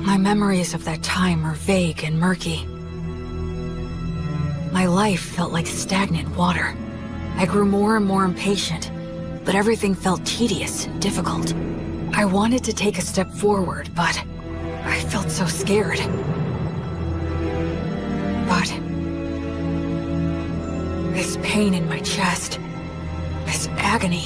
My memories of that time are vague and murky. My life felt like stagnant water. I grew more and more impatient, but everything felt tedious and difficult. I wanted to take a step forward, but I felt so scared. But this pain in my chest, this agony.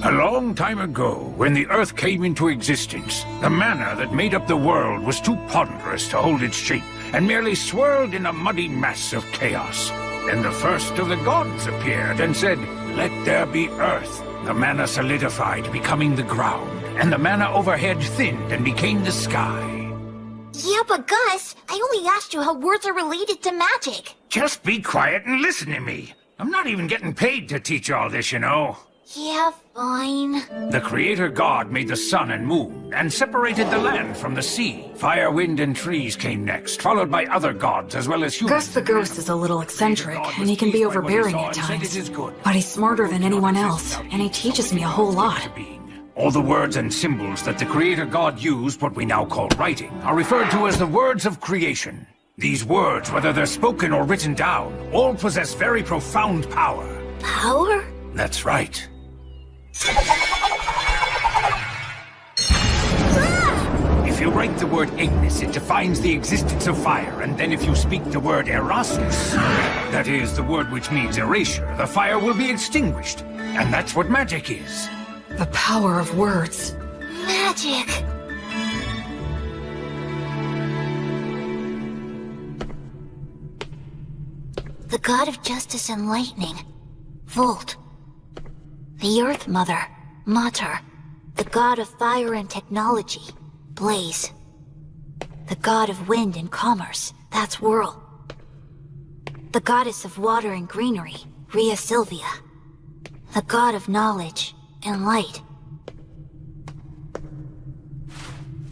A long time ago, when the Earth came into existence, the mana that made up the world was too ponderous to hold its shape, and merely swirled in a muddy mass of chaos. Then the first of the gods appeared and said, "Let there be Earth." The mana solidified, becoming the ground, and the mana overhead thinned and became the sky. Yeah, but Gus, I only asked you how words are related to magic. Just be quiet and listen to me. I'm not even getting paid to teach all this, you know. Yeah, fine. The Creator God made the sun and moon, and separated the land from the sea. Fire, wind, and trees came next, followed by other gods as well as humans. Gus the Ghost is a little eccentric, and he can be overbearing at times. But he's smarter than anyone else, and he teaches me a whole lot. All the words and symbols that the Creator God used, what we now call writing, are referred to as the words of creation. These words, whether they're spoken or written down, all possess very profound power. Power? That's right. If you write the word Ignis, it defines the existence of fire, and then if you speak the word Erasmus, that is, the word which means erasure, the fire will be extinguished. And that's what magic is. The power of words. Magic. The god of justice and lightning, Volt. The Earth Mother, Mater. The god of fire and technology, Blaze. The god of wind and commerce, that's Whirl. The goddess of water and greenery, Rhea Sylvia. The god of knowledge and light.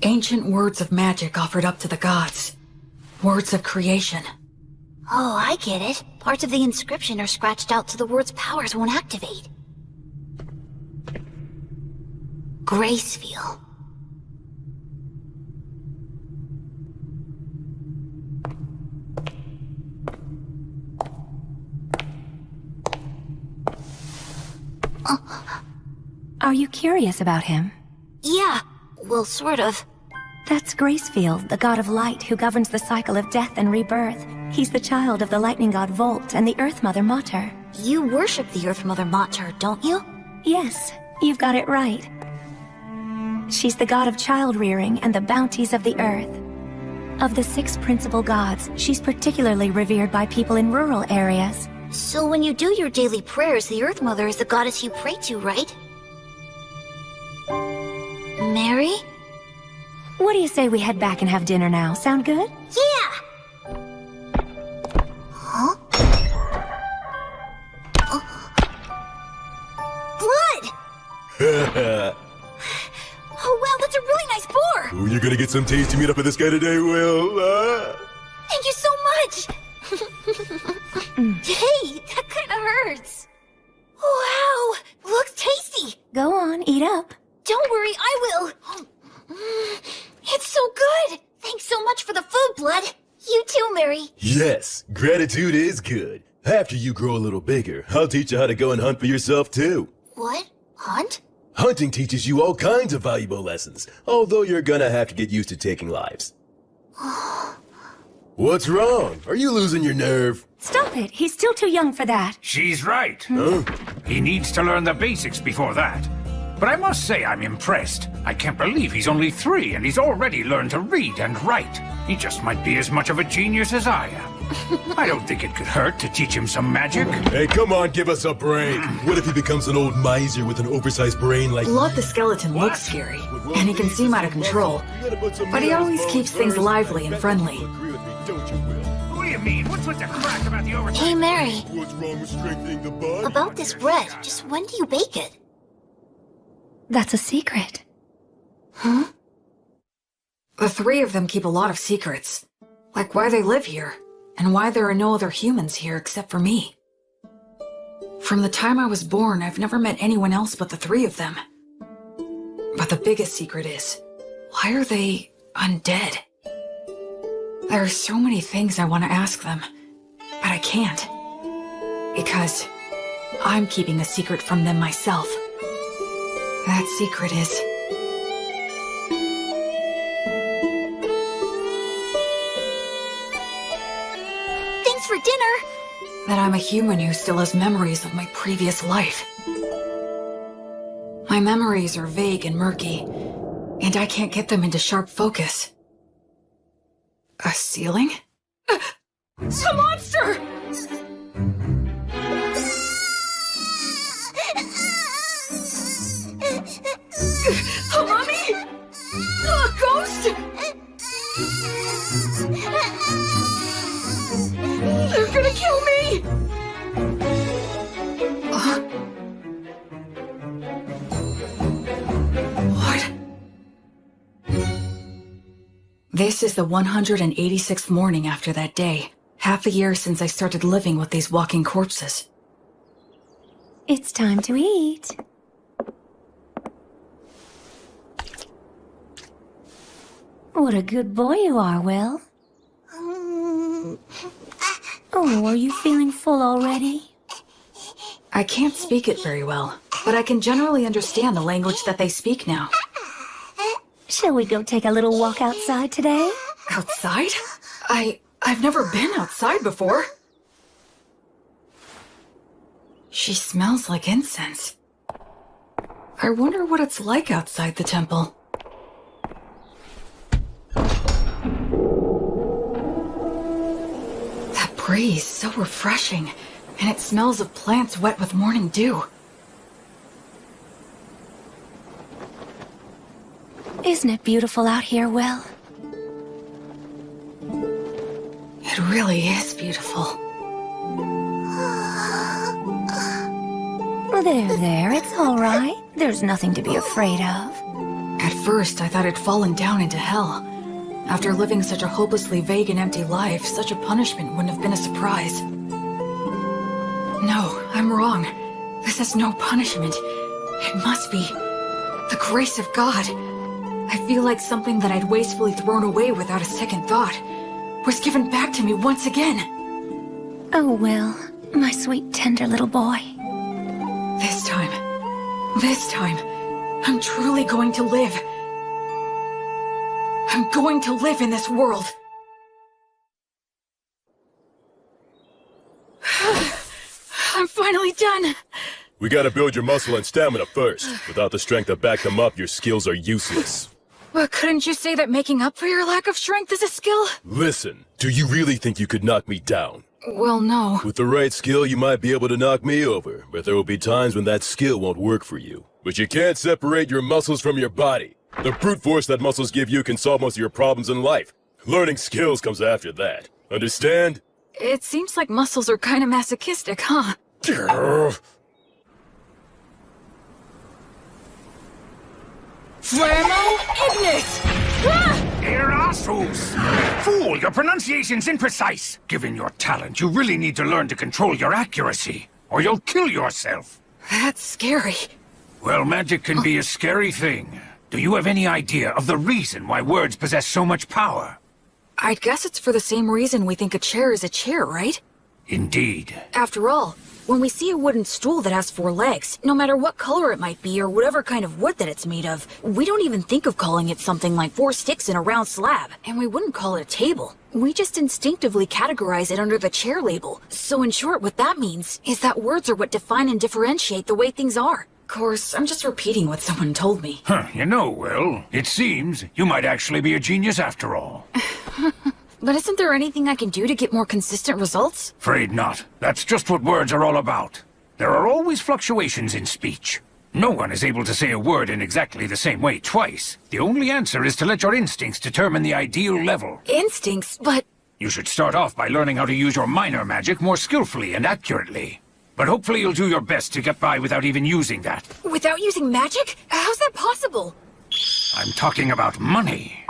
Ancient words of magic offered up to the gods. Words of creation. Oh, I get it. Parts of the inscription are scratched out so the word's powers won't activate. Gracefield. Are you curious about him? Yeah, well, sort of. That's Gracefield, the god of light who governs the cycle of death and rebirth. He's the child of the lightning god Volt and the Earth Mother Mater. You worship the Earth Mother Mater, don't you? Yes, you've got it right. She's the god of child-rearing and the bounties of the earth. Of the 6 principal gods, she's particularly revered by people in rural areas. So when you do your daily prayers, the Earth Mother is the goddess you pray to, right? Mary? What do you say we head back and have dinner now? Sound good? Yeah! Huh? Blood! Oh, wow, that's a really nice boar! Ooh, you're gonna get some tasty meat up of this guy today, Will. Thank you so much! Hey, that kinda hurts. Wow, looks tasty! Go on, eat up. Don't worry, I will! It's so good! Thanks so much for the food, Blood! You too, Mary! Yes, gratitude is good. After you grow a little bigger, I'll teach you how to go and hunt for yourself, too. What? Hunt? Hunting teaches you all kinds of valuable lessons, although you're gonna have to get used to taking lives. What's wrong? Are you losing your nerve? Stop it, he's still too young for that. She's right. Huh? He needs to learn the basics before that. But I must say I'm impressed. I can't believe he's only 3 and he's already learned to read and write. He just might be as much of a genius as I am. I don't think it could hurt to teach him some magic. Hey, come on, give us a break. What if he becomes an old miser with an oversized brain like... Blood the skeleton looks scary, and he can seem out of control. But he always keeps things lively and friendly. What do you mean? What's with the crack about the overtime? Hey, Mary. What's wrong with strengthening the body? About this bread, just when do you bake it? That's a secret. Huh? The three of them keep a lot of secrets. Like why they live here, and why there are no other humans here except for me. From the time I was born, I've never met anyone else but the three of them. But the biggest secret is, why are they undead? There are so many things I want to ask them, but I can't. Because I'm keeping a secret from them myself. That secret is... Thanks for dinner! that I'm a human who still has memories of my previous life. My memories are vague and murky, and I can't get them into sharp focus. A ceiling? A monster! A mummy? A ghost? They're gonna kill me! What? This is the 186th morning after that day. Half a year since I started living with these walking corpses. It's time to eat. What a good boy you are, Will. Oh, are you feeling full already? I can't speak it very well, but I can generally understand the language that they speak now. Shall we go take a little walk outside today? Outside? I've never been outside before. She smells like incense. I wonder what it's like outside the temple. That breeze, so refreshing, and it smells of plants wet with morning dew. Isn't it beautiful out here, Will? It really is beautiful. There, it's all right. There's nothing to be afraid of. At first, I thought I'd fallen down into hell. After living such a hopelessly vague and empty life, such a punishment wouldn't have been a surprise. No, I'm wrong. This is no punishment. It must be the grace of God. I feel like something that I'd wastefully thrown away without a second thought was given back to me once again. Oh, Will, my sweet, tender little boy. This time, I'm truly going to live. I'm going to live in this world. I'm finally done. We gotta build your muscle and stamina first. Without the strength to back them up, your skills are useless. Well, couldn't you say that making up for your lack of strength is a skill? Listen, do you really think you could knock me down? Well, no. With the right skill, you might be able to knock me over, but there will be times when that skill won't work for you. But you can't separate your muscles from your body. The brute force that muscles give you can solve most of your problems in life. Learning skills comes after that. Understand? It seems like muscles are kind of masochistic, huh? Flammo Ignis! Ah! Erasus! Fool, your pronunciation's imprecise. Given your talent, you really need to learn to control your accuracy, or you'll kill yourself. That's scary. Well, magic can be a scary thing. Do you have any idea of the reason why words possess so much power? I guess it's for the same reason we think a chair is a chair, right? Indeed. After all, when we see a wooden stool that has 4 legs, no matter what color it might be or whatever kind of wood that it's made of, we don't even think of calling it something like 4 sticks in a round slab. And we wouldn't call it a table. We just instinctively categorize it under the chair label. So in short, what that means is that words are what define and differentiate the way things are. Of course, I'm just repeating what someone told me. Huh, you know, Will, it seems you might actually be a genius after all. But isn't there anything I can do to get more consistent results? Afraid not. That's just what words are all about. There are always fluctuations in speech. No one is able to say a word in exactly the same way twice. The only answer is to let your instincts determine the ideal level. Instincts, but... You should start off by learning how to use your minor magic more skillfully and accurately. But hopefully you'll do your best to get by without even using that. Without using magic? How's that possible? I'm talking about money.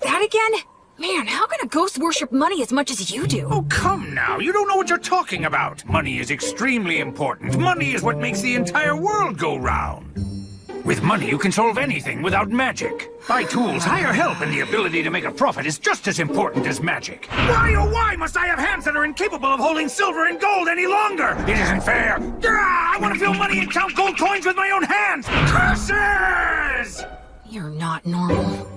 That that again? Man, how can a ghost worship money as much as you do? Oh, come now. You don't know what you're talking about. Money is extremely important. Money is what makes the entire world go round. With money, you can solve anything without magic. Buy tools, hire help, and the ability to make a profit is just as important as magic. Why, oh why must I have hands that are incapable of holding silver and gold any longer? It isn't fair. I want to feel money and count gold coins with my own hands. Curses! You're not normal.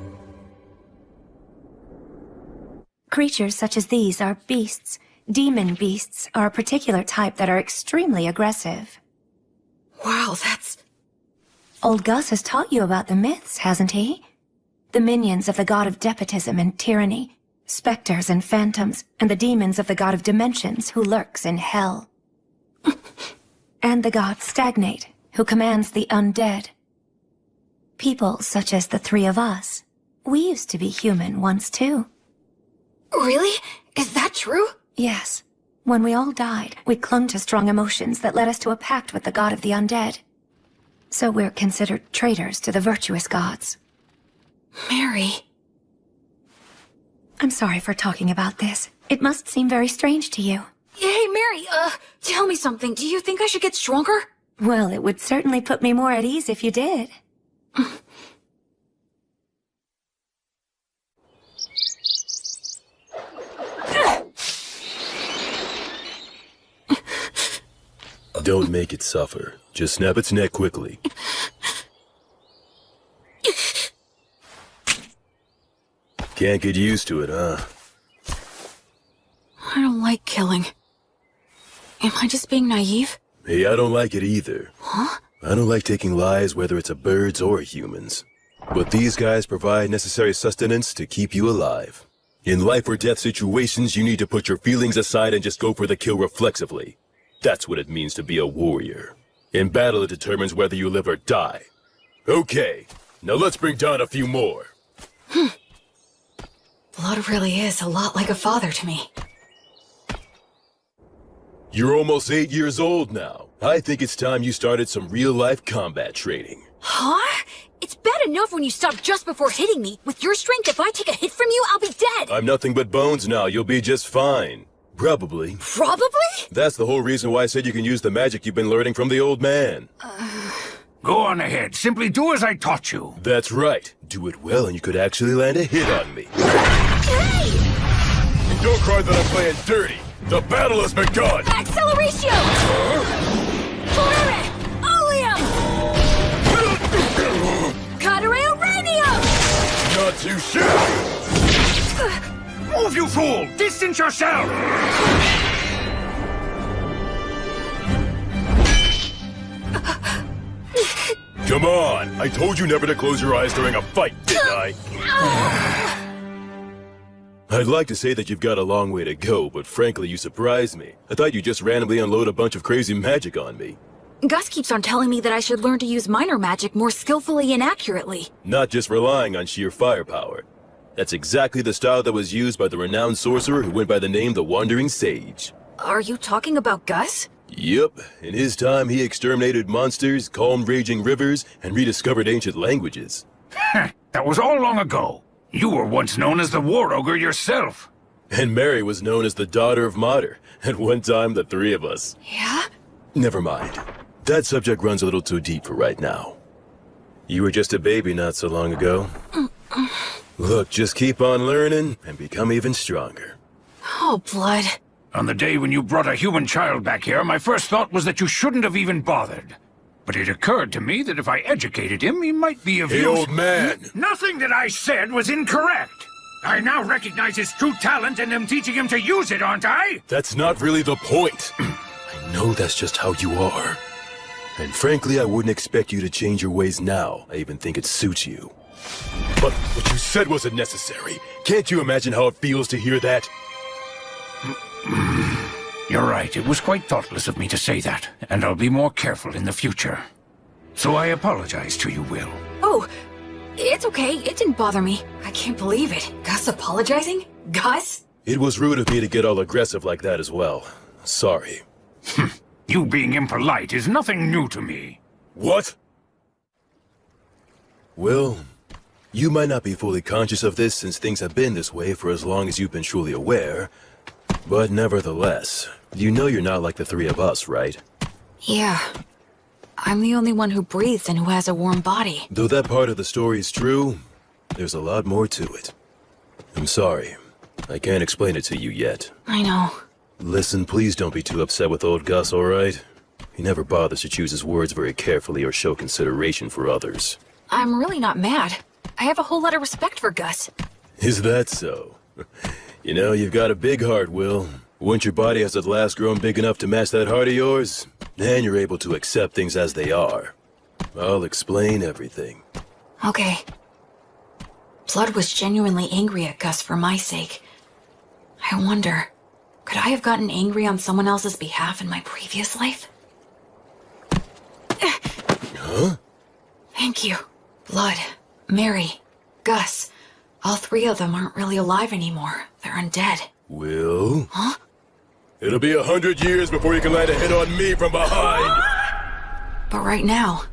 Creatures such as these are beasts. Demon beasts are a particular type that are extremely aggressive. Wow, that's... Old Gus has taught you about the myths, hasn't he? The minions of the god of despotism and tyranny, specters and phantoms, and the demons of the god of dimensions who lurks in hell. And the god Stagnate, who commands the undead. People such as the three of us. We used to be human once too. Really? Is that true? Yes. When we all died, we clung to strong emotions that led us to a pact with the god of the undead. So we're considered traitors to the virtuous gods. Mary... I'm sorry for talking about this. It must seem very strange to you. Hey, Mary, tell me something. Do you think I should get stronger? Well, it would certainly put me more at ease if you did. Don't make it suffer. Just snap its neck quickly. Can't get used to it, huh? I don't like killing. Am I just being naive? Hey, I don't like it either. Huh? I don't like taking lives, whether it's a birds or humans. But these guys provide necessary sustenance to keep you alive. In life or death situations, you need to put your feelings aside and just go for the kill reflexively. That's what it means to be a warrior. In battle, it determines whether you live or die. Okay, now let's bring down a few more. Blood really is a lot like a father to me. You're almost 8 years old now. I think it's time you started some real-life combat training. Huh? It's bad enough when you stop just before hitting me. With your strength, if I take a hit from you, I'll be dead. I'm nothing but bones now. You'll be just fine. Probably. Probably? That's the whole reason why I said you can use the magic you've been learning from the old man. Go on ahead. Simply do as I taught you. That's right. Do it well and you could actually land a hit on me. Hey! And don't cry that I'm playing dirty. The battle has begun! Acceleratio! Flare! Oleum! Cadere Uranium! Not too shabby! Move, you fool! Distance yourself! Come on! I told you never to close your eyes during a fight, didn't I? I'd like to say that you've got a long way to go, but frankly, you surprised me. I thought you'd just randomly unload a bunch of crazy magic on me. Gus keeps on telling me that I should learn to use minor magic more skillfully and accurately. Not just relying on sheer firepower. That's exactly the style that was used by the renowned sorcerer who went by the name the Wandering Sage. Are you talking about Gus? Yep. In his time, he exterminated monsters, calmed raging rivers, and rediscovered ancient languages. That was all long ago. You were once known as the War Ogre yourself. And Mary was known as the daughter of Mater. At one time, the three of us. Yeah? Never mind. That subject runs a little too deep for right now. You were just a baby not so long ago. Look, just keep on learning and become even stronger. Oh, Blood. On the day when you brought a human child back here, my first thought was that you shouldn't have even bothered. But it occurred to me that if I educated him, he might be of use. Hey, old man! Nothing that I said was incorrect. I now recognize his true talent and am teaching him to use it, aren't I? That's not really the point. I know that's just how you are. And frankly, I wouldn't expect you to change your ways now. I even think it suits you. But what you said wasn't necessary. Can't you imagine how it feels to hear that? You're right, it was quite thoughtless of me to say that, and I'll be more careful in the future. So I apologize to you, Will. Oh, it's okay. It didn't bother me. I can't believe it. Gus apologizing? Gus? It was rude of me to get all aggressive like that as well. Sorry. You being impolite is nothing new to me. What? Well, You might not be fully conscious of this since things have been this way for as long as you've been truly aware, but nevertheless, you know you're not like the three of us, right? Yeah. I'm the only one who breathes and who has a warm body. Though that part of the story is true, there's a lot more to it. I'm sorry. I can't explain it to you yet. I know. Listen, please don't be too upset with old Gus, alright? He never bothers to choose his words very carefully or show consideration for others. I'm really not mad. I have a whole lot of respect for Gus. Is that so? You know, you've got a big heart, Will. Once your body has at last grown big enough to match that heart of yours, then you're able to accept things as they are. I'll explain everything. Okay. Blood was genuinely angry at Gus for my sake. I wonder, could I have gotten angry on someone else's behalf in my previous life? Huh? Thank you. Blood, Mary, Gus. All three of them aren't really alive anymore. They're undead. Will? Huh? It'll be 100 years before you can land a hit on me from behind! But right now,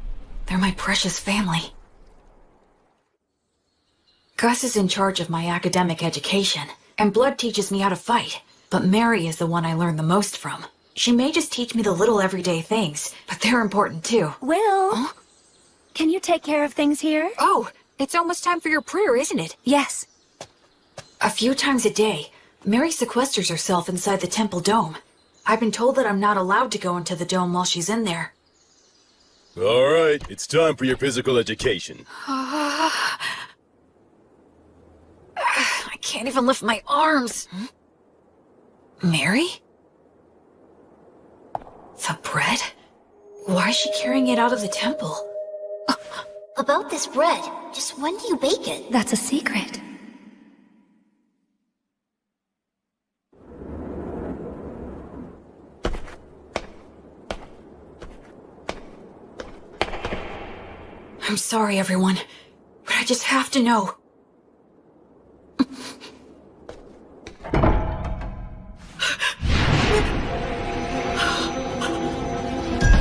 they're my precious family. Gus is in charge of my academic education, and Blood teaches me how to fight. But Mary is the one I learn the most from. She may just teach me the little everyday things, but they're important too. Will? Huh? Can you take care of things here? Oh, it's almost time for your prayer, isn't it? Yes. A few times a day, Mary sequesters herself inside the temple dome. I've been told that I'm not allowed to go into the dome while she's in there. Alright, it's time for your physical education. I can't even lift my arms. Mary? The bread? Why is she carrying it out of the temple? About this bread, just when do you bake it? That's a secret. I'm sorry, everyone, but I just have to know.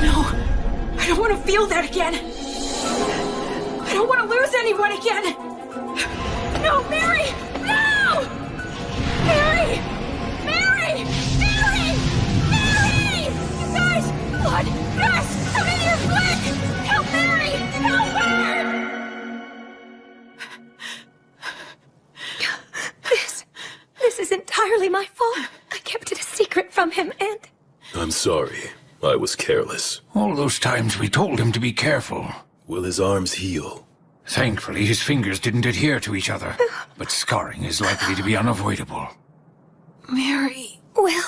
No, I don't want to feel that again. I don't want to lose anyone again. No, Mary! No! Mary! Mary! Mary! Mary! You guys! Blood! Gus! Come in here quick! Help Mary! Help her! This is entirely my fault. I kept it a secret from him and... I'm sorry. I was careless. All those times we told him to be careful. Will his arms heal? Thankfully, his fingers didn't adhere to each other, but scarring is likely to be unavoidable. Mary... Will,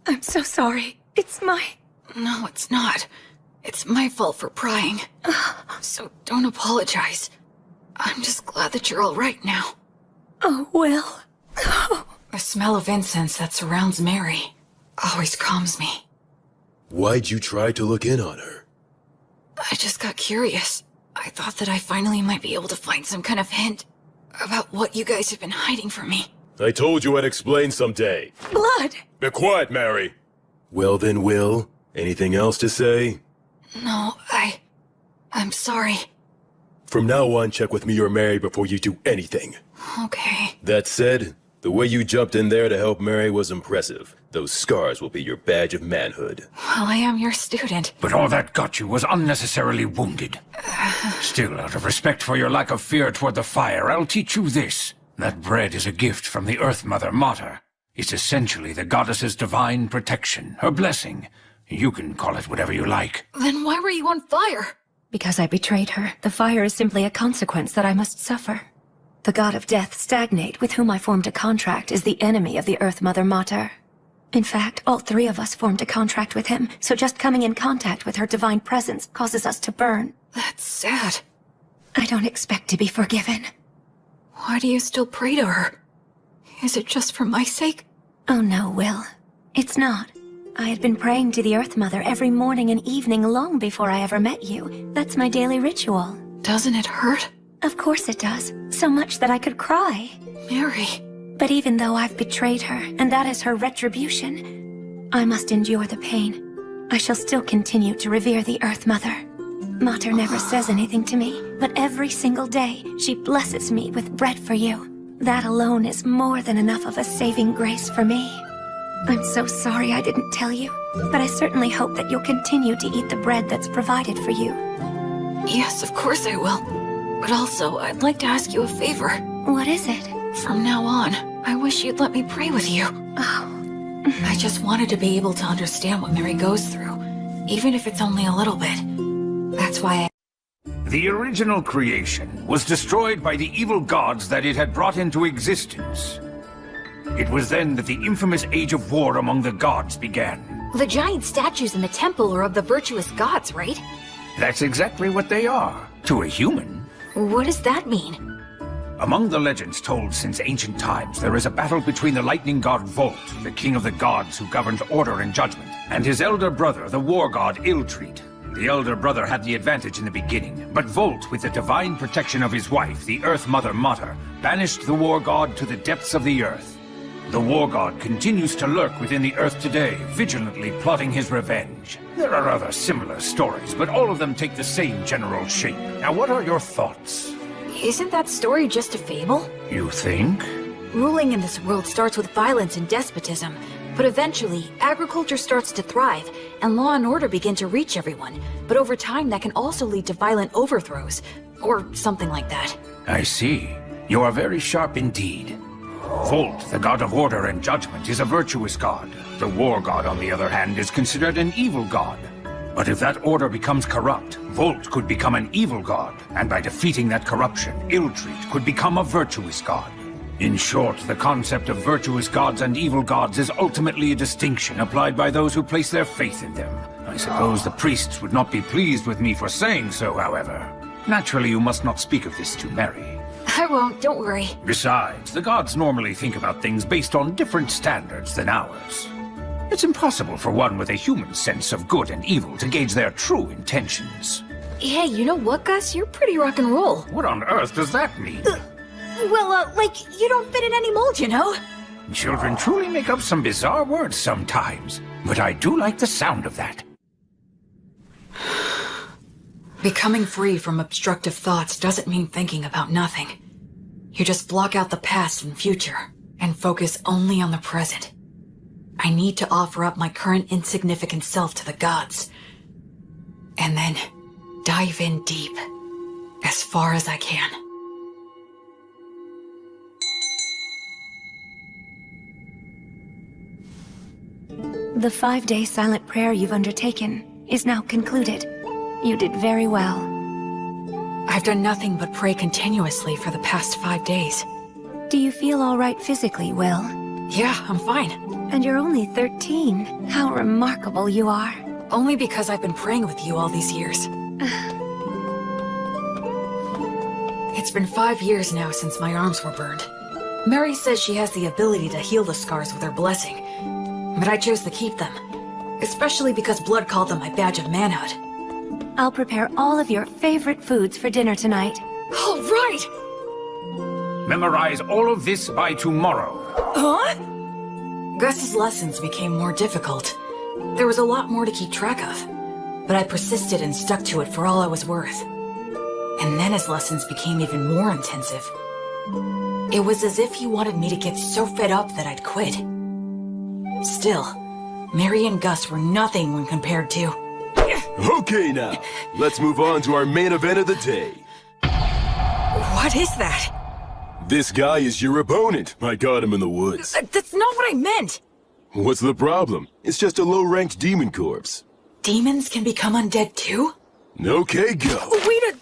I'm so sorry. It's my... No, it's not. It's my fault for prying. So don't apologize. I'm just glad that you're all right now. Oh, Will. The smell of incense that surrounds Mary always calms me. Why'd you try to look in on her? I just got curious. I thought that I finally might be able to find some kind of hint about what you guys have been hiding from me. I told you I'd explain someday. Blood! Be quiet, Mary! Well then, Will, anything else to say? No, I'm sorry. From now on, check with me or Mary before you do anything. Okay. That said, the way you jumped in there to help Mary was impressive. Those scars will be your badge of manhood. Well, I am your student. But all that got you was unnecessarily wounded. Still, out of respect for your lack of fear toward the fire, I'll teach you this. That bread is a gift from the Earth Mother Mater. It's essentially the goddess's divine protection, her blessing. You can call it whatever you like. Then why were you on fire? Because I betrayed her, the fire is simply a consequence that I must suffer. The god of death, Stagnate, with whom I formed a contract, is the enemy of the Earth Mother Mater. In fact, all three of us formed a contract with him, so just coming in contact with her divine presence causes us to burn. That's sad. I don't expect to be forgiven. Why do you still pray to her? Is it just for my sake? Oh no, Will. It's not. I had been praying to the Earth Mother every morning and evening long before I ever met you. That's my daily ritual. Doesn't it hurt? Of course it does. So much that I could cry. Mary. But even though I've betrayed her, and that is her retribution, I must endure the pain. I shall still continue to revere the Earth Mother. Mater never says anything to me, but every single day, she blesses me with bread for you. That alone is more than enough of a saving grace for me. I'm so sorry I didn't tell you, but I certainly hope that you'll continue to eat the bread that's provided for you. Yes, of course I will. But also, I'd like to ask you a favor. What is it? From now on, I wish you'd let me pray with you. Oh, I just wanted to be able to understand what Mary goes through, even if it's only a little bit. That's why The original creation was destroyed by the evil gods that it had brought into existence. It was then that the infamous Age of War among the gods began. The giant statues in the temple are of the virtuous gods, right? That's exactly what they are, to a human. What does that mean? Among the legends told since ancient times, there is a battle between the lightning god Volt, the king of the gods who governs order and judgment, and his elder brother, the war god Iltreat. The elder brother had the advantage in the beginning, but Volt, with the divine protection of his wife, the Earth Mother Mater, banished the war god to the depths of the earth. The war god continues to lurk within the earth today, vigilantly plotting his revenge. There are other similar stories, but all of them take the same general shape. Now, what are your thoughts? Isn't that story just a fable? You think? Ruling in this world starts with violence and despotism, but eventually, agriculture starts to thrive, and law and order begin to reach everyone. But over time, that can also lead to violent overthrows, or something like that. I see. You are very sharp indeed. Volt, the god of order and judgment, is a virtuous god. The war god, on the other hand, is considered an evil god. But if that order becomes corrupt, Volt could become an evil god, and by defeating that corruption, Iltreat could become a virtuous god. In short, the concept of virtuous gods and evil gods is ultimately a distinction applied by those who place their faith in them. I suppose the priests would not be pleased with me for saying so, however. Naturally, you must not speak of this to Mary. I won't, don't worry. Besides, the gods normally think about things based on different standards than ours. It's impossible for one with a human sense of good and evil to gauge their true intentions. Hey, you know what, Gus? You're pretty rock and roll. What on earth does that mean? Like, you don't fit in any mold, you know? Children truly make up some bizarre words sometimes, but I do like the sound of that. becoming free from obstructive thoughts doesn't mean thinking about nothing. You just block out the past and future, and focus only on the present. I need to offer up my current insignificant self to the gods. And then dive in deep, as far as I can. The 5-day silent prayer you've undertaken is now concluded. You did very well. I've done nothing but pray continuously for the past 5 days. Do you feel all right physically, Will? Yeah, I'm fine. And you're only 13. How remarkable you are. Only because I've been praying with you all these years. It's been 5 years now since my arms were burned. Mary says she has the ability to heal the scars with her blessing, but I chose to keep them, especially because Blood called them my badge of manhood. I'll prepare all of your favorite foods for dinner tonight. All right! Memorize all of this by tomorrow. Huh? Gus's lessons became more difficult. There was a lot more to keep track of, but I persisted and stuck to it for all I was worth. And then his lessons became even more intensive. It was as if he wanted me to get so fed up that I'd quit. Still, Mary and Gus were nothing when compared to... Okay now, let's move on to our main event of the day. What is that? This guy is your opponent. I got him in the woods. That's not what I meant! What's the problem? It's just a low-ranked demon corpse. Demons can become undead too? Okay, go. Wait a...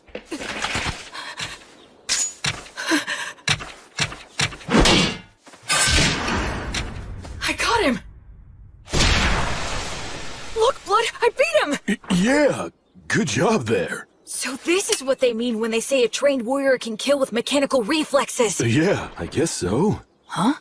I got him! Look, Blood, I beat him! Yeah, good job there. So this is what they mean when they say a trained warrior can kill with mechanical reflexes. Yeah, I guess so. Huh?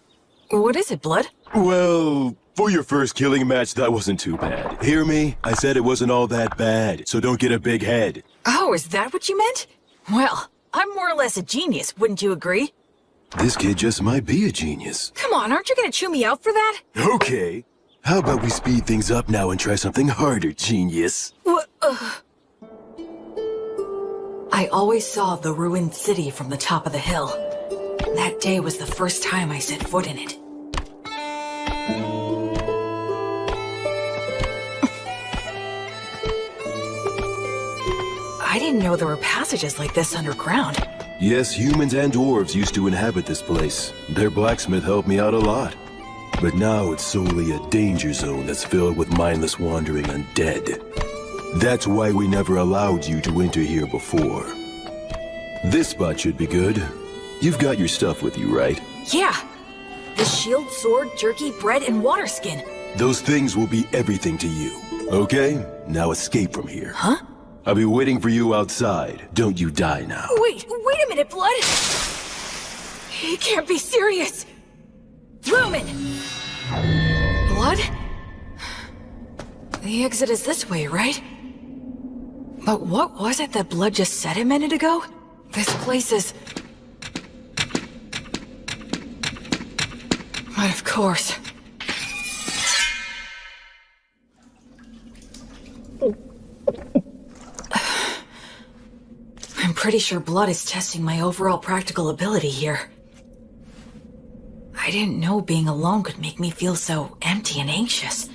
What is it, Blood? Well, for your first killing match, that wasn't too bad. Hear me? I said it wasn't all that bad, so don't get a big head. Oh, is that what you meant? Well, I'm more or less a genius, wouldn't you agree? This kid just might be a genius. Come on, aren't you gonna chew me out for that? Okay. How about we speed things up now and try something harder, genius? What? I always saw the ruined city from the top of the hill. That day was the first time I set foot in it. I didn't know there were passages like this underground. Yes, humans and dwarves used to inhabit this place. Their blacksmith helped me out a lot. But now it's solely a danger zone that's filled with mindless wandering undead. That's why we never allowed you to enter here before. This spot should be good. You've got your stuff with you, right? Yeah. The shield, sword, jerky, bread, and water skin. Those things will be everything to you. Okay? Now escape from here. Huh? I'll be waiting for you outside. Don't you die now. Wait a minute, Blood! He can't be serious! Lumen! Blood? The exit is this way, right? But what was it that Blood just said a minute ago? This place is... But of course. I'm pretty sure Blood is testing my overall practical ability here. I didn't know being alone could make me feel so empty and anxious.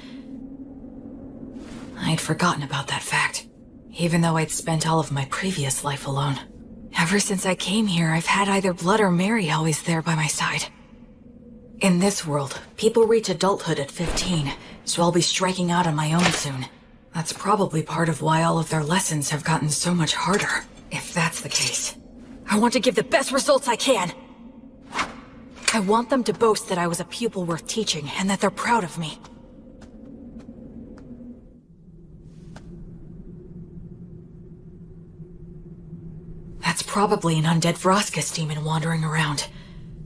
I'd forgotten about that fact, even though I'd spent all of my previous life alone. Ever since I came here, I've had either Blood or Mary always there by my side. In this world, people reach adulthood at 15, so I'll be striking out on my own soon. That's probably part of why all of their lessons have gotten so much harder. If that's the case, I want to give the best results I can. I want them to boast that I was a pupil worth teaching and that they're proud of me. That's probably an undead Vroskus demon wandering around.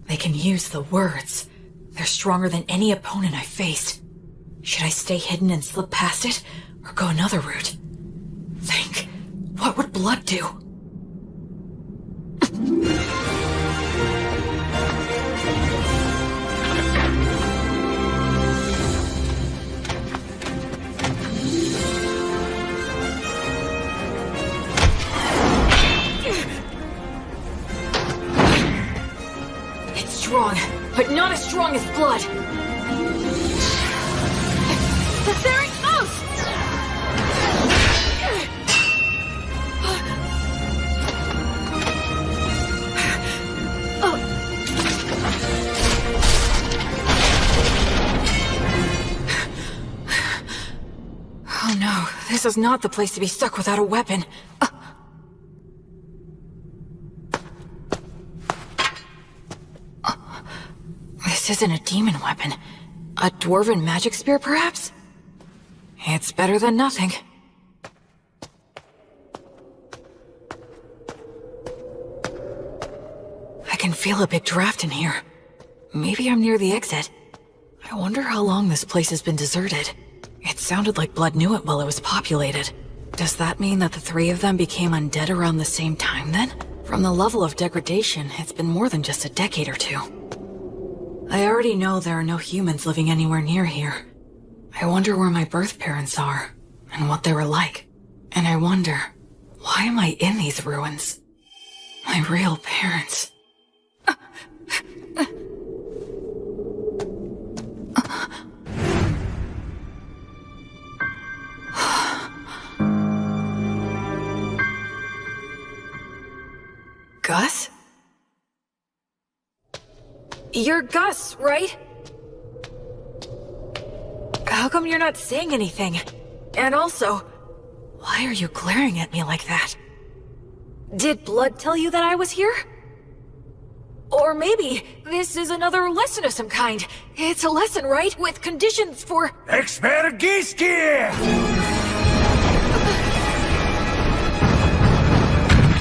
They can use the words. They're stronger than any opponent I've faced. Should I stay hidden and slip past it, or go another route? Think, what would Blood do? It's strong, but not as strong as Blood. There it goes! Oh no, this is not the place to be stuck without a weapon. This isn't a demon weapon. A dwarven magic spear, perhaps? It's better than nothing. I can feel a big draft in here. Maybe I'm near the exit. I wonder how long this place has been deserted. It sounded like Blood knew it while it was populated. Does that mean that the three of them became undead around the same time then? From the level of degradation, it's been more than just a decade or two. I already know there are no humans living anywhere near here. I wonder where my birth parents are, and what they were like. And I wonder, why am I in these ruins? My real parents. Gus? You're Gus, right? How come you're not saying anything? And also, why are you glaring at me like that? Did Blood tell you that I was here? Or maybe this is another lesson of some kind. It's a lesson, right? With conditions for... Expergiski!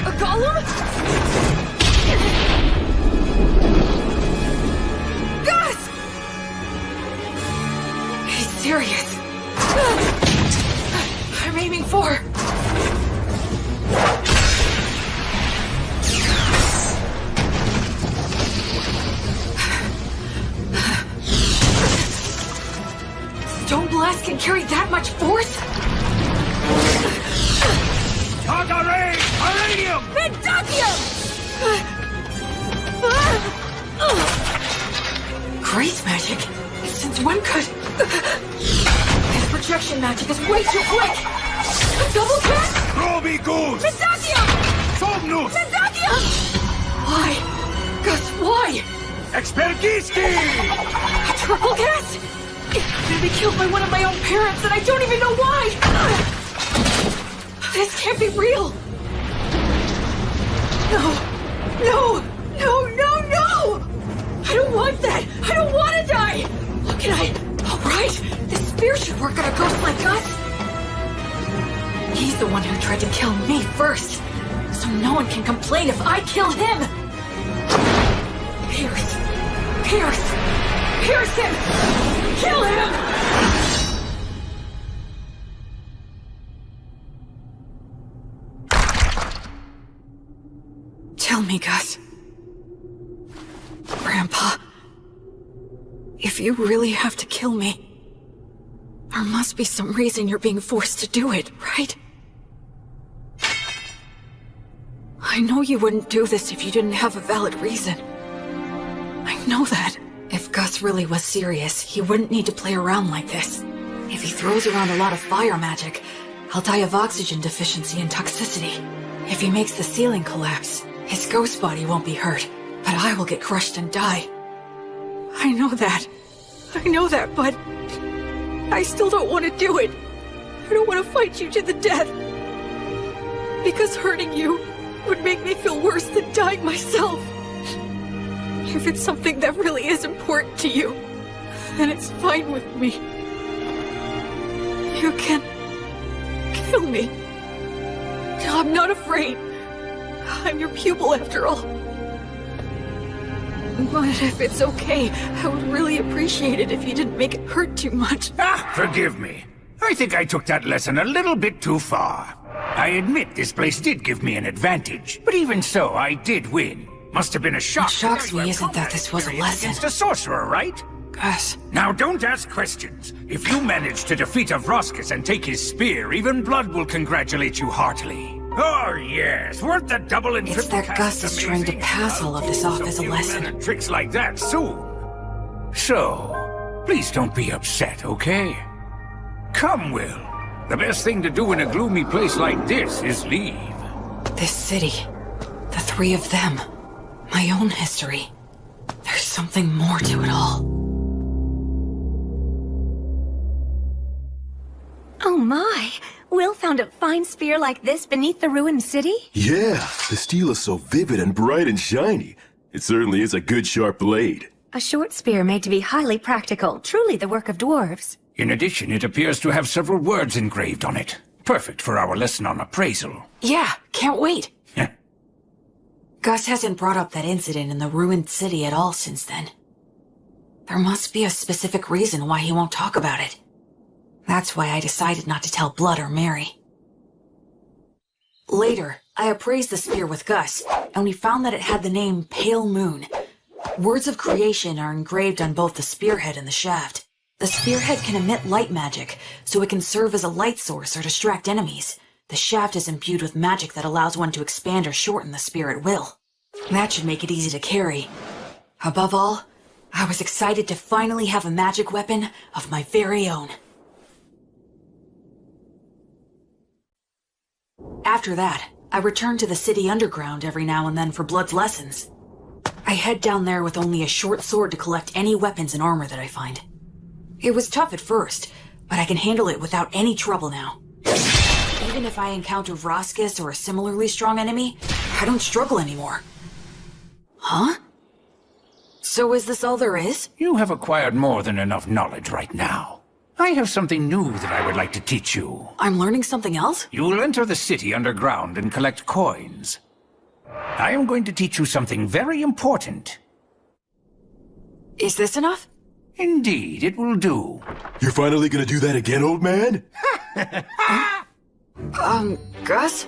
A golem? Gus! He's serious. I'm aiming for... Stone Blast can carry that much force? Targa Ray! Palladium! Grace magic? Since when could... His projection magic is way too quick! A double cast? Groby Goose! Mendakium! Somnus! Mendakium! Why? Gus, why? Expergisti! A triple cast? I'm gonna be killed by one of my own parents and I don't even know why! This can't be real! No! No! No, no, no! I don't want that! I don't want to die! Look at I... Alright! This spear should work on a ghost like us! He's the one who tried to kill me first! So no one can complain if I kill him! Pierce! Pierce! Pierce him! Kill him! Tell me, Gus. Grandpa, if you really have to kill me, there must be some reason you're being forced to do it, right? I know you wouldn't do this if you didn't have a valid reason. I know that. If Gus really was serious, he wouldn't need to play around like this. If he throws around a lot of fire magic, I'll die of oxygen deficiency and toxicity. If he makes the ceiling collapse, his ghost body won't be hurt, but I will get crushed and die. I know that, but I still don't want to do it. I don't want to fight you to the death. Because hurting you would make me feel worse than dying myself. If it's something that really is important to you, then it's fine with me. You can kill me. I'm not afraid. I'm your pupil after all. But if it's okay, I would really appreciate it if you didn't make it hurt too much. Forgive me. I think I took that lesson a little bit too far. I admit this place did give me an advantage, but even so, I did win. Must have been a shock. What shocks me isn't that this was a lesson. Against a sorcerer, right? Gus. Now don't ask questions. If you manage to defeat Avroskis and take his spear, even Blood will congratulate you heartily. Oh yes, weren't the double and It's triple that Gus casts is trying to amazing? pass all of this off as a You'll lesson. learn tricks like that soon. So, please don't be upset, okay? Come, Will. The best thing to do in a gloomy place like this is leave. This city, the three of them, my own history. There's something more to it all. Oh my! Will found a fine spear like this beneath the ruined city? Yeah, the steel is so vivid and bright and shiny. It certainly is a good sharp blade. A short spear made to be highly practical, truly the work of dwarves. In addition, it appears to have several words engraved on it. Perfect for our lesson on appraisal. Yeah, can't wait. Gus hasn't brought up that incident in the ruined city at all since then. There must be a specific reason why he won't talk about it. That's why I decided not to tell Blood or Mary. Later, I appraised the spear with Gus, and we found that it had the name Pale Moon. Words of creation are engraved on both the spearhead and the shaft. The spearhead can emit light magic, so it can serve as a light source or distract enemies. The shaft is imbued with magic that allows one to expand or shorten the spear at will. That should make it easy to carry. Above all, I was excited to finally have a magic weapon of my very own. After that, I returned to the city underground every now and then for Blood's lessons. I head down there with only a short sword to collect any weapons and armor that I find. It was tough at first, but I can handle it without any trouble now. Even if I encounter Vroskis or a similarly strong enemy, I don't struggle anymore. Huh? So is this all there is? You have acquired more than enough knowledge right now. I have something new that I would like to teach you. I'm learning something else? You will enter the city underground and collect coins. I am going to teach you something very important. Is this enough? Indeed, it will do. You're finally gonna do that again, old man? Gus?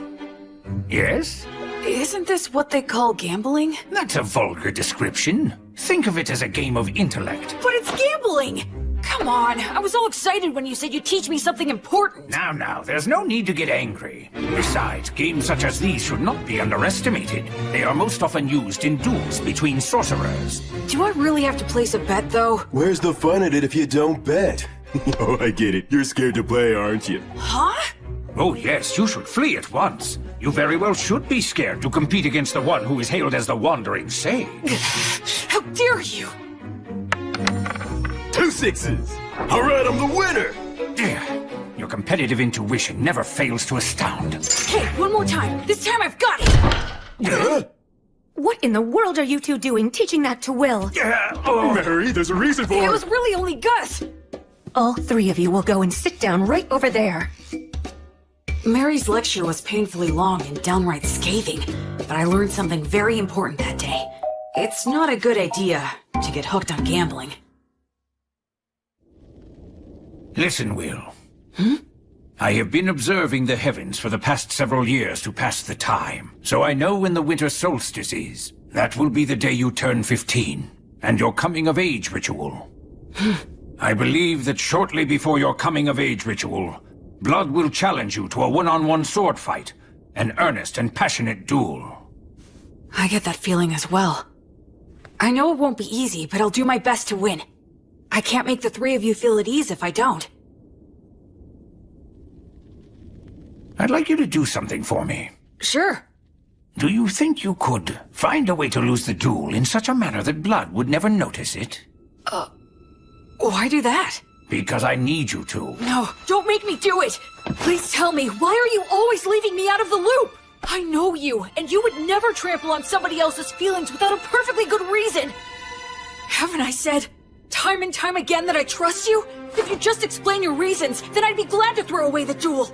Yes? Isn't this what they call gambling? That's a vulgar description. Think of it as a game of intellect. But it's gambling! Come on, I was all excited when you said you'd teach me something important. Now, there's no need to get angry. Besides, games such as these should not be underestimated. They are most often used in duels between sorcerers. Do I really have to place a bet, though? Where's the fun in it if you don't bet? Oh, I get it. You're scared to play, aren't you? Huh? Oh yes, you should flee at once. You very well should be scared to compete against the one who is hailed as the Wandering Sage. How dare you! 2 sixes! Alright, I'm the winner! Your competitive intuition never fails to astound. Hey, one more time. This time I've got it! What in the world are you two doing, teaching that to Will? Mary, there's a reason for It it! was really only Gus! All 3 of you will go and sit down right over there. Mary's lecture was painfully long and downright scathing, but I learned something very important that day. It's not a good idea to get hooked on gambling. Listen, Will. I have been observing the heavens for the past several years to pass the time, so I know when the winter solstice is. That will be the day you turn 15, and your coming-of-age ritual. I believe that shortly before your coming-of-age ritual, Blood will challenge you to a one-on-one sword fight, an earnest and passionate duel. I get that feeling as well. I know it won't be easy, but I'll do my best to win. I can't make the 3 of you feel at ease if I don't. I'd like you to do something for me. Sure. Do you think you could find a way to lose the duel in such a manner that Blood would never notice it? Why do that? Because I need you to. No, don't make me do it! Please tell me, why are you always leaving me out of the loop? I know you, and you would never trample on somebody else's feelings without a perfectly good reason. Haven't I said time and time again that I trust you? If you just explain your reasons, then I'd be glad to throw away the duel.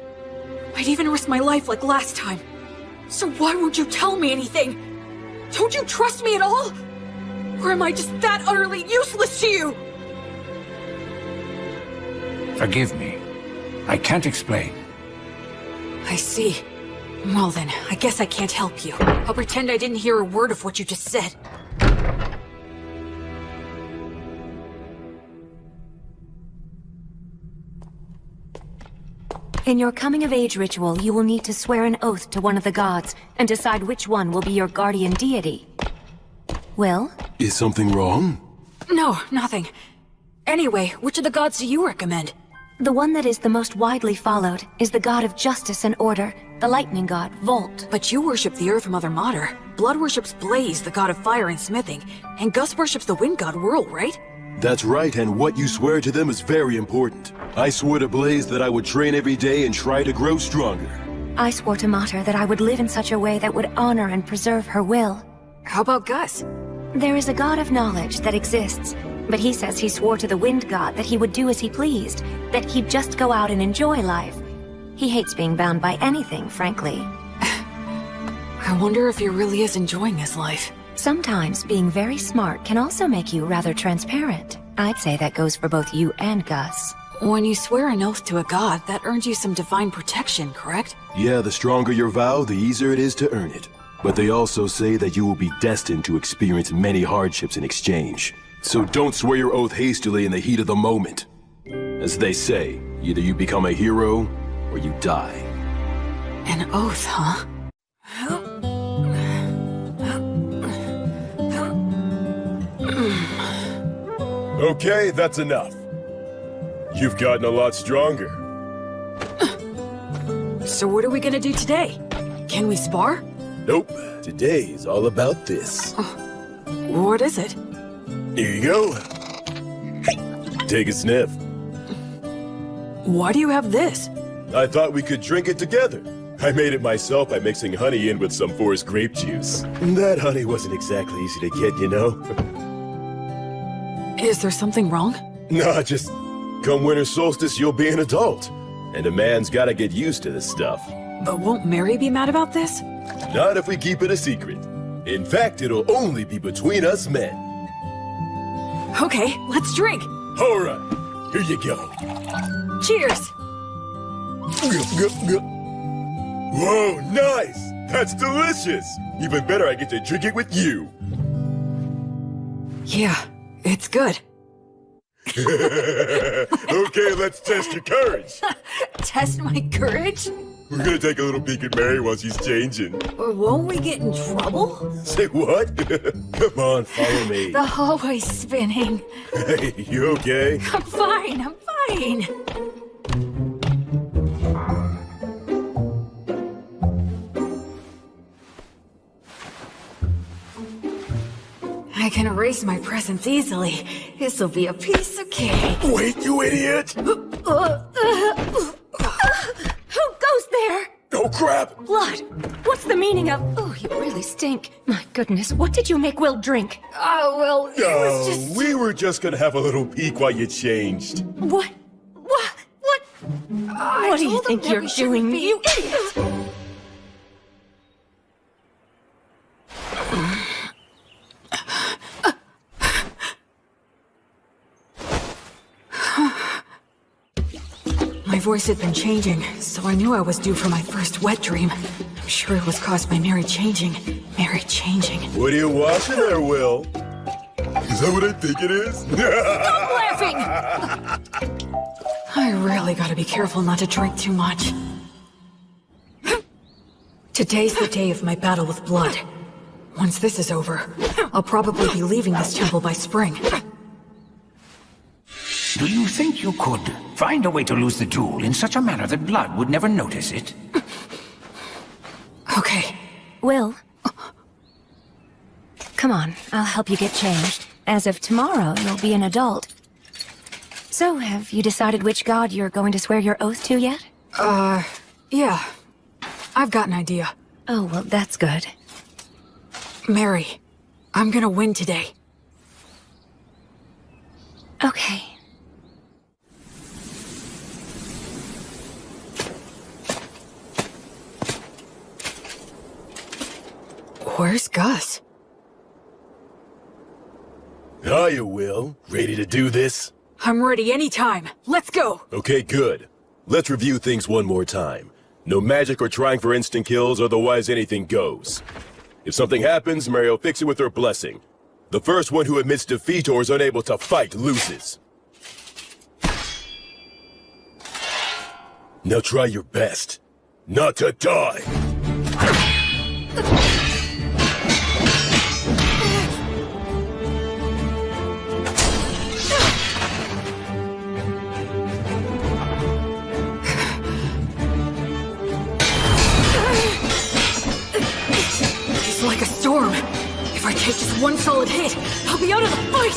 I'd even risk my life like last time. So why won't you tell me anything? Don't you trust me at all? Or am I just that utterly useless to you? Forgive me. I can't explain. I see. Well then, I guess I can't help you. I'll pretend I didn't hear a word of what you just said. In your coming-of-age ritual, you will need to swear an oath to one of the gods and decide which one will be your guardian deity. Will? Is something wrong? No, nothing. Anyway, which of the gods do you recommend? The one that is the most widely followed is the god of justice and order, the lightning god, Volt. But you worship the Earth Mother Mater. Blood worships Blaze, the god of fire and smithing. And Gus worships the wind god, Whirl, right? That's right, and what you swear to them is very important. I swore to Blaze that I would train every day and try to grow stronger. I swore to Mater that I would live in such a way that would honor and preserve her will. How about Gus? There is a god of knowledge that exists, but he says he swore to the wind god that he would do as he pleased, that he'd just go out and enjoy life. He hates being bound by anything, frankly. I wonder if he really is enjoying his life. Sometimes being very smart can also make you rather transparent. I'd say that goes for both you and Gus. When you swear an oath to a god, that earns you some divine protection, correct? Yeah, the stronger your vow, the easier it is to earn it. But they also say that you will be destined to experience many hardships in exchange. So don't swear your oath hastily in the heat of the moment. As they say, either you become a hero, or you die. An oath, huh? Okay, that's enough. You've gotten a lot stronger. So what are we gonna do today? Can we spar? Nope, today is all about this. What is it? Here you go. Take a sniff. Why do you have this? I thought we could drink it together. I made it myself by mixing honey in with some forest grape juice. That honey wasn't exactly easy to get, you know? Is there something wrong? Nah, just come winter solstice, you'll be an adult. And a man's gotta get used to this stuff. But won't Mary be mad about this? Not if we keep it a secret. In fact, it'll only be between us men. Okay, let's drink. All right, here you go. Cheers! Whoa, nice! That's delicious! Even better, I get to drink it with you. Yeah, it's good. Okay, let's test your courage. Test my courage? We're gonna take a little peek at Mary while she's changing. Or won't we get in trouble? Say what? Come on, follow me. The hallway's spinning. Hey, you okay? I'm fine, I'm fine. I can erase my presence easily. This'll be a piece of cake. Wait, you idiot! Who goes there? Oh, crap! Blood. What's the meaning of... Oh, you really stink. My goodness, what did you make Will drink? Oh, well, it was just... we were just gonna have a little peek while you changed. What? What do you think you're doing, you idiot? My voice had been changing, so I knew I was due for my first wet dream. I'm sure it was caused by Mary changing. Mary changing. What are you watching there, Will? Is that what I think it is? Stop laughing! I really gotta be careful not to drink too much. Today's the day of my battle with blood. Once this is over, I'll probably be leaving this temple by spring. Do you think you could find a way to lose the jewel in such a manner that Blood would never notice it? Okay. Will. Come on, I'll help you get changed. As of tomorrow, you'll be an adult. So, have you decided which god you're going to swear your oath to yet? Yeah. I've got an idea. Oh, well, that's good. Mary, I'm gonna win today. Okay. Where's Gus? Hiya, Will. Ready to do this? I'm ready anytime. Let's go! Okay, good. Let's review things one more time. No magic or trying for instant kills, otherwise anything goes. If something happens, Mary will fix it with her blessing. The first one who admits defeat or is unable to fight loses. Now try your best. Not to die! He's like a storm. If I take just one solid hit, I'll be out of the fight!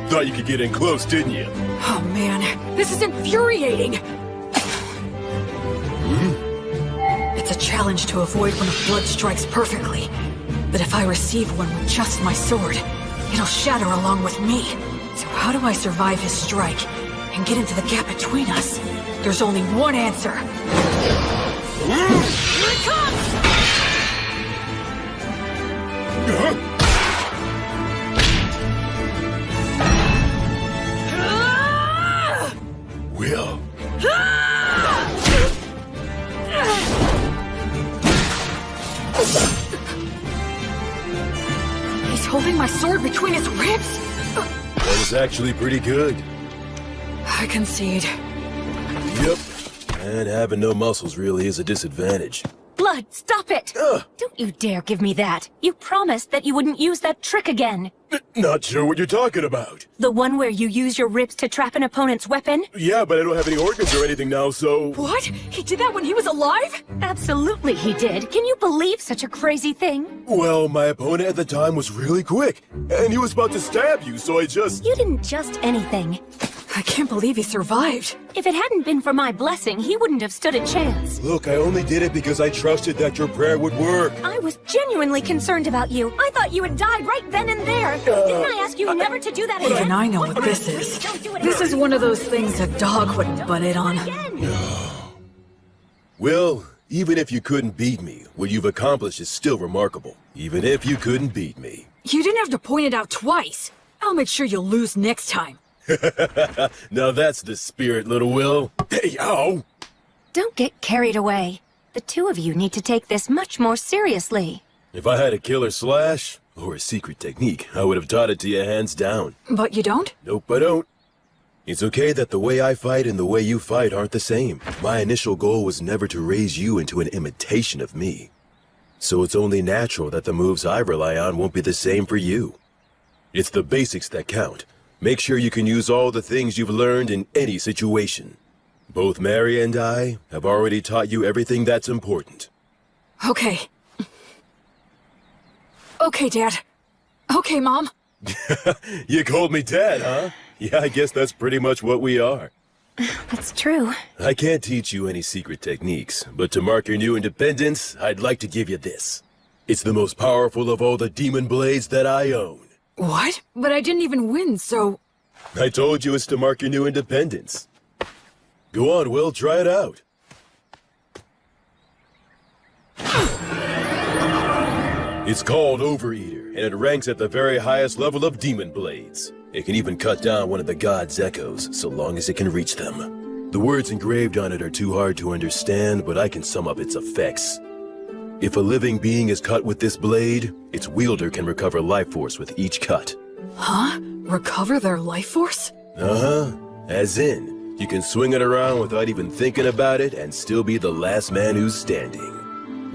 Thought you could get in close, didn't you? Oh man, this is infuriating! It's a challenge to avoid when a blood strikes perfectly. But if I receive one with just my sword, it'll shatter along with me. So how do I survive his strike and get into the gap between us? There's only one answer. Here it comes! Will. He's holding my sword between his ribs? That was actually pretty good. I concede. Yep. And having no muscles really is a disadvantage. Blood, stop it! Don't you dare give me that. You promised that you wouldn't use that trick again. Not sure what you're talking about. The one where you use your ribs to trap an opponent's weapon? Yeah, but I don't have any organs or anything now, so... What? He did that when he was alive? Absolutely he did. Can you believe such a crazy thing? Well, my opponent at the time was really quick, and he was about to stab you, so I just... You didn't just anything. I can't believe he survived. If it hadn't been for my blessing, he wouldn't have stood a chance. Look, I only did it because I trusted that your prayer would work. I was genuinely concerned about you. I thought you had died right then and there. Didn't I ask you never to do that again? Even I know what this is. Don't do it This again. is one of those things a dog wouldn't butt in on. Again. Well, even if you couldn't beat me, what you've accomplished is still remarkable. Even if you couldn't beat me. You didn't have to point it out twice. I'll make sure you'll lose next time. Now that's the spirit, little Will. Hey, ow! don't get carried away. The two of you need to take this much more seriously. If I had a killer slash, or a secret technique, I would have taught it to you hands down. But you don't? Nope, I don't. It's okay that the way I fight and the way you fight aren't the same. My initial goal was never to raise you into an imitation of me. So it's only natural that the moves I rely on won't be the same for you. It's the basics that count. Make sure you can use all the things you've learned in any situation. Both Mary and I have already taught you everything that's important. Okay. Okay, Dad. Okay, Mom. You called me Dad, huh? Yeah, I guess that's pretty much what we are. That's true. I can't teach you any secret techniques, but to mark your new independence, I'd like to give you this. It's the most powerful of all the demon blades that I own. What? But I didn't even win, so... I told you it's to mark your new independence. Go on, Will, try it out. It's called Overeater, and it ranks at the very highest level of demon blades. It can even cut down one of the god's echoes, so long as it can reach them. The words engraved on it are too hard to understand, but I can sum up its effects. If a living being is cut with this blade, its wielder can recover life force with each cut. Huh? Recover their life force? Uh-huh. As in, you can swing it around without even thinking about it and still be the last man who's standing.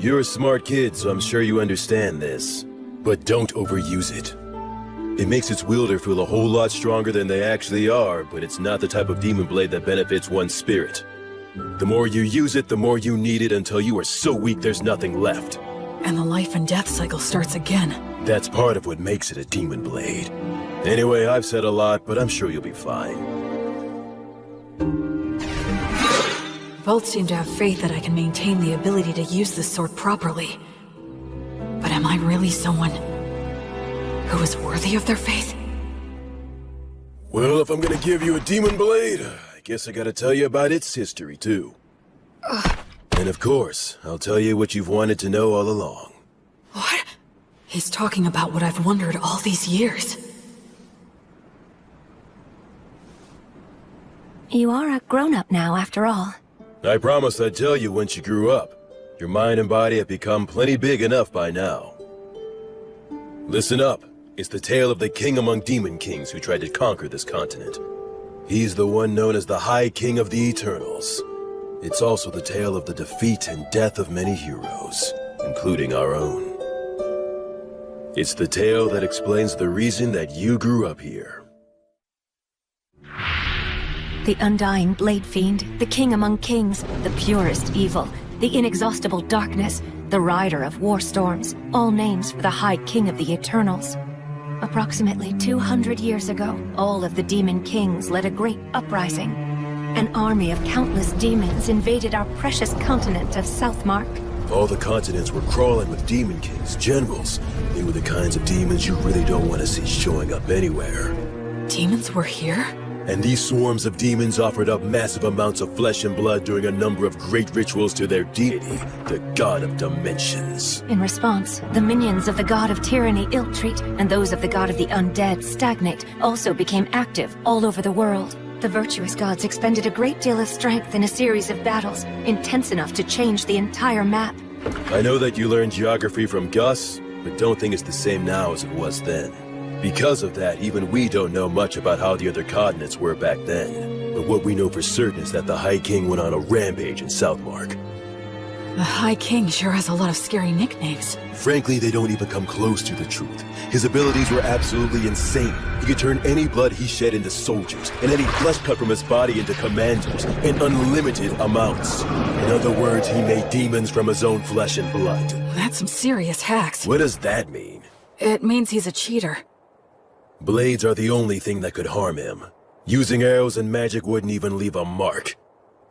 You're a smart kid, so I'm sure you understand this. But don't overuse it. It makes its wielder feel a whole lot stronger than they actually are, but it's not the type of demon blade that benefits one's spirit. The more you use it, the more you need it until you are so weak there's nothing left. And the life and death cycle starts again. That's part of what makes it a demon blade. Anyway, I've said a lot, but I'm sure you'll be fine. Both seem to have faith that I can maintain the ability to use this sword properly. But am I really someone who is worthy of their faith? Well, if I'm gonna give you a demon blade, I guess I gotta tell you about its history, too. And of course, I'll tell you what you've wanted to know all along. What? He's talking about what I've wondered all these years. You are a grown-up now, after all. I promised I'd tell you once you grew up. Your mind and body have become plenty big enough by now. Listen up. It's the tale of the king among demon kings who tried to conquer this continent. He's the one known as the High King of the Eternals. It's also the tale of the defeat and death of many heroes, including our own. It's the tale that explains the reason that you grew up here. The undying Blade Fiend, the king among kings, the purest evil, the inexhaustible darkness, the rider of war storms, all names for the High King of the Eternals. Approximately 200 years ago, all of the demon kings led a great uprising. An army of countless demons invaded our precious continent of Southmark. All the continents were crawling with demon kings, generals. They were the kinds of demons you really don't want to see showing up anywhere. Demons were here? And these swarms of demons offered up massive amounts of flesh and blood during a number of great rituals to their deity, the God of Dimensions. In response, the minions of the God of Tyranny Illtreat and those of the God of the Undead Stagnate also became active all over the world. The virtuous gods expended a great deal of strength in a series of battles, intense enough to change the entire map. I know that you learned geography from Gus, but don't think it's the same now as it was then. Because of that, even we don't know much about how the other continents were back then. But what we know for certain is that the High King went on a rampage in Southmark. The High King sure has a lot of scary nicknames. Frankly, they don't even come close to the truth. His abilities were absolutely insane. He could turn any blood he shed into soldiers, and any flesh cut from his body into commanders, in unlimited amounts. In other words, he made demons from his own flesh and blood. That's some serious hacks. What does that mean? It means he's a cheater. Blades are the only thing that could harm him. Using arrows and magic wouldn't even leave a mark.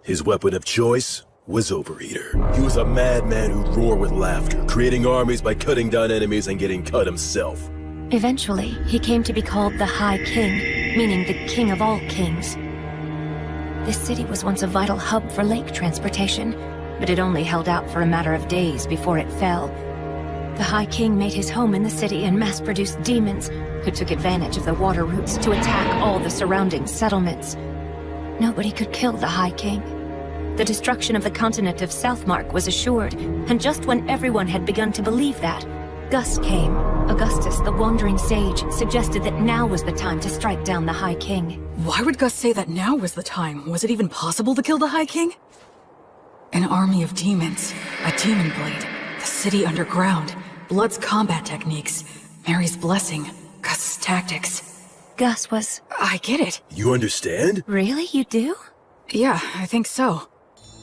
His weapon of choice was Overeater. He was a madman who'd roar with laughter, creating armies by cutting down enemies and getting cut himself. Eventually, he came to be called the High King, meaning the king of all kings. This city was once a vital hub for lake transportation, but it only held out for a matter of days before it fell. The High King made his home in the city and mass-produced demons who took advantage of the water routes to attack all the surrounding settlements. Nobody could kill the High King. The destruction of the continent of Southmark was assured, and just when everyone had begun to believe that, Gus came. Augustus, the wandering sage, suggested that now was the time to strike down the High King. Why would Gus say that now was the time? Was it even possible to kill the High King? An army of demons, a demon blade, the city underground, Blood's combat techniques, Mary's blessing, Gus's tactics. Gus was... I get it. You understand? Really? You do? Yeah, I think so.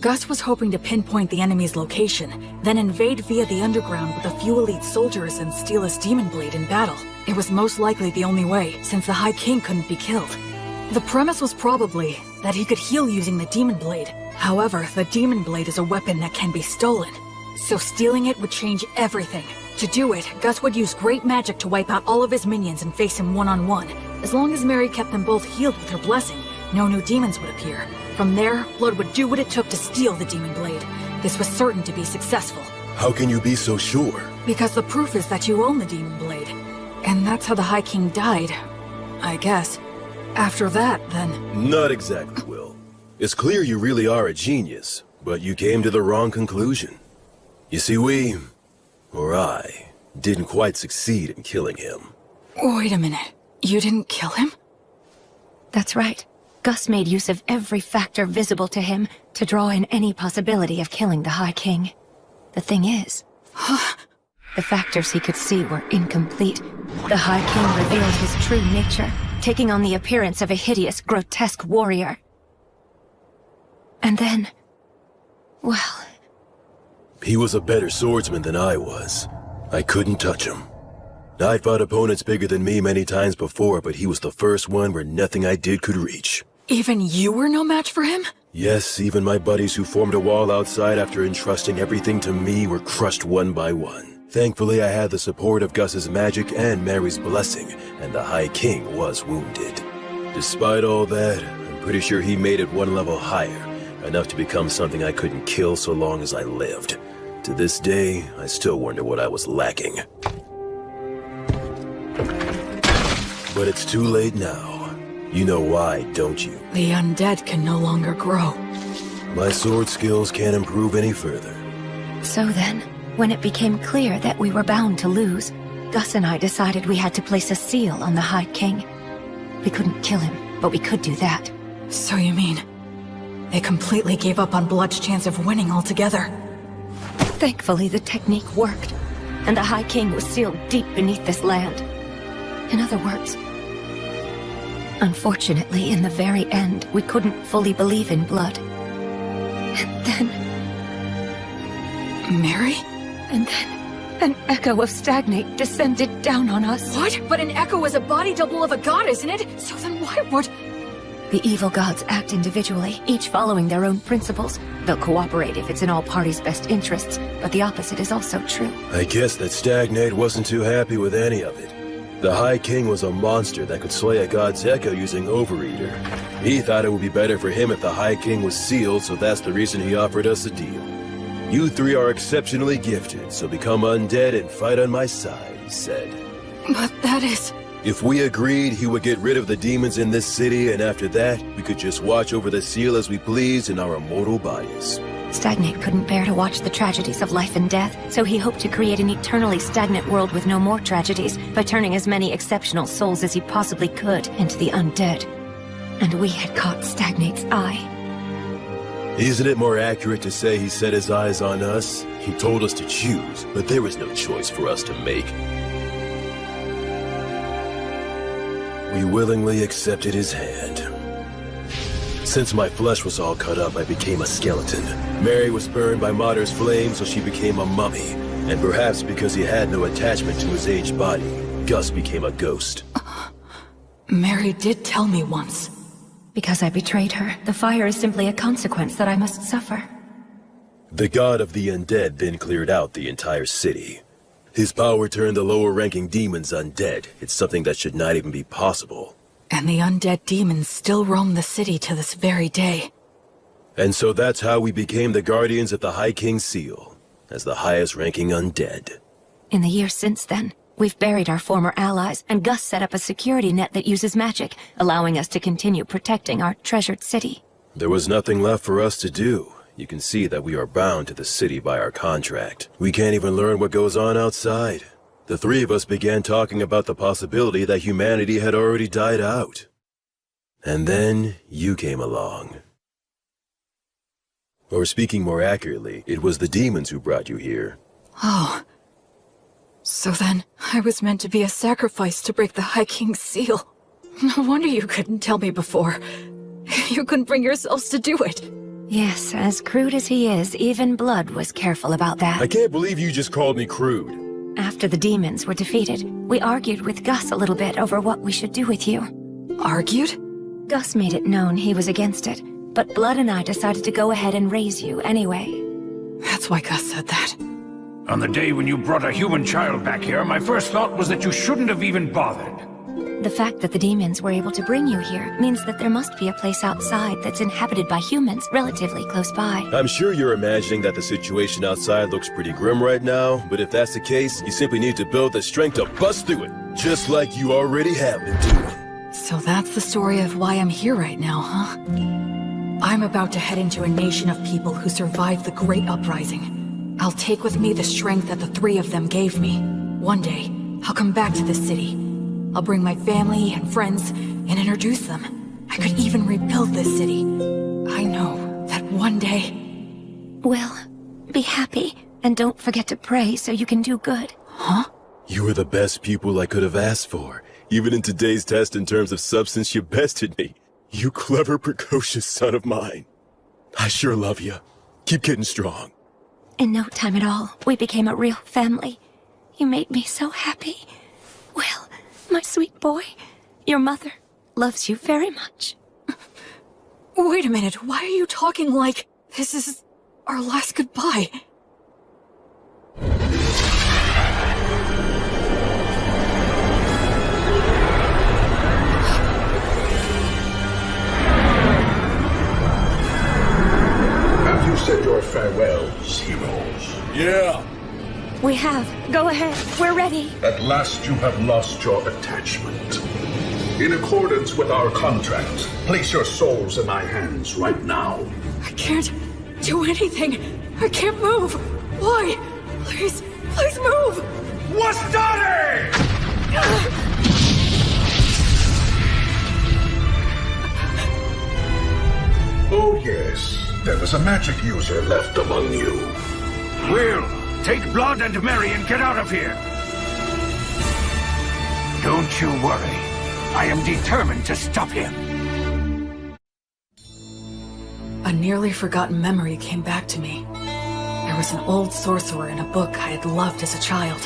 Gus was hoping to pinpoint the enemy's location, then invade via the underground with a few elite soldiers and steal his demon blade in battle. It was most likely the only way, since the High King couldn't be killed. The premise was probably that he could heal using the demon blade. However, the demon blade is a weapon that can be stolen, so stealing it would change everything. To do it, Gus would use great magic to wipe out all of his minions and face him one-on-one. As long as Mary kept them both healed with her blessing, no new demons would appear. From there, Blood would do what it took to steal the demon blade. This was certain to be successful. How can you be so sure? Because the proof is that you own the demon blade. And that's how the High King died, I guess. After that, then... Not exactly, Will. It's clear you really are a genius, but you came to the wrong conclusion. You see, I, didn't quite succeed in killing him. Wait a minute. You didn't kill him? That's right. Gus made use of every factor visible to him to draw in any possibility of killing the High King. The thing is, the factors he could see were incomplete. The High King revealed his true nature, taking on the appearance of a hideous, grotesque warrior. And then... well... He was a better swordsman than I was. I couldn't touch him. I'd fought opponents bigger than me many times before, but he was the first one where nothing I did could reach. Even you were no match for him? Yes, even my buddies who formed a wall outside after entrusting everything to me were crushed one by one. Thankfully, I had the support of Gus's magic and Mary's blessing, and the High King was wounded. Despite all that, I'm pretty sure he made it one level higher, enough to become something I couldn't kill so long as I lived. To this day, I still wonder what I was lacking. But it's too late now. You know why, don't you? The undead can no longer grow. My sword skills can't improve any further. So then, when it became clear that we were bound to lose, Gus and I decided we had to place a seal on the High King. We couldn't kill him, but we could do that. So you mean... they completely gave up on Blood's chance of winning altogether? Thankfully, the technique worked, and the High King was sealed deep beneath this land. In other words... unfortunately, in the very end, we couldn't fully believe in Blood. And then... Mary? And then... an echo of Stagnate descended down on us. What? But an echo is a body double of a god, isn't it? So then why would... The evil gods act individually, each following their own principles. They'll cooperate if it's in all parties' best interests, but the opposite is also true. I guess that Stagnate wasn't too happy with any of it. The High King was a monster that could slay a god's echo using Overeater. He thought it would be better for him if the High King was sealed, so that's the reason he offered us a deal. You three are exceptionally gifted, so become undead and fight on my side, he said. But that is... If we agreed, he would get rid of the demons in this city, and after that, we could just watch over the seal as we pleased in our immortal bodies. Stagnate couldn't bear to watch the tragedies of life and death, so he hoped to create an eternally stagnant world with no more tragedies by turning as many exceptional souls as he possibly could into the undead. And we had caught Stagnate's eye. Isn't it more accurate to say he set his eyes on us? He told us to choose, but there was no choice for us to make. We willingly accepted his hand. Since my flesh was all cut up, I became a skeleton. Mary was burned by Matter's flame, so she became a mummy. And perhaps because he had no attachment to his aged body, Gus became a ghost. Mary did tell me once. Because I betrayed her, the fire is simply a consequence that I must suffer. The god of the undead then cleared out the entire city. His power turned the lower-ranking demons undead. It's something that should not even be possible. And the undead demons still roam the city to this very day. And so that's how we became the Guardians of the High King's Seal, as the highest-ranking undead. In the years since then, we've buried our former allies, and Gus set up a security net that uses magic, allowing us to continue protecting our treasured city. There was nothing left for us to do. you can see that we are bound to the city by our contract. We can't even learn what goes on outside. The three of us began talking about the possibility that humanity had already died out. And then you came along. Or speaking more accurately, it was the demons who brought you here. Oh. So then, I was meant to be a sacrifice to break the High King's seal. No wonder you couldn't tell me before. You couldn't bring yourselves to do it. Yes, as crude as he is, even Blood was careful about that. I can't believe you just called me crude. After the demons were defeated, we argued with Gus a little bit over what we should do with you. Argued? Gus made it known he was against it, but Blood and I decided to go ahead and raise you anyway. That's why Gus said that. On the day when you brought a human child back here, my first thought was that you shouldn't have even bothered. The fact that the demons were able to bring you here means that there must be a place outside that's inhabited by humans relatively close by. I'm sure you're imagining that the situation outside looks pretty grim right now, but if that's the case, you simply need to build the strength to bust through it, just like you already have been doing. So that's the story of why I'm here right now, huh? I'm about to head into a nation of people who survived the Great Uprising. I'll take with me the strength that the three of them gave me. One day, I'll come back to this city. I'll bring my family and friends and introduce them. I could even rebuild this city. I know that one day... Will, be happy, and don't forget to pray so you can do good. Huh? You are the best pupil I could have asked for. Even in today's test in terms of substance, you bested me. You clever, precocious son of mine. I sure love you. Keep getting strong. In no time at all, we became a real family. You made me so happy. Will, my sweet boy, your mother loves you very much. Wait a minute, why are you talking like this is our last goodbye? Have you said your farewells, heroes? Yeah. We have. Go ahead. We're ready. At last you have lost your attachment. In accordance with our contract, place your souls in my hands right now. I can't do anything. I can't move. Why? Please, please move. Wastani! Oh yes, there was a magic user left among you. Will, take Blood and Mary and get out of here. Don't you worry. I am determined to stop him. A nearly forgotten memory came back to me. There was an old sorcerer in a book I had loved as a child.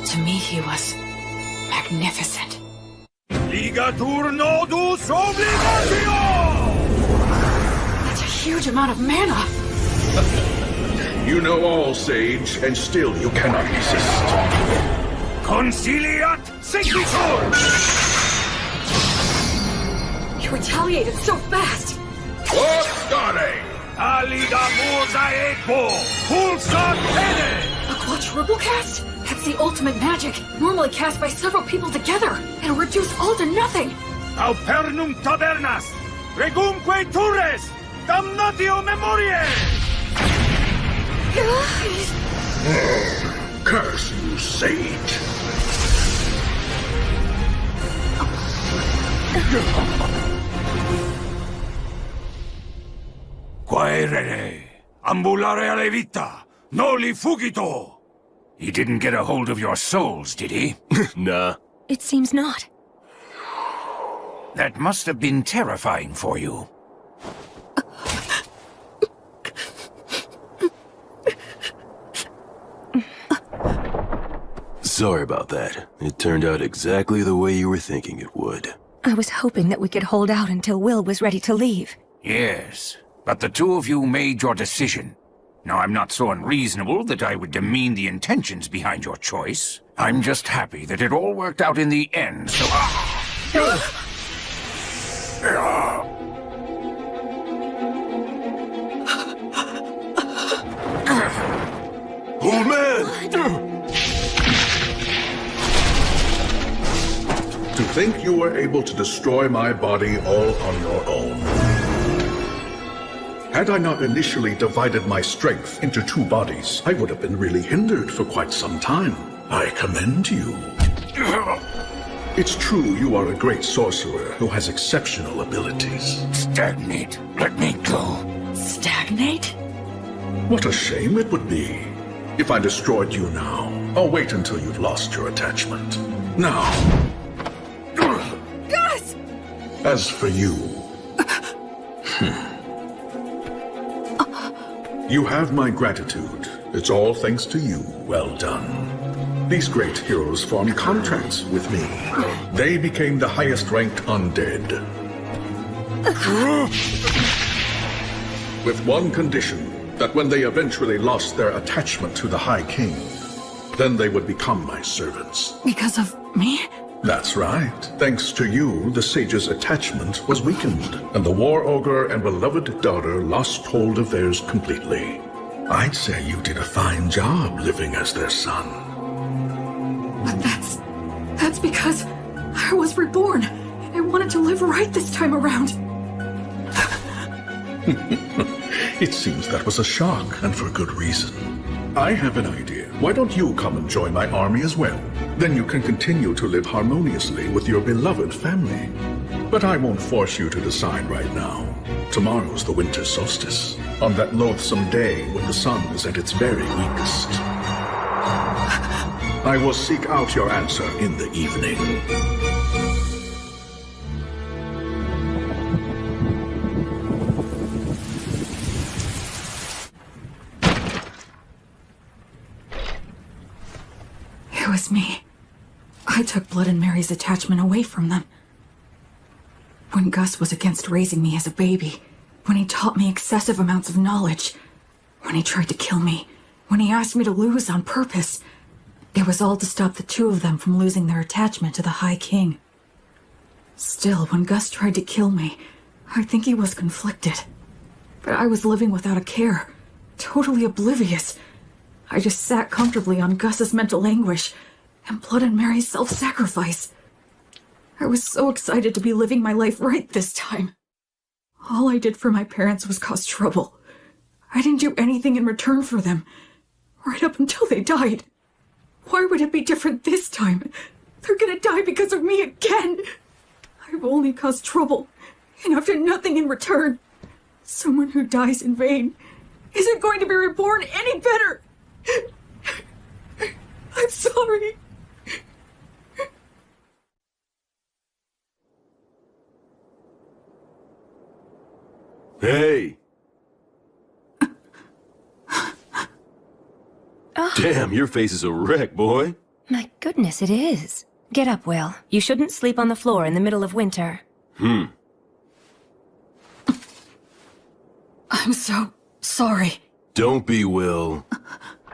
To me, he was magnificent. Ligatur nodus obligatio! That's a huge amount of mana. You know all, Sage, and still you cannot resist. Conciliat sequitur! You retaliated so fast. Wastani! Alida mosaico! Pulsar pene! A quadruple cast? That's the ultimate magic, normally cast by several people together. It'll reduce all to nothing. Aupernum tabernas! Regumque turres! Damnatio memoriae! Curse you, Sage. Quaerere! Ambulare alle vita! Noli fugito! He didn't get a hold of your souls, did he? Nah. It seems not. That must have been terrifying for you. Sorry about that. It turned out exactly the way you were thinking it would. I was hoping that we could hold out until Will was ready to leave. Yes, but the two of you made your decision. Now, I'm not so unreasonable that I would demean the intentions behind your choice. I'm just happy that it all worked out in the end, so... Old man! To think you were able to destroy my body all on your own. Had I not initially divided my strength into two bodies, I would have been really hindered for quite some time. I commend you. It's true you are a great sorcerer who has exceptional abilities. Stagnate. Let me go. Stagnate? What a shame it would be if I destroyed you now. I'll wait until you've lost your attachment. Now, Gus! as for you... You have my gratitude. It's all thanks to you. Well done. These great heroes formed contracts with me. They became the highest ranked undead. With one condition, that when they eventually lost their attachment to the High King, then they would become my servants. Because of me? That's right. Thanks to you, the sage's attachment was weakened, and the war ogre and beloved daughter lost hold of theirs completely. I'd say you did a fine job living as their son. But that's because I was reborn. I wanted to live right this time around. It seems that was a shock, and for good reason. I have an idea. Why don't you come and join my army as well? Then you can continue to live harmoniously with your beloved family. But I won't force you to decide right now. Tomorrow's the winter solstice, on that loathsome day when the sun is at its very weakest. I will seek out your answer in the evening. It was me. I took Blood and Mary's attachment away from them. When Gus was against raising me as a baby, when he taught me excessive amounts of knowledge, when he tried to kill me, when he asked me to lose on purpose, it was all to stop the two of them from losing their attachment to the High King. Still, when Gus tried to kill me, I think he was conflicted. But I was living without a care, totally oblivious. I just sat comfortably on Gus's mental anguish and Blood and Mary's self-sacrifice. I was so excited to be living my life right this time. All I did for my parents was cause trouble. I didn't do anything in return for them, right up until they died. Why would it be different this time? They're gonna die because of me again. I've only caused trouble, and I've done nothing in return. Someone who dies in vain isn't going to be reborn any better. I'm sorry. Hey! Damn, your face is a wreck, boy. My goodness, it is. Get up, Will. You shouldn't sleep on the floor in the middle of winter. I'm so sorry. Don't be, Will.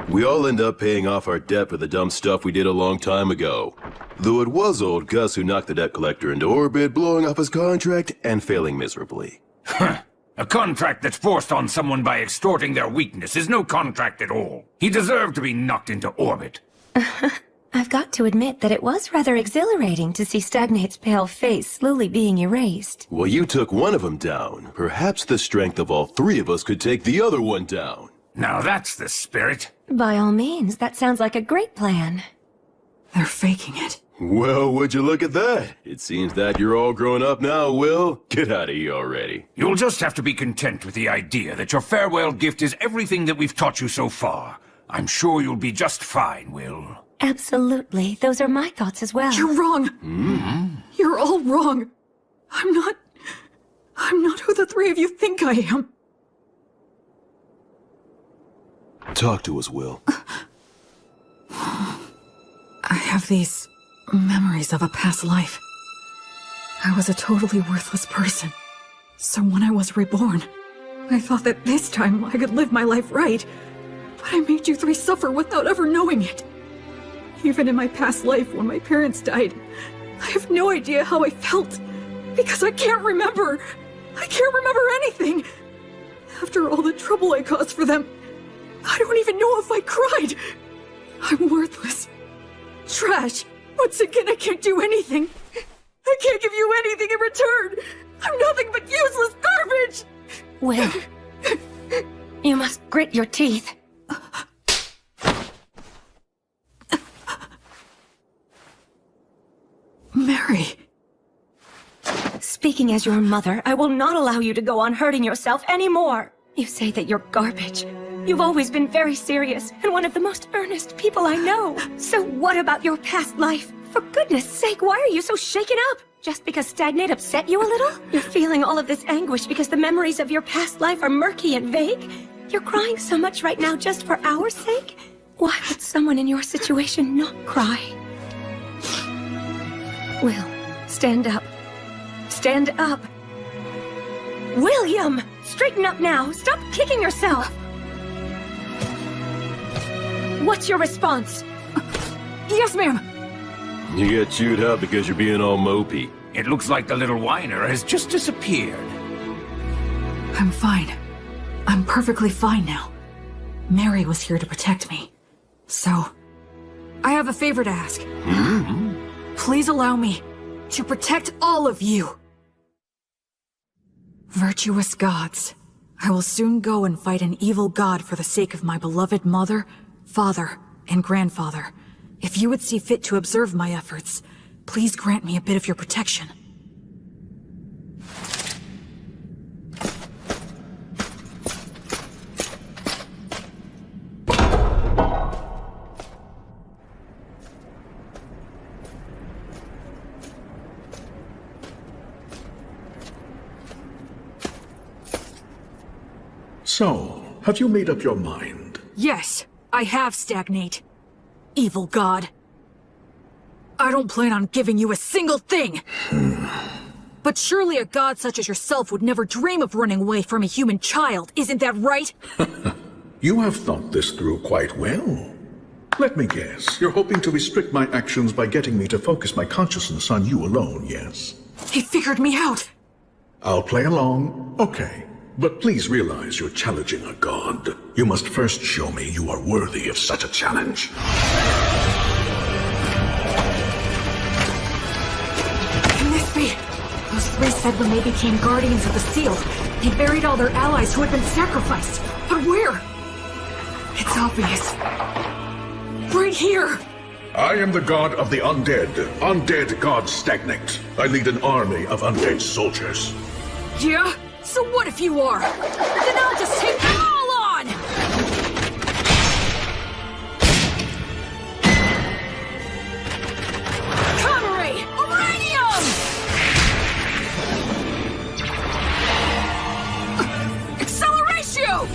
We all end up paying off our debt for the dumb stuff we did a long time ago. Though it was old Gus who knocked the debt collector into orbit, blowing off his contract and failing miserably. A contract that's forced on someone by extorting their weakness is no contract at all. He deserved to be knocked into orbit. I've got to admit that it was rather exhilarating to see Stagnate's pale face slowly being erased. Well, you took one of them down. Perhaps the strength of all three of us could take the other one down. Now that's the spirit. By all means, that sounds like a great plan. They're faking it. Well, would you look at that? It seems that you're all grown up now, Will. Get out of here already. You'll just have to be content with the idea that your farewell gift is everything that we've taught you so far. I'm sure you'll be just fine, Will. Absolutely. Those are my thoughts as well. You're wrong. You're all wrong. I'm not who the three of you think I am. Talk to us, Will. I have these memories of a past life. I was a totally worthless person. So when I was reborn, I thought that this time I could live my life right. But I made you three suffer without ever knowing it. Even in my past life when my parents died, I have no idea how I felt. Because I can't remember. I can't remember anything. After all the trouble I caused for them, I don't even know if I cried. I'm worthless. Trash. Once again, I can't do anything. I can't give you anything in return. I'm nothing but useless garbage. Will, You must grit your teeth. Mary. Speaking as your mother, I will not allow you to go on hurting yourself anymore. You say that you're garbage. You've always been very serious and one of the most earnest people I know. So what about your past life? For goodness sake, why are you so shaken up? Just because Stagnate upset you a little? You're feeling all of this anguish because the memories of your past life are murky and vague? You're crying so much right now just for our sake? Why would someone in your situation not cry? Will, stand up. Stand up. William! Straighten up now! Stop kicking yourself! What's your response? Yes, ma'am. You get chewed up because you're being all mopey. It looks like the little whiner has just disappeared. I'm fine. I'm perfectly fine now. Mary was here to protect me. So, I have a favor to ask. Please allow me to protect all of you. Virtuous gods, I will soon go and fight an evil god for the sake of my beloved mother, father, and grandfather. If you would see fit to observe my efforts, please grant me a bit of your protection. So, have you made up your mind? Yes, I have, Stagnate. Evil god. I don't plan on giving you a single thing! But surely a god such as yourself would never dream of running away from a human child, isn't that right? You have thought this through quite well. Let me guess, you're hoping to restrict my actions by getting me to focus my consciousness on you alone, yes? He figured me out! I'll play along, okay. But please realize you're challenging a god. You must first show me you are worthy of such a challenge. Can this be? Those three said when they became guardians of the seal, they buried all their allies who had been sacrificed. But where? It's obvious. Right here! I am the god of the undead. Undead god Stagnate. I lead an army of undead soldiers. Yeah? So what if you are? Then I'll just take them all on! Connery! Uranium! Acceleratio!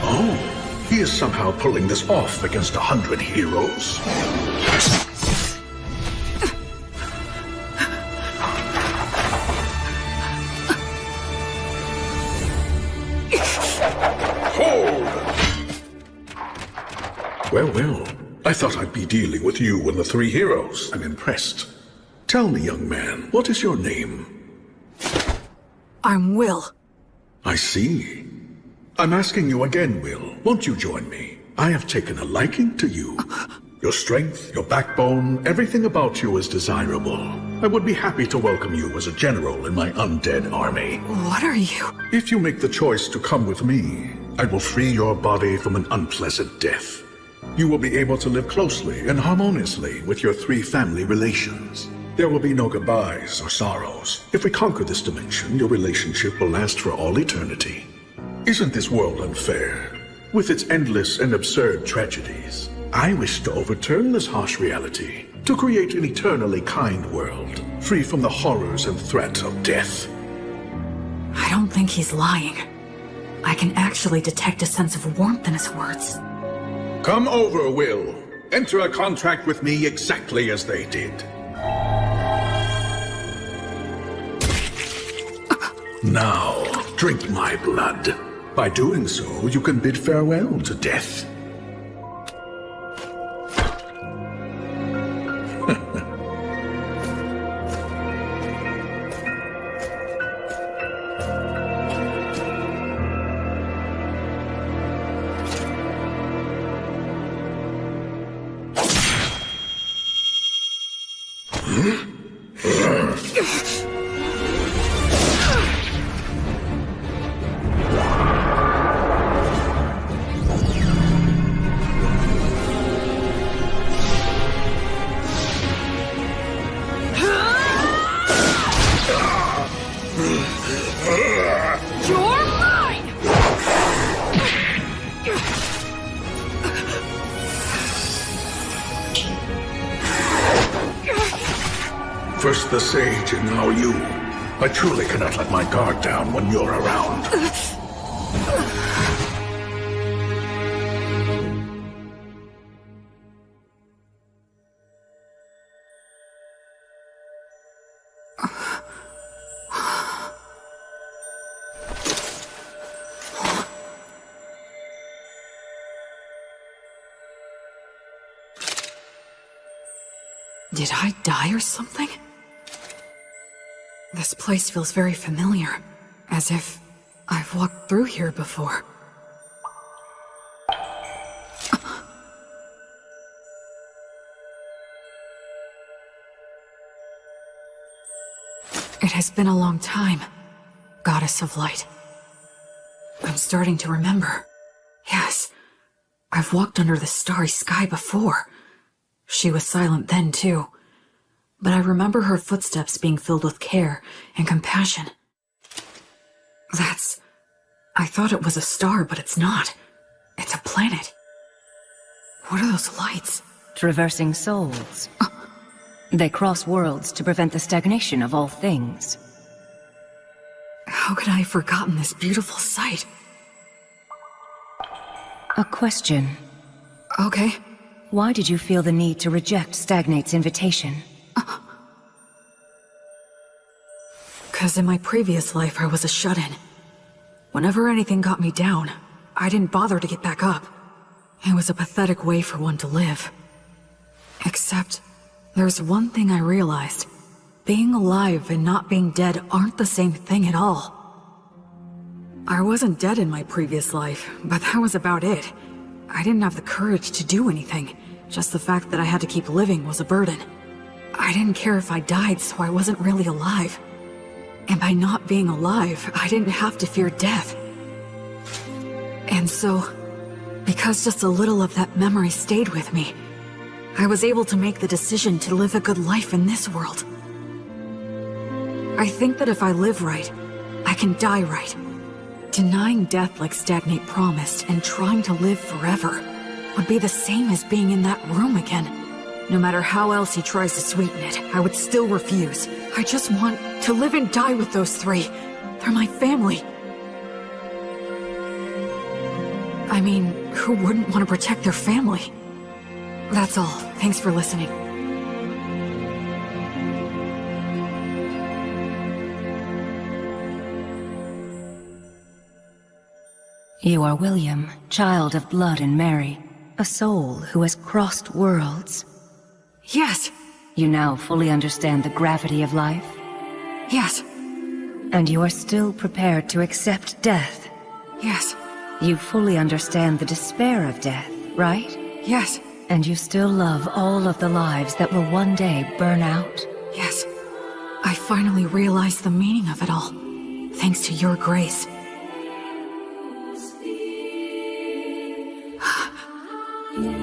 Oh, he is somehow pulling this off against 100 heroes. Well, I thought I'd be dealing with you and the three heroes. I'm impressed. Tell me, young man, what is your name? I'm Will. I see. I'm asking you again, Will. Won't you join me? I have taken a liking to you. Your strength, your backbone, everything about you is desirable. I would be happy to welcome you as a general in my undead army. What are you? If you make the choice to come with me, I will free your body from an unpleasant death. You will be able to live closely and harmoniously with your three family relations. There will be no goodbyes or sorrows. If we conquer this dimension, your relationship will last for all eternity. Isn't this world unfair? With its endless and absurd tragedies, I wish to overturn this harsh reality, to create an eternally kind world, free from the horrors and threat of death. I don't think he's lying. I can actually detect a sense of warmth in his words. Come over, Will. Enter a contract with me exactly as they did. Now, drink my blood. By doing so, you can bid farewell to death. First the Sage, and now you. I truly cannot let my guard down when you're around. Did I die or something? This place feels very familiar, as if I've walked through here before. It has been a long time, Goddess of Light. I'm starting to remember. Yes, I've walked under the starry sky before. She was silent then, too. But I remember her footsteps being filled with care and compassion. I thought it was a star, but it's not. It's a planet. What are those lights? Traversing souls. They cross worlds to prevent the stagnation of all things. How could I have forgotten this beautiful sight? A question. Okay. Why did you feel the need to reject Stagnate's invitation? 'Cause in my previous life I was a shut-in. Whenever anything got me down, I didn't bother to get back up. It was a pathetic way for one to live. Except, there's one thing I realized. Being alive and not being dead aren't the same thing at all. I wasn't dead in my previous life, but that was about it. I didn't have the courage to do anything. Just the fact that I had to keep living was a burden. I didn't care if I died, so I wasn't really alive. And by not being alive, I didn't have to fear death. And so, because just a little of that memory stayed with me, I was able to make the decision to live a good life in this world. I think that if I live right, I can die right. Denying death like Stagnate promised and trying to live forever would be the same as being in that room again. No matter how else he tries to sweeten it, I would still refuse. I just want to live and die with those three. They're my family. I mean, who wouldn't want to protect their family? That's all. Thanks for listening. You are William, child of blood and Mary, a soul who has crossed worlds. Yes! You now fully understand the gravity of life, Yes! and you are still prepared to accept death. Yes! You fully understand the despair of death, right? Yes! And you still love all of the lives that will one day burn out? Yes. I finally realized the meaning of it all. Thanks to your grace.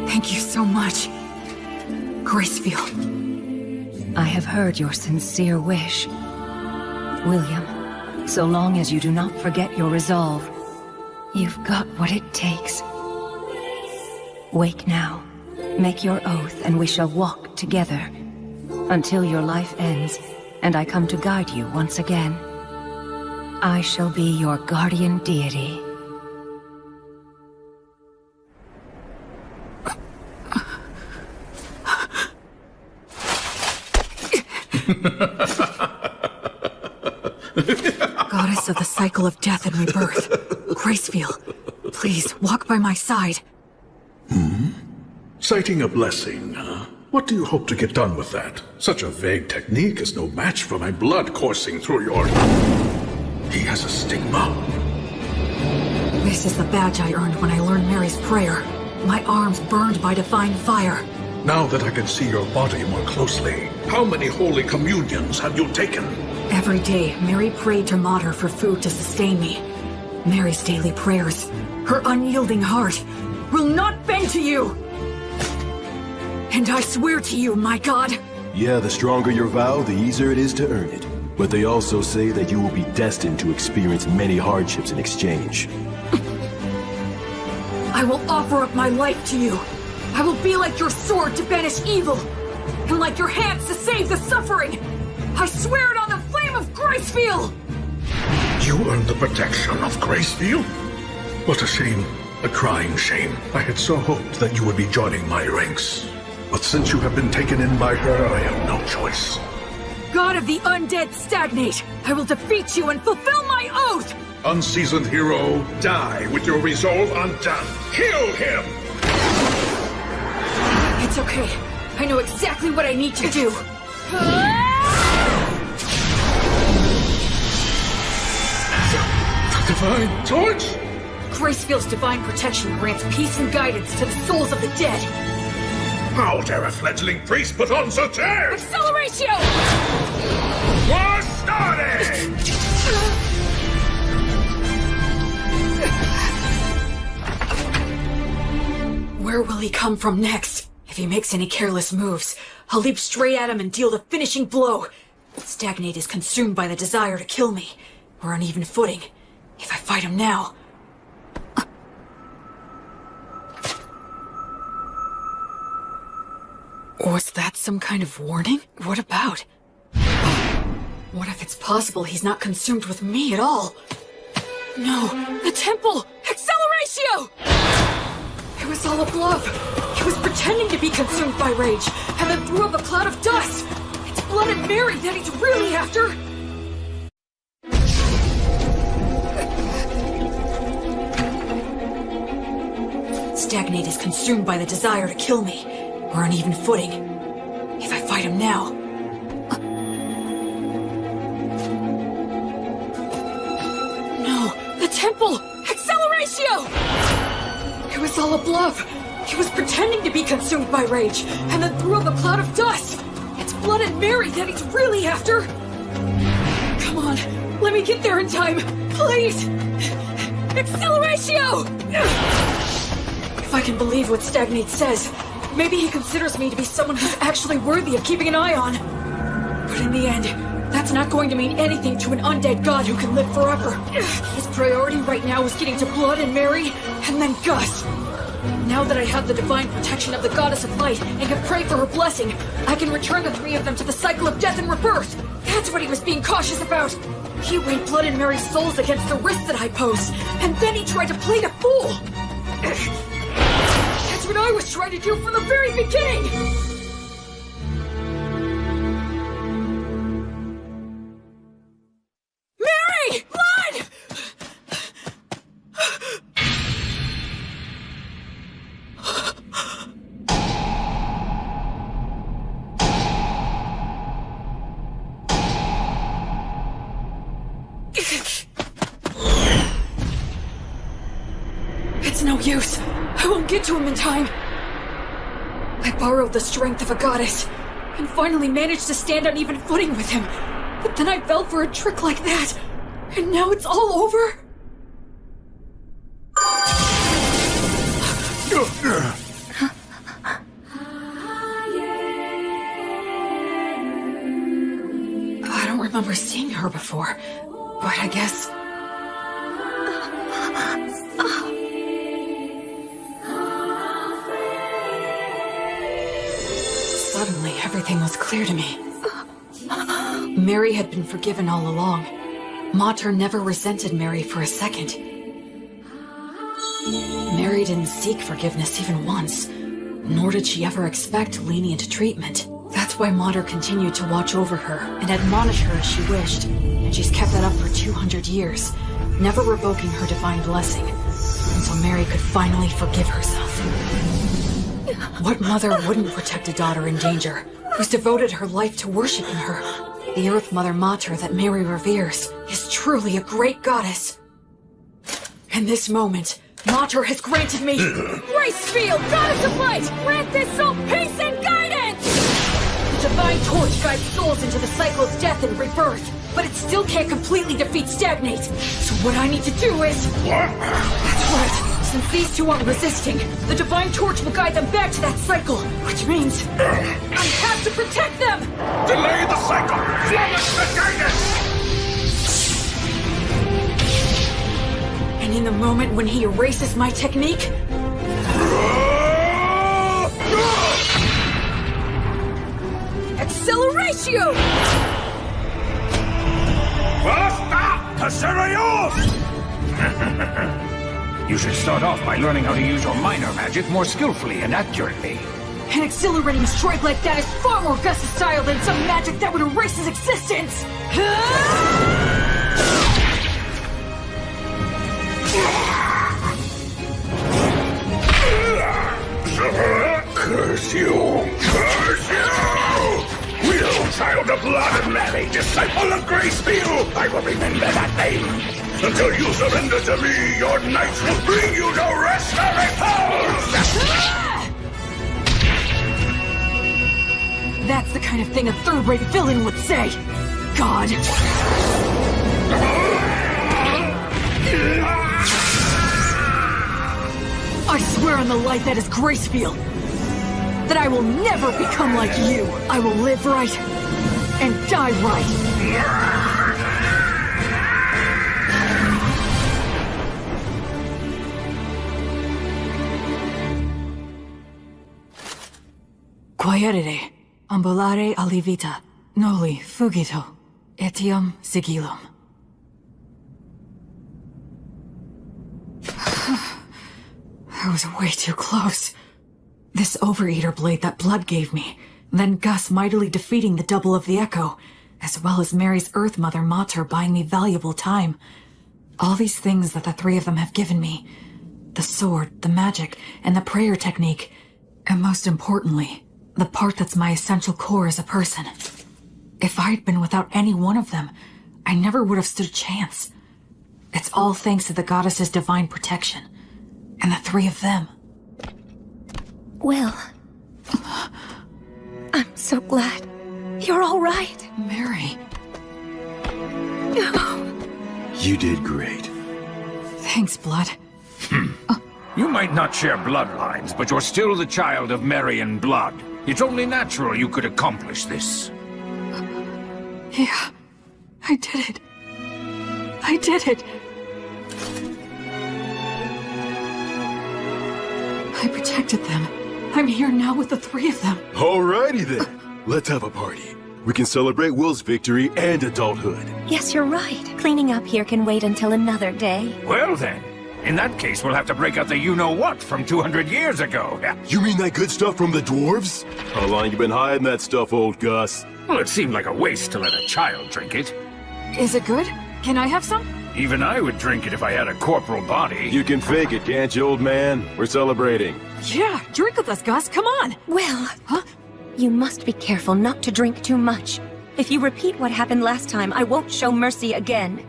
Thank you so much, Gracefield. I have heard your sincere wish. William, so long as you do not forget your resolve, you've got what it takes. Wake now, make your oath, and we shall walk together until your life ends, and I come to guide you once again. I shall be your guardian deity. Goddess of the cycle of death and rebirth, Gracefield, please walk by my side. Citing a blessing, huh? What do you hope to get done with that? Such a vague technique is no match for my blood coursing through your... He has a stigma. This is the badge I earned when I learned Mary's prayer. My arms burned by divine fire. Now that I can see your body more closely, how many holy communions have you taken? Every day, Mary prayed to Mater for food to sustain me. Mary's daily prayers, her unyielding heart, will not bend to you! And I swear to you, my god... Yeah, the stronger your vow, the easier it is to earn it. But they also say that you will be destined to experience many hardships in exchange. I will offer up my life to you. I will be like your sword to banish evil, and like your hands to save the suffering. I swear it on the flame of Gracefield! You earned the protection of Gracefield? What a shame. A crying shame. I had so hoped that you would be joining my ranks. But since you have been taken in by her, I have no choice. God of the undead stagnate! I will defeat you and fulfill my oath! Unseasoned hero, die with your resolve undone. Kill him! It's okay. I know exactly what I need to do. The divine torch? Gracefield's divine protection grants peace and guidance to the souls of the dead. How dare a fledgling priest put on such airs? Acceleratio! War started! Where will he come from next? If he makes any careless moves, I'll leap straight at him and deal the finishing blow. Stagnate is consumed by the desire to kill me. We're on even footing. If I fight him now... Was that some kind of warning? What about? What if it's possible he's not consumed with me at all? No, the temple! Acceleratio! It was all a bluff. He was pretending to be consumed by rage, and then threw up a cloud of dust. It's Blood and Mary that he's really after. Stagnate is consumed by the desire to kill me. We're on even footing. If I fight him now... No, the temple! Acceleratio! It was all a bluff. He was pretending to be consumed by rage, and then threw up a cloud of dust. It's Blood and Mary that he's really after. Come on, let me get there in time, please! Acceleratio! If I can believe what Stagnate says, maybe he considers me to be someone who's actually worthy of keeping an eye on. But in the end, that's not going to mean anything to an undead god who can live forever. His priority right now is getting to Blood and Mary, and then Gus. Now that I have the divine protection of the Goddess of Light and can pray for her blessing, I can return the three of them to the cycle of death and rebirth. That's what he was being cautious about. He weighed Blood and Mary's souls against the risk that I posed, and then he tried to play the fool. That's what I was trying to do from the very beginning! Mary! Blood! It's no use. I won't get to him in time. I borrowed the strength of a goddess, and finally managed to stand on even footing with him. But then I fell for a trick like that, and now it's all over? I don't remember seeing her before, but I guess... Suddenly, everything was clear to me. Mary had been forgiven all along. Mater never resented Mary for a second. Mary didn't seek forgiveness even once, nor did she ever expect lenient treatment. That's why Mater continued to watch over her and admonish her as she wished, and she's kept that up for 200 years, never revoking her divine blessing, until Mary could finally forgive herself. What mother wouldn't protect a daughter in danger, who's devoted her life to worshiping her? The Earth Mother Mater that Mary reveres is truly a great goddess. In this moment, Mater has granted me Gracefield, Goddess of Light! Grant this soul peace and guidance! The Divine Torch guides souls into the cycle of death and rebirth, but it still can't completely defeat Stagnate. So what I need to do is... That's right. Since these two aren't resisting, the Divine Torch will guide them back to that cycle, which means I have to protect them! Delay the cycle! Flawless the guidance! And in the moment when he erases my technique... Acceleratio! Aserios! You should start off by learning how to use your minor magic more skillfully and accurately. An accelerating strike like that is far more Gus's style than some magic that would erase his existence! Curse you! Curse you! Will, child of blood and Mary, disciple of Gracefield! I will remember that name! Until you surrender to me, your knights will bring you to rest and repose! That's the kind of thing a third-rate villain would say! God! I swear on the light that is Gracefield, that I will never become like you! I will live right, and die right! Quaerere, ambulare alivita, noli fugito, etiam sigillum. I was way too close. This Overeater blade that Blood gave me, then Gus mightily defeating the double of the Echo, as well as Mary's Earth Mother Mater buying me valuable time. All these things that the three of them have given me. The sword, the magic, and the prayer technique. And most importantly, the part that's my essential core as a person. If I'd been without any one of them, I never would have stood a chance. It's all thanks to the goddess's divine protection. And the three of them. Will. I'm so glad. You're all right. Mary, You did great. thanks, Blood. You might not share bloodlines, but you're still the child of Mary and Blood. It's only natural you could accomplish this. Yeah, I did it. I did it. I protected them. I'm here now with the three of them. Alrighty then. Let's have a party. We can celebrate Will's victory and adulthood. Yes, you're right. Cleaning up here can wait until another day. Well then, in that case we'll have to break out the you-know-what from 200 years ago. You mean that good stuff from the dwarves? How long you been hiding that stuff, old Gus? Well, it seemed like a waste to let a child drink it. Is it good? Can I have some? Even I would drink it if I had a corporal body. You can fake it, can't you, old man? We're celebrating. Yeah, drink with us, Gus. Come on. Will. Huh? You must be careful not to drink too much. If you repeat what happened last time, I won't show mercy again.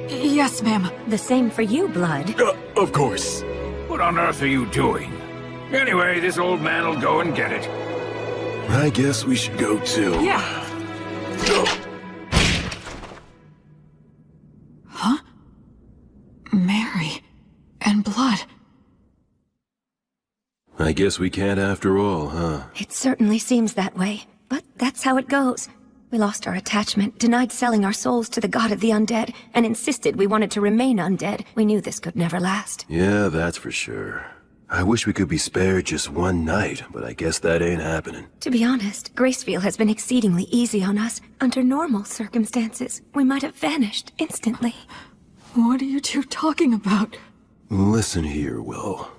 Yes, ma'am. The same for you, Blood. Of course. What on earth are you doing? Anyway, this old man will go and get it. I guess we should go too. Yeah. Huh? Mary and Blood. I guess we can't after all, huh? It certainly seems that way, but that's how it goes. We lost our attachment, denied selling our souls to the god of the undead, and insisted we wanted to remain undead. We knew this could never last. Yeah, that's for sure. I wish we could be spared just one night, but I guess that ain't happening. To be honest, Gracefield has been exceedingly easy on us. Under normal circumstances, we might have vanished instantly. What are you two talking about? Listen here, Will.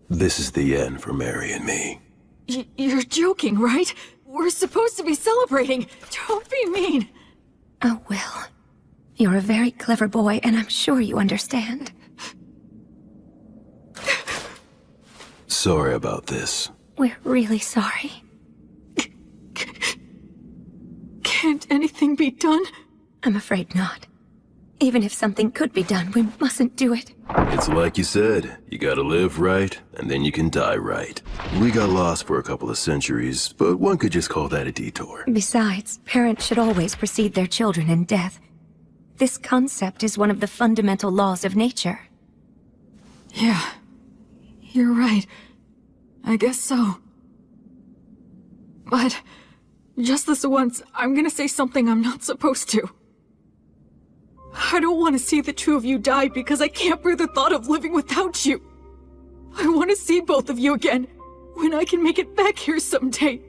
This is the end for Mary and me. You're joking, right? We're supposed to be celebrating. Don't be mean. Oh, Will. You're a very clever boy, and I'm sure you understand. Sorry about this. We're really sorry. Can't anything be done? I'm afraid not. Even if something could be done, we mustn't do it. It's like you said, you gotta live right, and then you can die right. We got lost for a couple of centuries, but one could just call that a detour. Besides, parents should always precede their children in death. This concept is one of the fundamental laws of nature. Yeah. You're right. I guess so. But just this once, I'm gonna say something I'm not supposed to. I don't want to see the two of you die because I can't bear the thought of living without you. I want to see both of you again, when I can make it back here someday.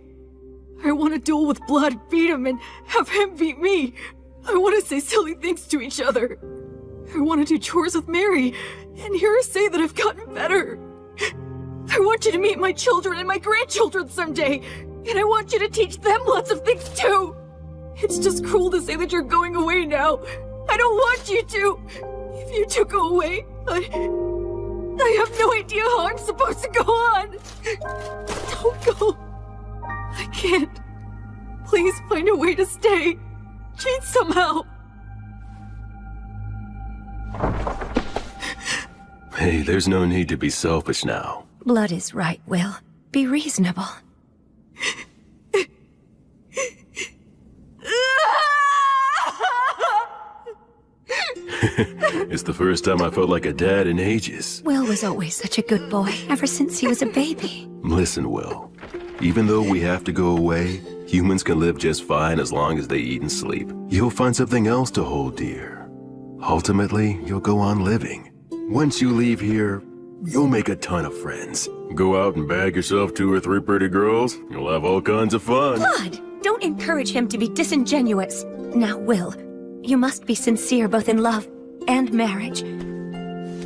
I want to duel with Blood, beat him, and have him beat me. I want to say silly things to each other. I want to do chores with Mary and hear her say that I've gotten better. I want you to meet my children and my grandchildren someday, and I want you to teach them lots of things too. It's just cruel to say that you're going away now. I don't want you to. If you do go away, I have no idea how I'm supposed to go on. Don't go. I can't. Please find a way to stay. Cheat somehow. Hey, there's no need to be selfish now. Blood is right, Will. Be reasonable. It's the first time I felt like a dad in ages. Will was always such a good boy, ever since he was a baby. Listen, Will. Even though we have to go away, humans can live just fine as long as they eat and sleep. You'll find something else to hold dear. Ultimately, you'll go on living. Once you leave here, you'll make a ton of friends. Go out and bag yourself 2 or 3 pretty girls. You'll have all kinds of fun. Blood! Don't encourage him to be disingenuous. Now, Will, you must be sincere both in love and marriage.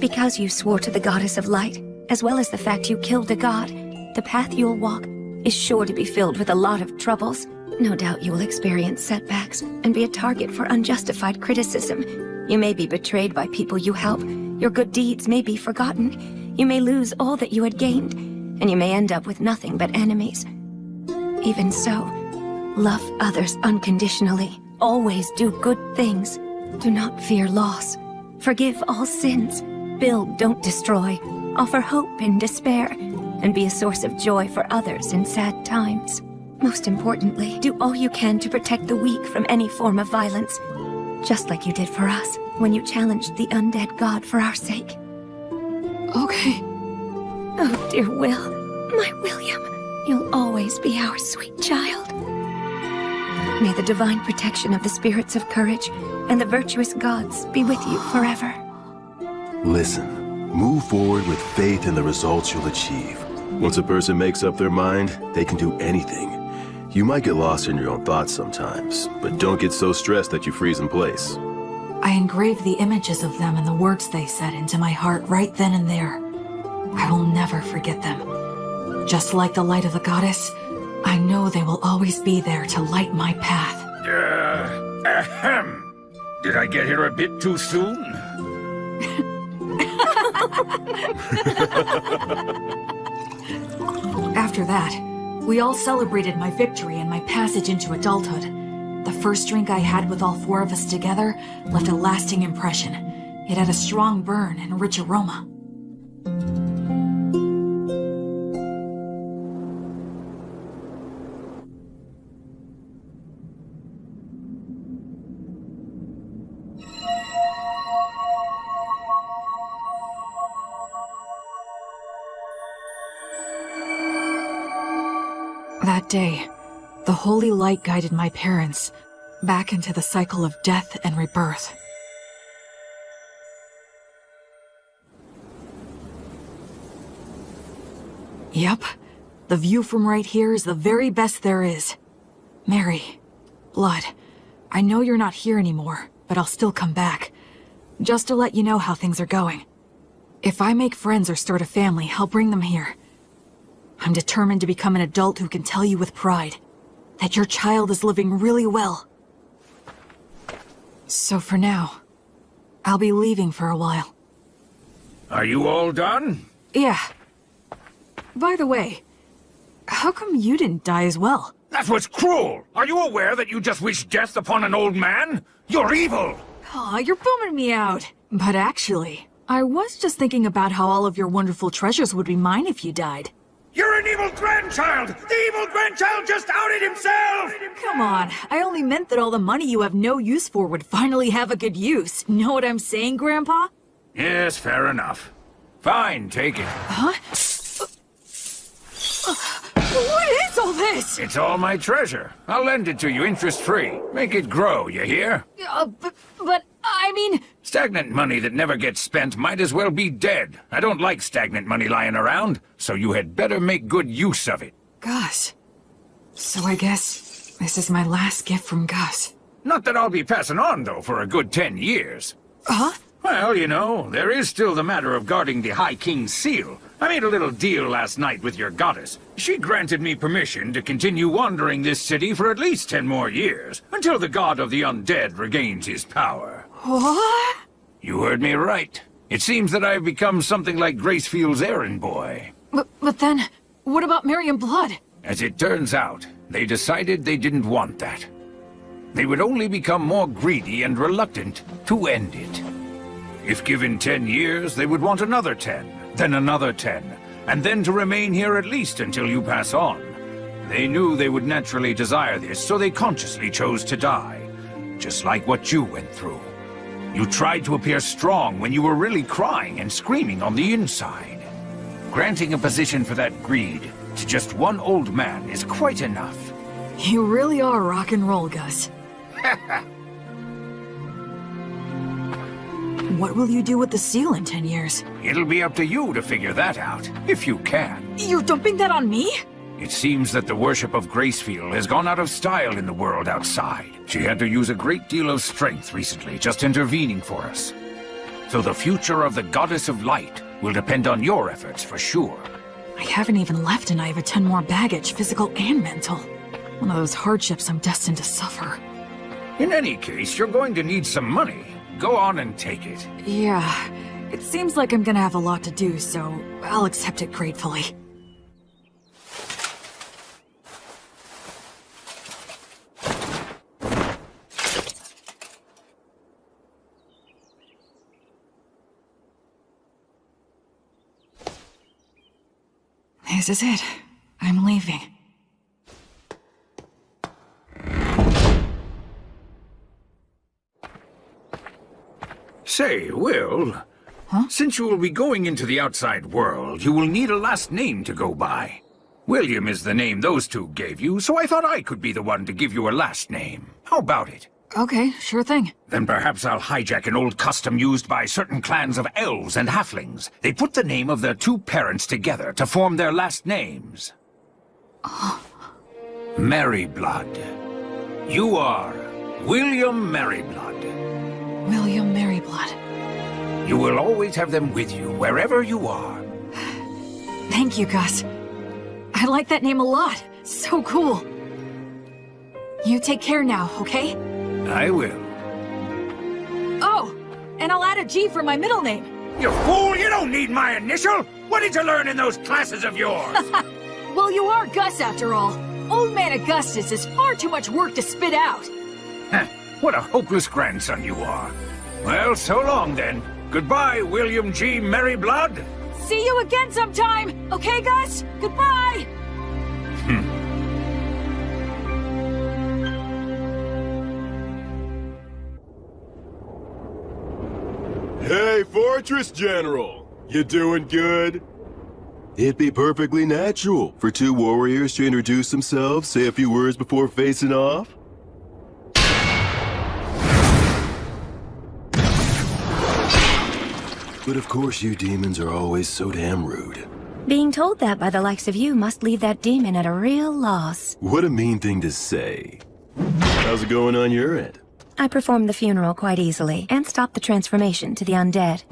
Because you swore to the goddess of light, as well as the fact you killed a god, the path you'll walk is sure to be filled with a lot of troubles. No doubt you will experience setbacks and be a target for unjustified criticism. You may be betrayed by people you help. Your good deeds may be forgotten. You may lose all that you had gained, and you may end up with nothing but enemies. Even so, love others unconditionally. Always do good things. Do not fear loss. Forgive all sins. Build, don't destroy. Offer hope in despair, and be a source of joy for others in sad times. Most importantly, do all you can to protect the weak from any form of violence, just like you did for us when you challenged the undead god for our sake. Okay. Oh, dear Will, my William, you'll always be our sweet child. May the divine protection of the spirits of courage and the virtuous gods be with you forever. Listen, move forward with faith in the results you'll achieve. Once a person makes up their mind, they can do anything. You might get lost in your own thoughts sometimes, but don't get so stressed that you freeze in place. I engraved the images of them and the words they said into my heart right then and there. I will never forget them. Just like the light of the goddess, I know they will always be there to light my path. Ahem. Did I get here a bit too soon? After that, we all celebrated my victory and my passage into adulthood. The first drink I had with all 4 of us together left a lasting impression. It had a strong burn and a rich aroma. That day, the holy light guided my parents back into the cycle of death and rebirth. Yep, the view from right here is the very best there is. Mary, Blood, I know you're not here anymore, but I'll still come back. Just to let you know how things are going. If I make friends or start a family, I'll bring them here. I'm determined to become an adult who can tell you with pride that your child is living really well. So for now, I'll be leaving for a while. Are you all done? Yeah. By the way, how come you didn't die as well? That was cruel! Are you aware that you just wished death upon an old man? You're evil! Aw, you're bumming me out. But actually, I was just thinking about how all of your wonderful treasures would be mine if you died. You're an evil grandchild! The evil grandchild just outed himself! Come on, I only meant that all the money you have no use for would finally have a good use. Know what I'm saying, Grandpa? Yes, fair enough. Fine, take it. Huh? What is all this? It's all my treasure. I'll lend it to you interest-free. Make it grow, you hear? But I mean... Stagnant money that never gets spent might as well be dead. I don't like stagnant money lying around, so you had better make good use of it. Gus. So I guess this is my last gift from Gus. Not that I'll be passing on, though, for a good 10 years. Huh? Well, you know, there is still the matter of guarding the High King's seal. I made a little deal last night with your goddess. She granted me permission to continue wandering this city for at least 10 more years, until the god of the undead regains his power. What? You heard me right. It seems that I've become something like Gracefield's errand boy. But then, what about Miriam Blood? As it turns out, they decided they didn't want that. They would only become more greedy and reluctant to end it. If given 10 years, they would want another 10, then another 10, and then to remain here at least until you pass on. They knew they would naturally desire this, so they consciously chose to die. Just like what you went through. You tried to appear strong when you were really crying and screaming on the inside. Granting a position for that greed to just one old man is quite enough. You really are rock and roll, Gus. What will you do with the seal in 10 years? It'll be up to you to figure that out, if you can. You're dumping that on me? It seems that the worship of Gracefield has gone out of style in the world outside. She had to use a great deal of strength recently, just intervening for us. So the future of the Goddess of Light will depend on your efforts for sure. I haven't even left and I have a 10 more baggage, physical and mental. One of those hardships I'm destined to suffer. In any case, you're going to need some money. Go on and take it. Yeah, it seems like I'm gonna have a lot to do, so I'll accept it gratefully. This is it. I'm leaving. Say, Will, since you will be going into the outside world, you will need a last name to go by. William is the name those two gave you, so I thought I could be the one to give you a last name. How about it? Okay, sure thing. Then perhaps I'll hijack an old custom used by certain clans of elves and halflings. They put the name of their two parents together to form their last names. Merryblood. You are William Merryblood. William Merryblood. You will always have them with you, wherever you are. Thank you, Gus. I like that name a lot. So cool. You take care now, okay? I will. Oh, and I'll add a G for my middle name. You fool! You don't need my initial! What did you learn in those classes of yours? Well, you are Gus after all. Old Man Augustus is far too much work to spit out. Heh, what a hopeless grandson you are. Well, so long then. Goodbye, William G. Merryblood. See you again sometime, okay, Gus? Goodbye! Hey, Fortress General! You doing good? It'd be perfectly natural for two warriors to introduce themselves, say a few words before facing off. But of course you demons are always so damn rude. Being told that by the likes of you must leave that demon at a real loss. What a mean thing to say. How's it going on your end? I performed the funeral quite easily, and stopped the transformation to the undead.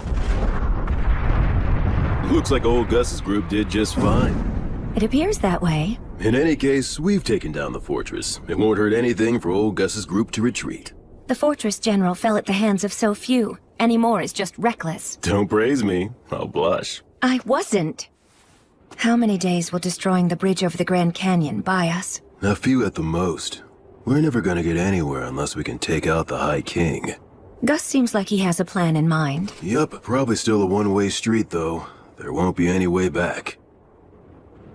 Looks like old Gus's group did just fine. It appears that way. In any case, we've taken down the fortress. It won't hurt anything for old Gus's group to retreat. The Fortress General fell at the hands of so few. Any more is just reckless. Don't praise me. I'll blush. I wasn't. How many days will destroying the bridge over the Grand Canyon buy us? A few at the most. We're never gonna get anywhere unless we can take out the High King. Gus seems like he has a plan in mind. Yup, probably still a one-way street though. There won't be any way back.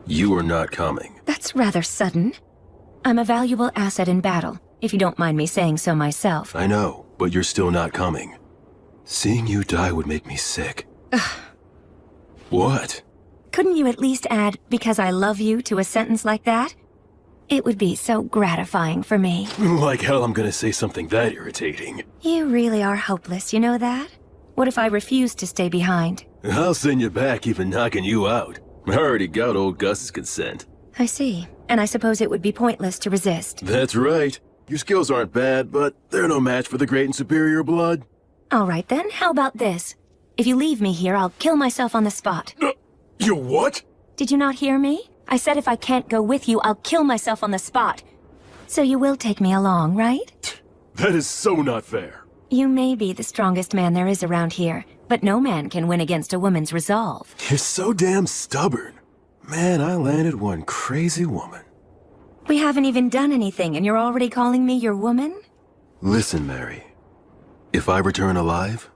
You are not coming. That's rather sudden. I'm a valuable asset in battle, if you don't mind me saying so myself. I know, but you're still not coming. Seeing you die would make me sick. What? Couldn't you at least add, "because I love you," to a sentence like that? It would be so gratifying for me. Like hell I'm gonna say something that irritating. You really are hopeless, you know that? What if I refuse to stay behind? I'll send you back even knocking you out. I already got old Gus's consent. I see. And I suppose it would be pointless to resist. That's right. Your skills aren't bad, but they're no match for the great and superior blood. All right then, how about this? If you leave me here, I'll kill myself on the spot. You what? Did you not hear me? I said if I can't go with you, I'll kill myself on the spot. So you will take me along, right? That is so not fair. You may be the strongest man there is around here, but no man can win against a woman's resolve. You're so damn stubborn. Man, I landed one crazy woman. We haven't even done anything, and you're already calling me your woman? Listen, Mary. If I return alive,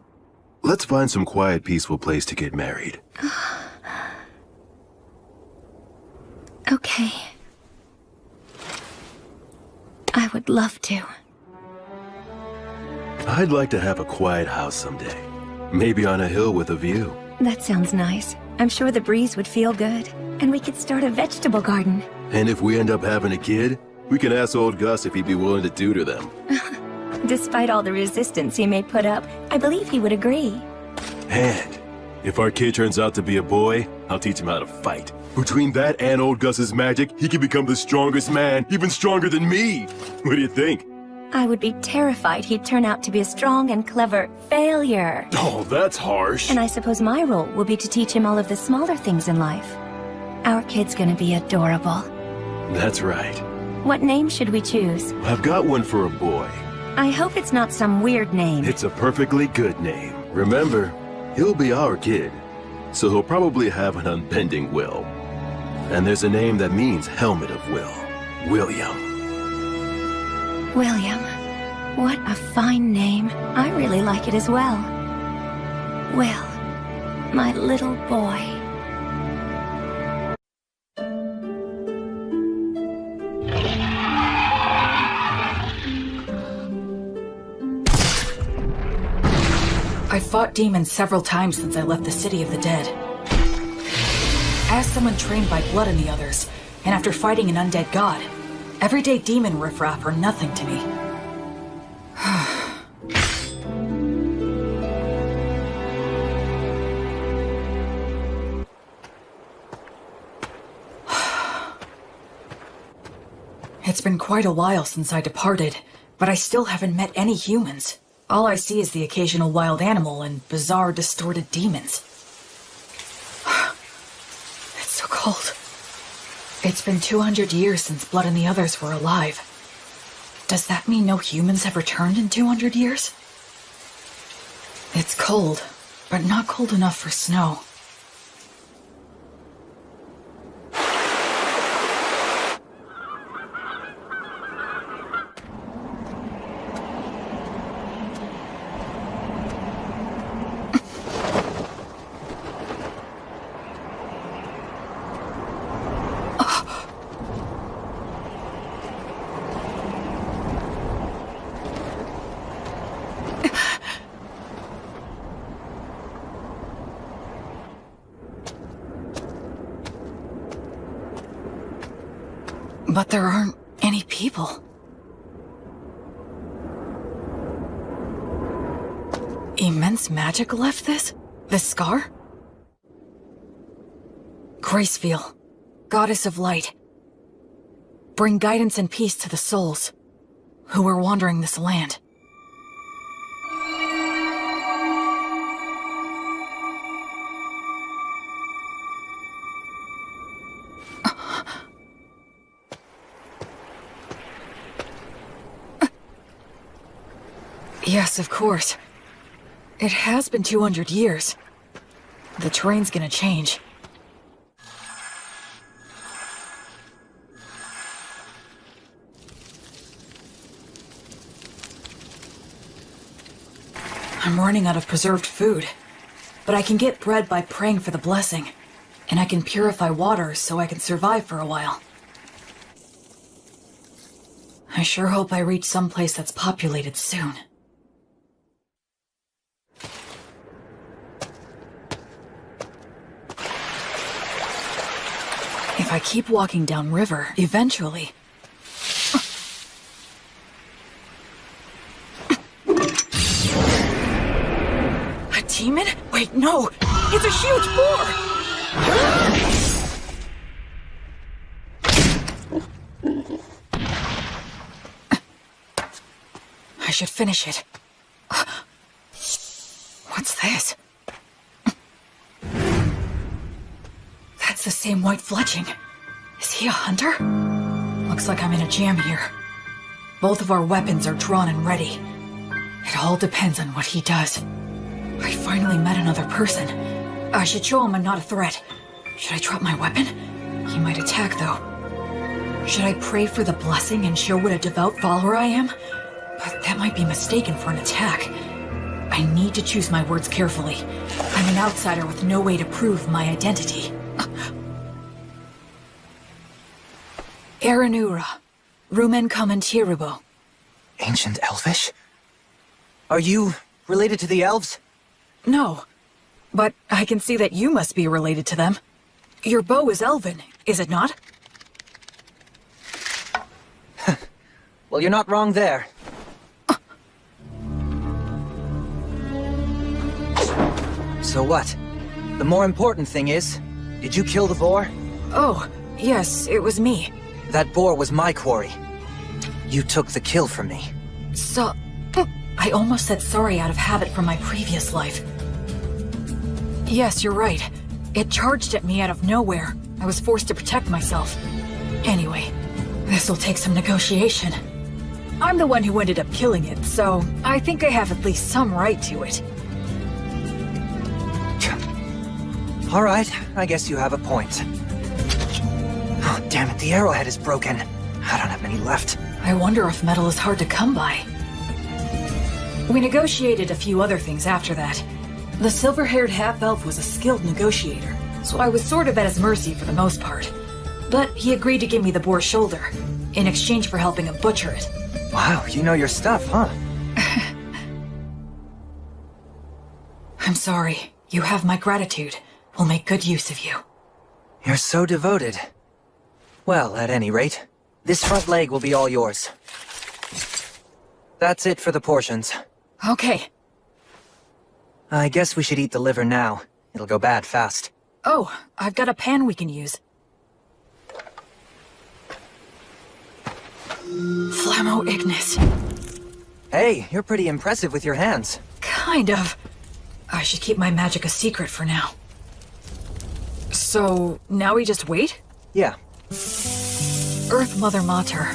let's find some quiet, peaceful place to get married. Okay. I would love to. I'd like to have a quiet house someday. Maybe on a hill with a view. That sounds nice. I'm sure the breeze would feel good. And we could start a vegetable garden. And if we end up having a kid, we can ask old Gus if he'd be willing to tutor them. Despite all the resistance he may put up, I believe he would agree. And if our kid turns out to be a boy, I'll teach him how to fight. Between that and old Gus's magic, he can become the strongest man, even stronger than me. What do you think? I would be terrified he'd turn out to be a strong and clever failure. Oh, that's harsh. And I suppose my role will be to teach him all of the smaller things in life. Our kid's gonna be adorable. That's right. What name should we choose? I've got one for a boy. I hope it's not some weird name. It's a perfectly good name. Remember, he'll be our kid, so he'll probably have an unbending will. And there's a name that means helmet of will. William. William. What a fine name. I really like it as well. Will, my little boy. I've fought demons several times since I left the City of the Dead. As someone trained by Blood and the others, and after fighting an undead god, everyday demon riffraff are nothing to me. It's been quite a while since I departed, but I still haven't met any humans. All I see is the occasional wild animal and bizarre, distorted demons. It's so cold. It's been 200 years since Blood and the others were alive. Does that mean no humans have returned in 200 years? It's cold, but not cold enough for snow. But there aren't any people. Immense magic left this? This scar? Gracefeel, goddess of light. Bring guidance and peace to the souls who are wandering this land. Yes, of course. It has been 200 years. The terrain's gonna change. I'm running out of preserved food, but I can get bread by praying for the blessing, and I can purify water so I can survive for a while. I sure hope I reach someplace that's populated soon. If I keep walking downriver, eventually... A demon? Wait, no! It's a huge boar! should finish it. What's this? That's the same white fletching. Is he a hunter? Looks like I'm in a jam here. Both of our weapons are drawn and ready. It all depends on what he does. I finally met another person. I should show him I'm not a threat. Should I drop my weapon? He might attack, though. Should I pray for the blessing and show what a devout follower I am? But that might be mistaken for an attack. I need to choose my words carefully. I'm an outsider with no way to prove my identity. Aranura, Rumen Commentiribo. Ancient Elvish? Are you related to the elves? No, but I can see that you must be related to them. Your bow is elven, is it not? Well, you're not wrong there. So what? The more important thing is, did you kill the boar? Oh, yes, it was me. That boar was my quarry. You took the kill from me. So... I almost said sorry out of habit from my previous life. Yes, you're right. It charged at me out of nowhere. I was forced to protect myself. Anyway, this'll take some negotiation. I'm the one who ended up killing it, so I think I have at least some right to it. All right, I guess you have a point. Oh, damn it, the arrowhead is broken. I don't have many left. I wonder if metal is hard to come by. We negotiated a few other things after that. The silver-haired half-elf was a skilled negotiator, so I was sort of at his mercy for the most part. But he agreed to give me the boar's shoulder, in exchange for helping him butcher it. Wow, you know your stuff, huh? I'm sorry. You have my gratitude. We'll make good use of you. You're so devoted. Well, at any rate, this front leg will be all yours. That's it for the portions. Okay. I guess we should eat the liver now. It'll go bad fast. Oh, I've got a pan we can use. Flammo Ignis. Hey, you're pretty impressive with your hands. Kind of. I should keep my magic a secret for now. So, now we just wait? Yeah. Earth Mother Mater,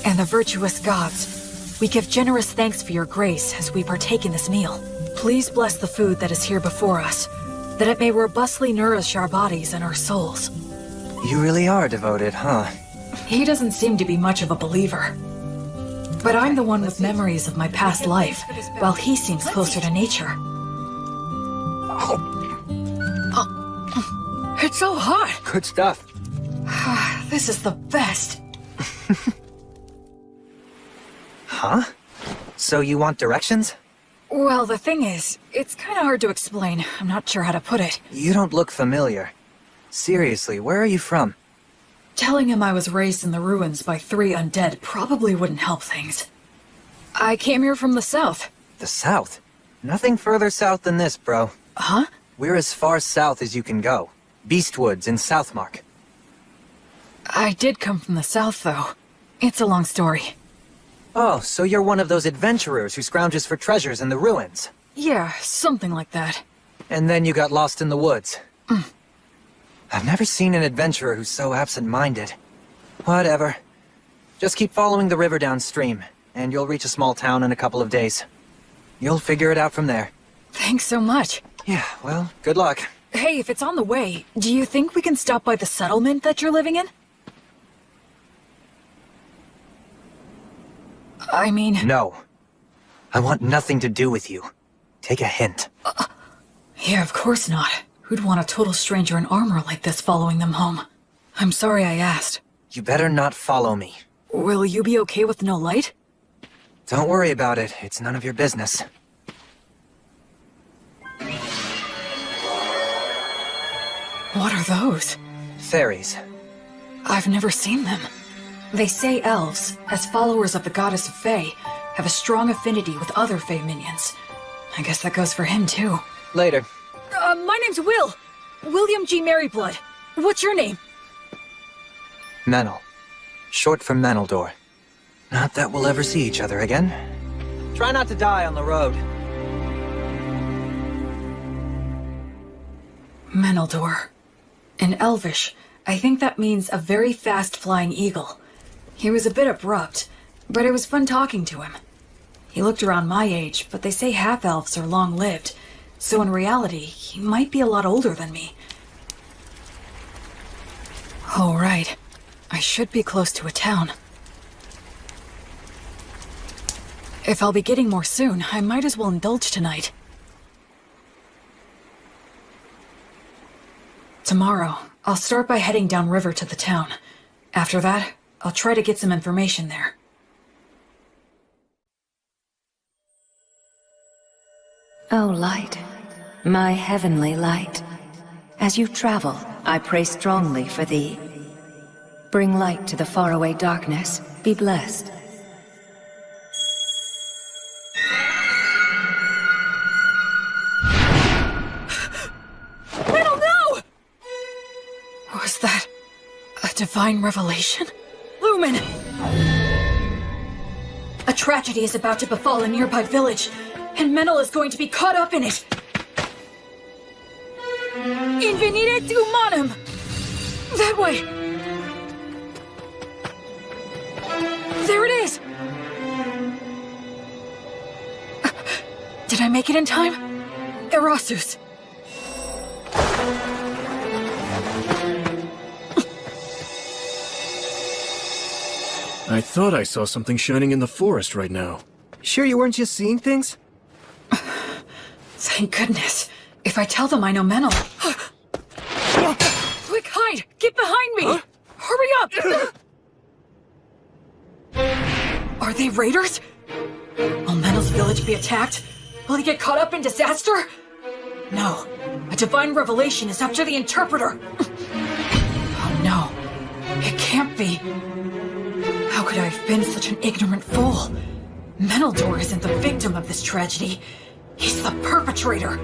and the virtuous gods, we give generous thanks for your grace as we partake in this meal. Please bless the food that is here before us, that it may robustly nourish our bodies and our souls. You really are devoted, huh? He doesn't seem to be much of a believer. But I'm the one with memories of my past life, while he seems closer to nature. It's so hot! Good stuff. This is the best. Huh? So you want directions? Well, the thing is, it's kind of hard to explain. I'm not sure how to put it. You don't look familiar. Seriously, where are you from? Telling him I was raised in the ruins by 3 undead probably wouldn't help things. I came here from the south. The south? Nothing further south than this, bro. Huh? We're as far south as you can go. Beastwoods in Southmark. I did come from the south, though. It's a long story. Oh, so you're one of those adventurers who scrounges for treasures in the ruins. Yeah, something like that. And then you got lost in the woods. I've never seen an adventurer who's so absent-minded. Whatever. Just keep following the river downstream, and you'll reach a small town in a couple of days. You'll figure it out from there. Thanks so much. Yeah, well, good luck. Hey, if it's on the way, do you think we can stop by the settlement that you're living in? I mean... No. I want nothing to do with you. Take a hint. Yeah, of course not. Who'd want a total stranger in armor like this following them home? I'm sorry I asked. You better not follow me. Will you be okay with no light? Don't worry about it. It's none of your business. What are those? Fairies. I've never seen them. They say elves, as followers of the goddess of Fae, have a strong affinity with other Fae minions. I guess that goes for him, too. Later. My name's Will. William G. Merryblood. What's your name? Menel. Short for Meneldor. Not that we'll ever see each other again. Try not to die on the road. Menaldor. In Elvish, I think that means a very fast-flying eagle. He was a bit abrupt, but it was fun talking to him. He looked around my age, but they say half-elves are long-lived, so in reality, he might be a lot older than me. Oh, right. I should be close to a town. If I'll be getting more soon, I might as well indulge tonight. Tomorrow, I'll start by heading downriver to the town. After that, I'll try to get some information there. O light, my heavenly light. As you travel, I pray strongly for thee. Bring light to the faraway darkness. Be blessed. Riddle, no! Was that a divine revelation? Lumen! A tragedy is about to befall a nearby village, and Menel is going to be caught up in it. Invenire humanum! That way! There it is! Did I make it in time? Erasus. I thought I saw something shining in the forest right now. Sure you weren't just seeing things? Thank goodness. If I tell them I know Menel... Quick, hide! Get behind me! Huh? Hurry up! Are they raiders? Will Menel's village be attacked? Will he get caught up in disaster? No. A divine revelation is up to the interpreter. Oh no. It can't be. How could I have been such an ignorant fool? Menaldor isn't the victim of this tragedy. He's the perpetrator.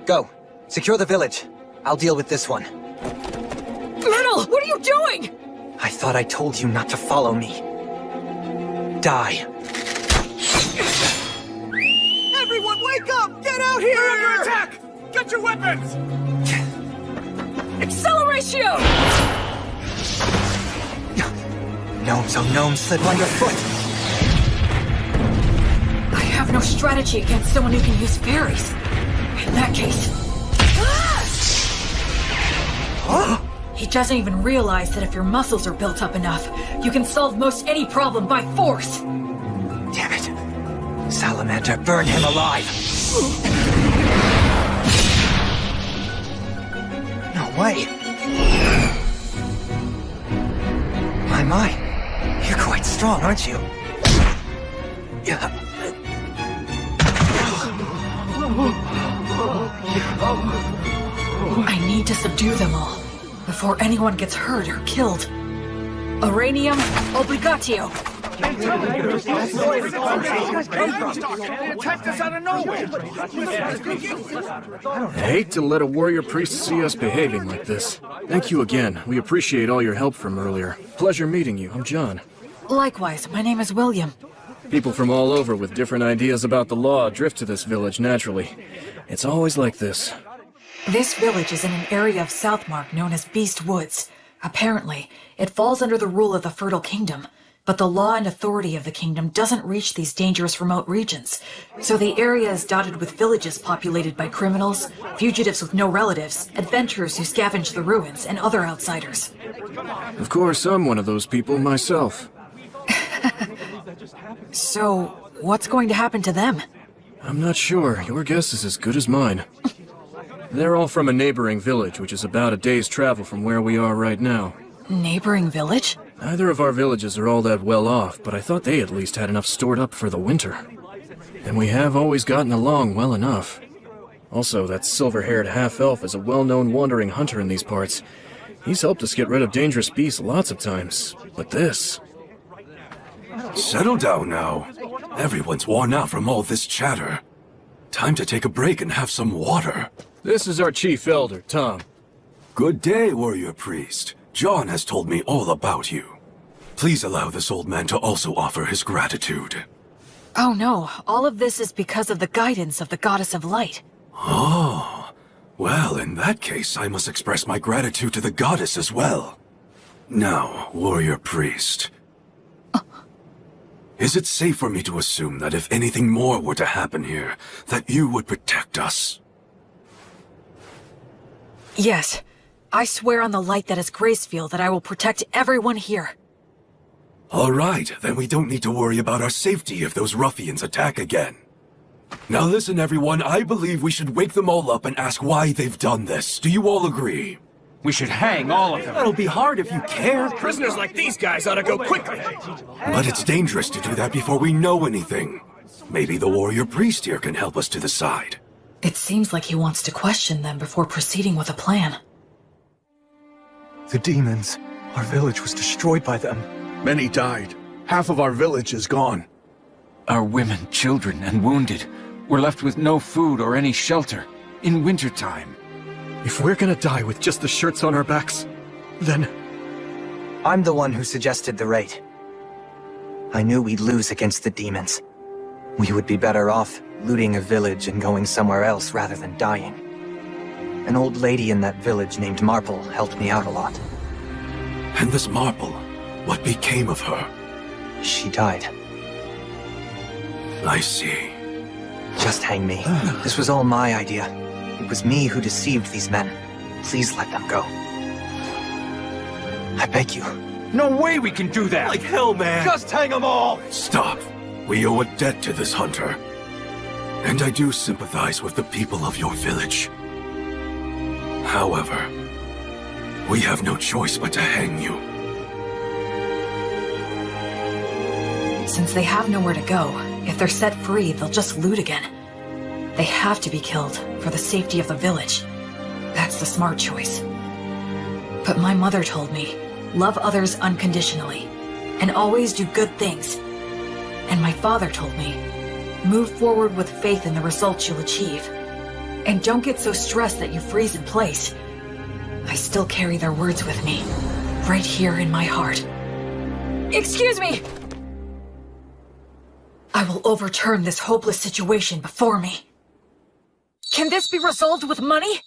Go. Secure the village. I'll deal with this one. Menel, what are you doing? I thought I told you not to follow me. Die. Everyone wake up! Get out here! We're under attack! Get your weapons! Acceleratio! Gnomes, oh gnomes, slip underfoot! I have no strategy against someone who can use fairies. In that case... Huh? He doesn't even realize that if your muscles are built up enough, you can solve most any problem by force. Damn it. Salamander, burn him alive! No way! My. You're quite strong, aren't you? Yeah. I need to subdue them all, before anyone gets hurt or killed. Uranium obligatio. Attacked us out of nowhere! I hate to let a warrior priest see us behaving like this. Thank you again. We appreciate all your help from earlier. Pleasure meeting you. I'm John. Likewise, my name is William. People from all over with different ideas about the law drift to this village naturally. It's always like this. This village is in an area of Southmark known as Beast Woods. Apparently, it falls under the rule of the Fertile Kingdom, but the law and authority of the kingdom doesn't reach these dangerous remote regions. So the area is dotted with villages populated by criminals, fugitives with no relatives, adventurers who scavenge the ruins, and other outsiders. Of course, I'm one of those people myself. So, what's going to happen to them? I'm not sure. Your guess is as good as mine. They're all from a neighboring village, which is about a day's travel from where we are right now. Neighboring village? Neither of our villages are all that well off, but I thought they at least had enough stored up for the winter. And we have always gotten along well enough. Also, that silver-haired half-elf is a well-known wandering hunter in these parts. He's helped us get rid of dangerous beasts lots of times, but this... Settle down now. Everyone's worn out from all this chatter. Time to take a break and have some water. This is our chief elder, Tom. Good day, warrior priest. John has told me all about you. Please allow this old man to also offer his gratitude. Oh no, all of this is because of the guidance of the Goddess of Light. Oh, well, in that case, I must express my gratitude to the goddess as well. Now, warrior priest. Is it safe for me to assume that if anything more were to happen here, that you would protect us? Yes. I swear on the light that is Gracefield that I will protect everyone here. All right, then we don't need to worry about our safety if those ruffians attack again. Now listen, everyone, I believe we should wake them all up and ask why they've done this. Do you all agree? We should hang all of them. That'll be hard if you care. Prisoners like these guys ought to go quickly. But it's dangerous to do that before we know anything. Maybe the warrior priest here can help us to decide. It seems like he wants to question them before proceeding with a plan. The demons. Our village was destroyed by them. Many died. Half of our village is gone. Our women, children, and wounded were left with no food or any shelter in wintertime. If we're gonna die with just the shirts on our backs, then... I'm the one who suggested the raid. I knew we'd lose against the demons. We would be better off looting a village and going somewhere else rather than dying. An old lady in that village named Marple helped me out a lot. And this Marple, what became of her? She died. I see. Just hang me. This was all my idea. It was me who deceived these men. Please let them go. I beg you. No way we can do that! Like hell, man! Just hang them all! Stop. We owe a debt to this hunter. And I do sympathize with the people of your village. However, we have no choice but to hang you. Since they have nowhere to go, if they're set free, they'll just loot again. They have to be killed for the safety of the village. That's the smart choice. But my mother told me, love others unconditionally, and always do good things. And my father told me, move forward with faith in the results you'll achieve. And don't get so stressed that you freeze in place. I still carry their words with me, right here in my heart. Excuse me! I will overturn this hopeless situation before me. Can this be resolved with money?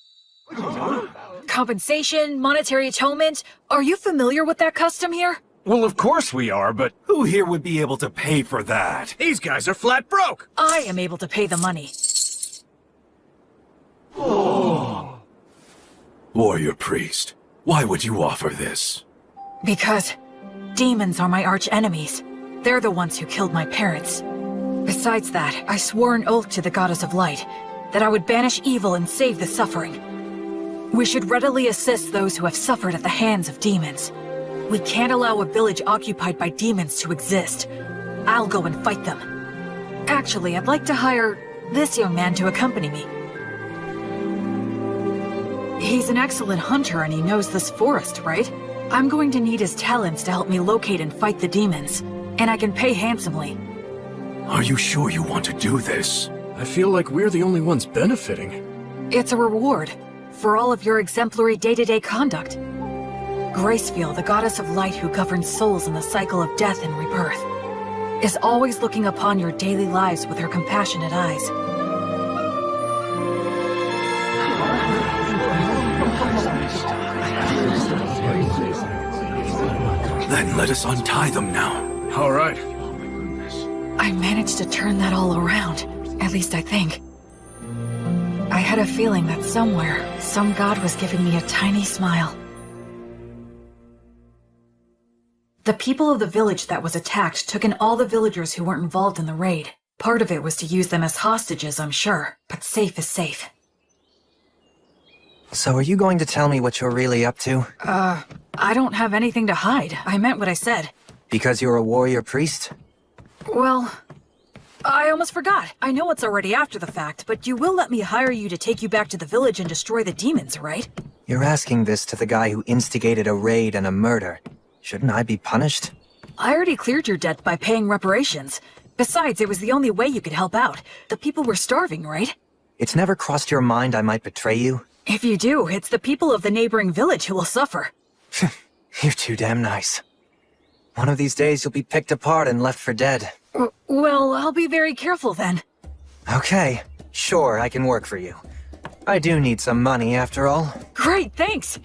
Compensation, monetary atonement? Are you familiar with that custom here? Well, of course we are, but... Who here would be able to pay for that? These guys are flat broke! I am able to pay the money. Warrior priest, why would you offer this? Because demons are my arch enemies. They're the ones who killed my parents. Besides that, I swore an oath to the Goddess of Light that I would banish evil and save the suffering. We should readily assist those who have suffered at the hands of demons. We can't allow a village occupied by demons to exist. I'll go and fight them. Actually, I'd like to hire this young man to accompany me. He's an excellent hunter and he knows this forest, right? I'm going to need his talents to help me locate and fight the demons, and I can pay handsomely. Are you sure you want to do this? I feel like we're the only ones benefiting. It's a reward for all of your exemplary day-to-day conduct. Gracefield, the Goddess of Light who governs souls in the cycle of death and rebirth, is always looking upon your daily lives with her compassionate eyes. Then let us untie them now. All right. I managed to turn that all around, at least I think. I had a feeling that somewhere, some god was giving me a tiny smile. The people of the village that was attacked took in all the villagers who weren't involved in the raid. Part of it was to use them as hostages, I'm sure, but safe is safe. So are you going to tell me what you're really up to? I don't have anything to hide. I meant what I said. Because you're a warrior priest? Well, I almost forgot. I know it's already after the fact, but you will let me hire you to take you back to the village and destroy the demons, right? You're asking this to the guy who instigated a raid and a murder. Shouldn't I be punished? I already cleared your debt by paying reparations. Besides, it was the only way you could help out. The people were starving, right? It's never crossed your mind I might betray you? If you do, it's the people of the neighboring village who will suffer. You're too damn nice. One of these days you'll be picked apart and left for dead. Well, I'll be very careful then. Okay, sure, I can work for you. I do need some money after all. Great, thanks!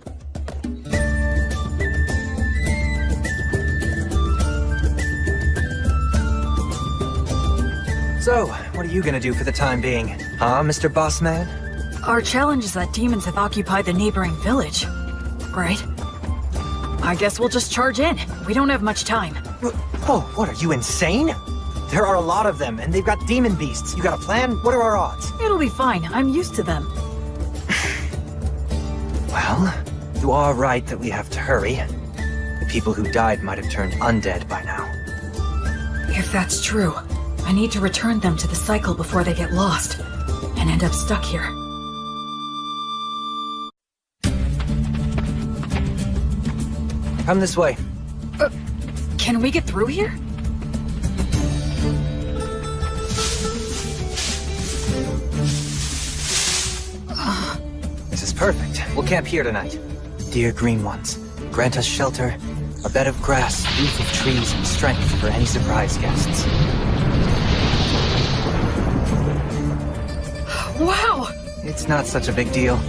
So, what are you gonna do for the time being? Huh, Mr. Bossman? Our challenge is that demons have occupied the neighboring village. Right? I guess we'll just charge in. We don't have much time. Oh, what, are you insane? There are a lot of them, and they've got demon beasts. You got a plan? What are our odds? It'll be fine. I'm used to them. Well, you are right that we have to hurry. The people who died might have turned undead by now. If that's true, I need to return them to the cycle before they get lost and end up stuck here. Come this way. Can we get through here? This is perfect. We'll camp here tonight. Dear Green Ones, grant us shelter, a bed of grass, roof of trees, and strength for any surprise guests. Wow! It's not such a big deal.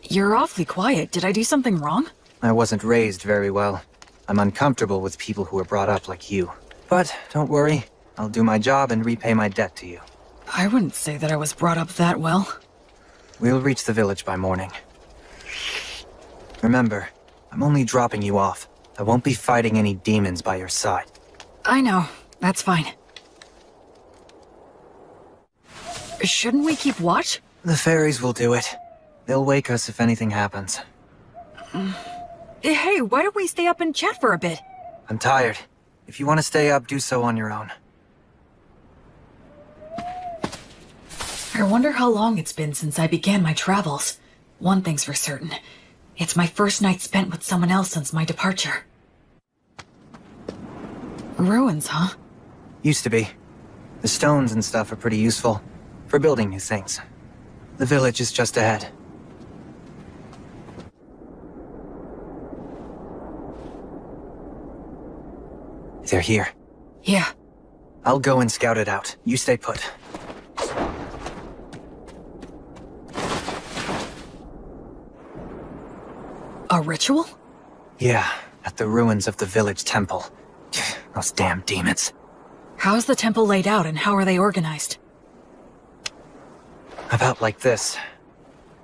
You're awfully quiet. Did I do something wrong? I wasn't raised very well. I'm uncomfortable with people who were brought up like you. But don't worry, I'll do my job and repay my debt to you. I wouldn't say that I was brought up that well. We'll reach the village by morning. Remember, I'm only dropping you off. I won't be fighting any demons by your side. I know. That's fine. Shouldn't we keep watch? The fairies will do it. They'll wake us if anything happens. Hey, why don't we stay up and chat for a bit? I'm tired. If you want to stay up, do so on your own. I wonder how long it's been since I began my travels. One thing's for certain. It's my first night spent with someone else since my departure. Ruins, huh? Used to be. The stones and stuff are pretty useful for building new things. The village is just ahead. They're here. Yeah. I'll go and scout it out. You stay put. A ritual? Yeah, at the ruins of the village temple. Those damn demons. How's the temple laid out and how are they organized? About like this.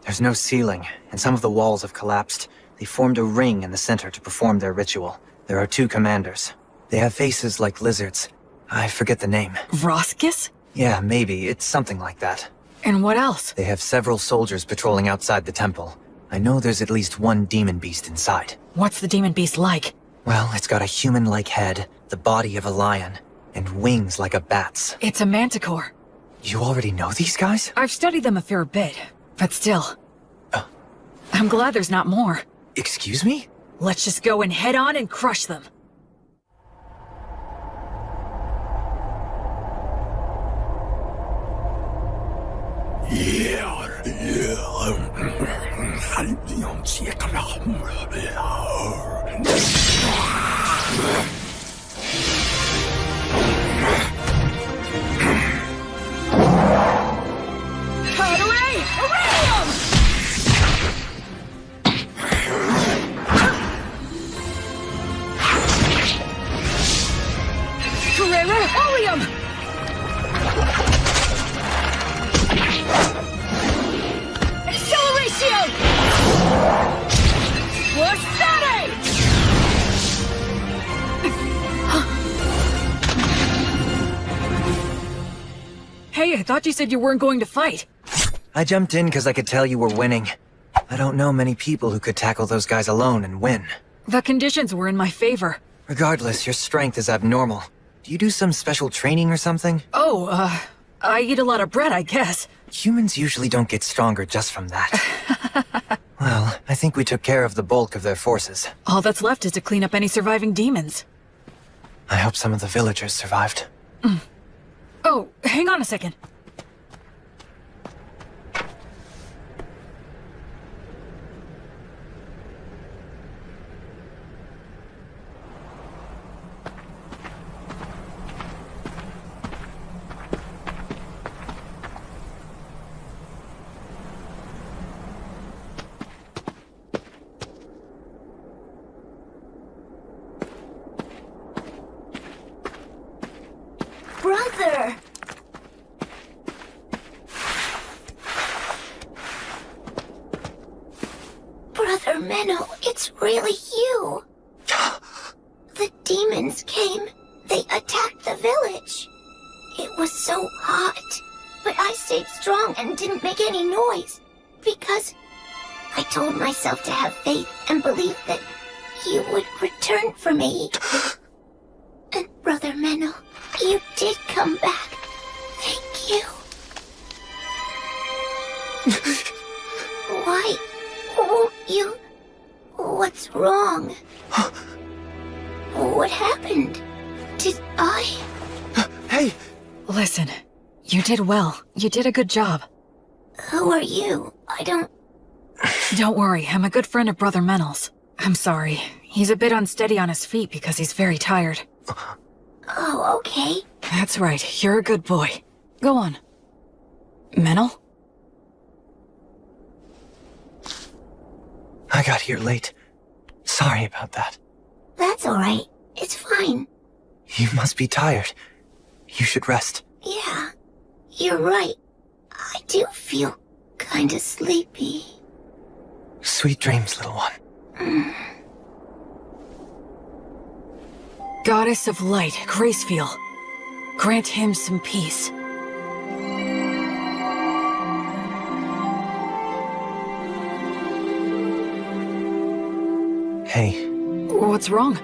There's no ceiling, and some of the walls have collapsed. They formed a ring in the center to perform their ritual. There are 2 commanders. They have faces like lizards. I forget the name. Vroskis? Yeah, maybe. It's something like that. And what else? They have several soldiers patrolling outside the temple. I know there's at least 1 demon beast inside. What's the demon beast like? Well, it's got a human-like head, the body of a lion, and wings like a bat's. It's a manticore. You already know these guys? I've studied them a fair bit, but still. I'm glad there's not more. Excuse me? Let's just go and head on and crush them. Hooray! Iridium! Carrera Oleum! Acceleration! Wasate! Hey, I thought you said you weren't going to fight. I jumped in because I could tell you were winning. I don't know many people who could tackle those guys alone and win. The conditions were in my favor. Regardless, your strength is abnormal. Do you do some special training or something? Oh, I eat a lot of bread, I guess. Humans usually don't get stronger just from that. Well, I think we took care of the bulk of their forces. All that's left is to clean up any surviving demons. I hope some of the villagers survived. Oh, hang on a second. Brother! Brother Menno, it's really you. The demons came. They attacked the village. It was so hot, but I stayed strong and didn't make any noise because I told myself to have faith and believe that you would return for me. And Brother Menno, you did come back. Thank you. Why won't you? What's wrong? What happened? Did I? Hey! Listen, you did well. You did a good job. Who are you? I don't... Don't worry, I'm a good friend of Brother Menel's. I'm sorry. He's a bit unsteady on his feet because he's very tired. Oh, okay. That's right, you're a good boy. Go on. Menel? I got here late. Sorry about that. That's alright. It's fine. You must be tired. You should rest. Yeah, you're right. I do feel kinda sleepy. Sweet dreams, little one. Goddess of Light, Gracefiel. Grant him some peace. Hey. What's wrong?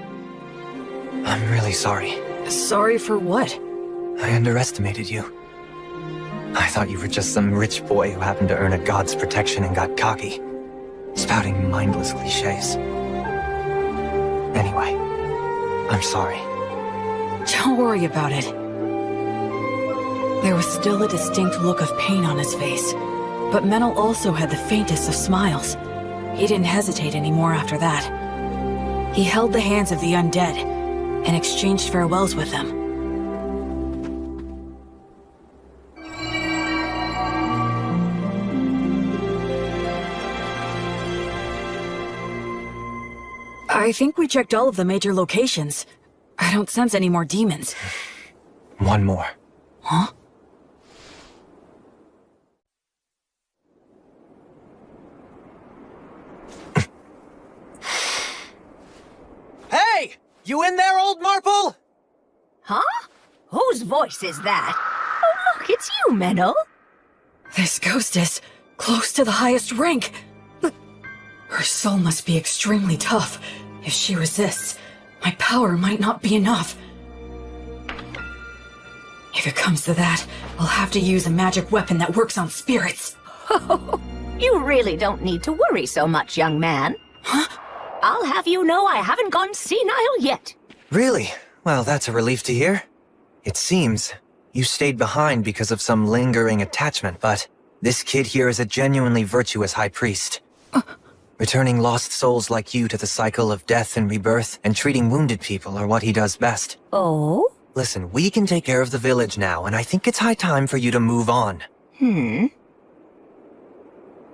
I'm really sorry. Sorry for what? I underestimated you. I thought you were just some rich boy who happened to earn a god's protection and got cocky, spouting mindless cliches. Anyway, I'm sorry. Don't worry about it. There was still a distinct look of pain on his face, but Menel also had the faintest of smiles. He didn't hesitate anymore after that. He held the hands of the undead and exchanged farewells with them. I think we checked all of the major locations. I don't sense any more demons. One more. Huh? Hey! You in there, old Marple? Huh? Whose voice is that? Oh, look, it's you, Menno. This ghost is close to the highest rank. Her soul must be extremely tough. If she resists, my power might not be enough. If it comes to that, I'll have to use a magic weapon that works on spirits. You really don't need to worry so much, young man. Huh? I'll have you know I haven't gone senile yet. Really? Well, that's a relief to hear. It seems you stayed behind because of some lingering attachment, but this kid here is a genuinely virtuous high priest. Returning lost souls like you to the cycle of death and rebirth, and treating wounded people are what he does best. Oh? Listen, we can take care of the village now, and I think it's high time for you to move on.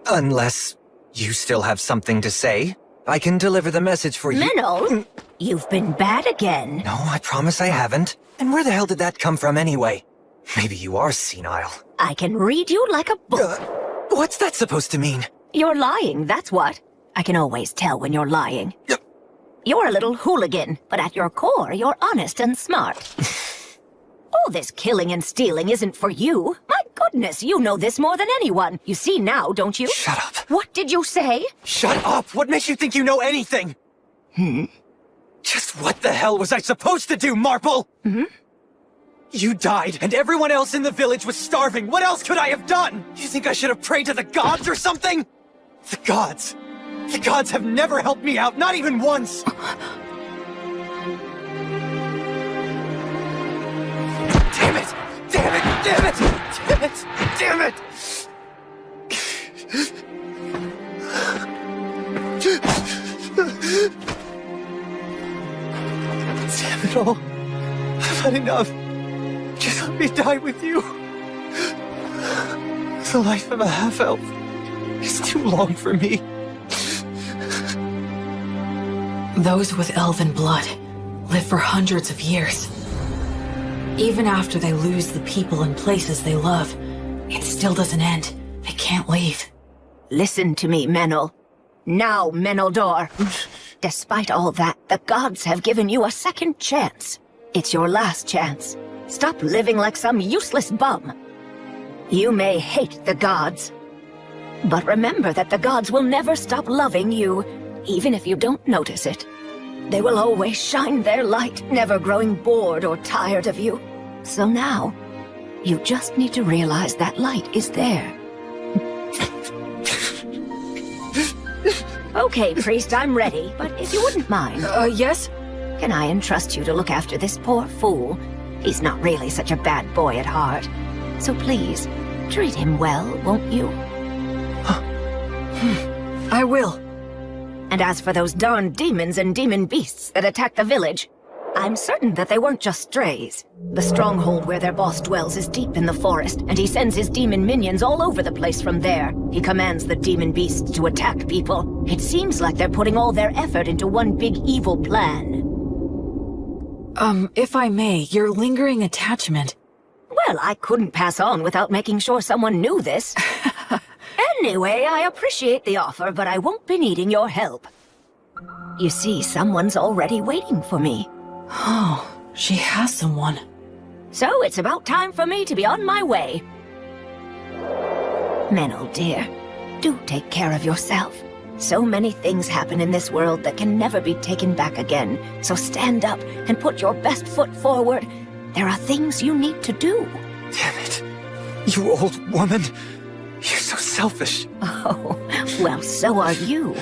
Unless you still have something to say. I can deliver the message for you. Menno, you've been bad again. No, I promise I haven't. And where the hell did that come from anyway? Maybe you are senile. I can read you like a book. What's that supposed to mean? You're lying, that's what. I can always tell when you're lying. You're a little hooligan, but at your core, you're honest and smart. All this killing and stealing isn't for you. My goodness, you know this more than anyone. You see now, don't you? Shut up. What did you say? Shut up! What makes you think you know anything? Just what the hell was I supposed to do, Marple? You died, and everyone else in the village was starving. What else could I have done? You think I should have prayed to the gods or something? The gods. The gods have never helped me out, not even once. Damn it! Damn it! Damn it! Damn it! Damn it! Damn it all. I've had enough. Just let me die with you. The life of a half-elf is too long for me. Those with elven blood live for hundreds of years. Even after they lose the people and places they love, it still doesn't end. They can't leave. Listen to me, Menel. Now, Meneldor. Despite all that, the gods have given you a second chance. It's your last chance. Stop living like some useless bum. You may hate the gods, but remember that the gods will never stop loving you, even if you don't notice it. They will always shine their light, never growing bored or tired of you. So now, you just need to realize that light is there. Okay, priest, I'm ready, but if you wouldn't mind... Yes? Can I entrust you to look after this poor fool? He's not really such a bad boy at heart. So please, treat him well, won't you? I will. And as for those darn demons and demon beasts that attacked the village, I'm certain that they weren't just strays. The stronghold where their boss dwells is deep in the forest, and he sends his demon minions all over the place from there. He commands the demon beasts to attack people. It seems like they're putting all their effort into one big evil plan. If I may, your lingering attachment... Well, I couldn't pass on without making sure someone knew this. Anyway, I appreciate the offer, but I won't be needing your help. You see, someone's already waiting for me. Oh, she has someone. So it's about time for me to be on my way. Menel, dear, do take care of yourself. So many things happen in this world that can never be taken back again. So stand up and put your best foot forward. There are things you need to do. Damn it. You old woman. You're so selfish. Oh, well, so are you.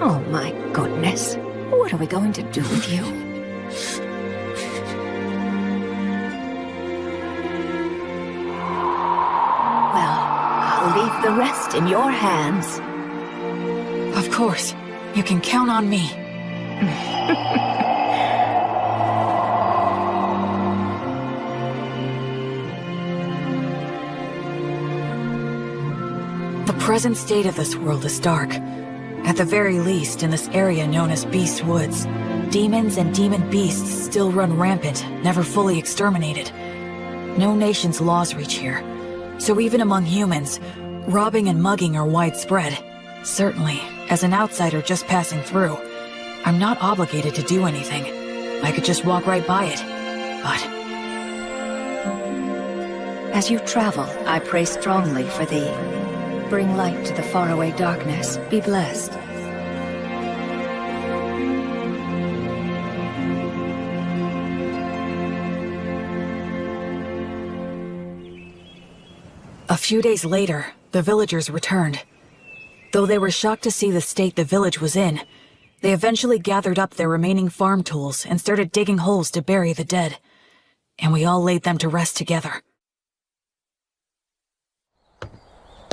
Oh my goodness. What are we going to do with you? Well, I'll leave the rest in your hands. Of course. You can count on me. The present state of this world is dark. At the very least, in this area known as Beast Woods, demons and demon beasts still run rampant, never fully exterminated. No nation's laws reach here. So even among humans, robbing and mugging are widespread. Certainly, as an outsider just passing through, I'm not obligated to do anything. I could just walk right by it. But... As you travel, I pray strongly for thee. Bring light to the faraway darkness. Be blessed. A few days later, the villagers returned. Though they were shocked to see the state the village was in, they eventually gathered up their remaining farm tools and started digging holes to bury the dead. And we all laid them to rest together.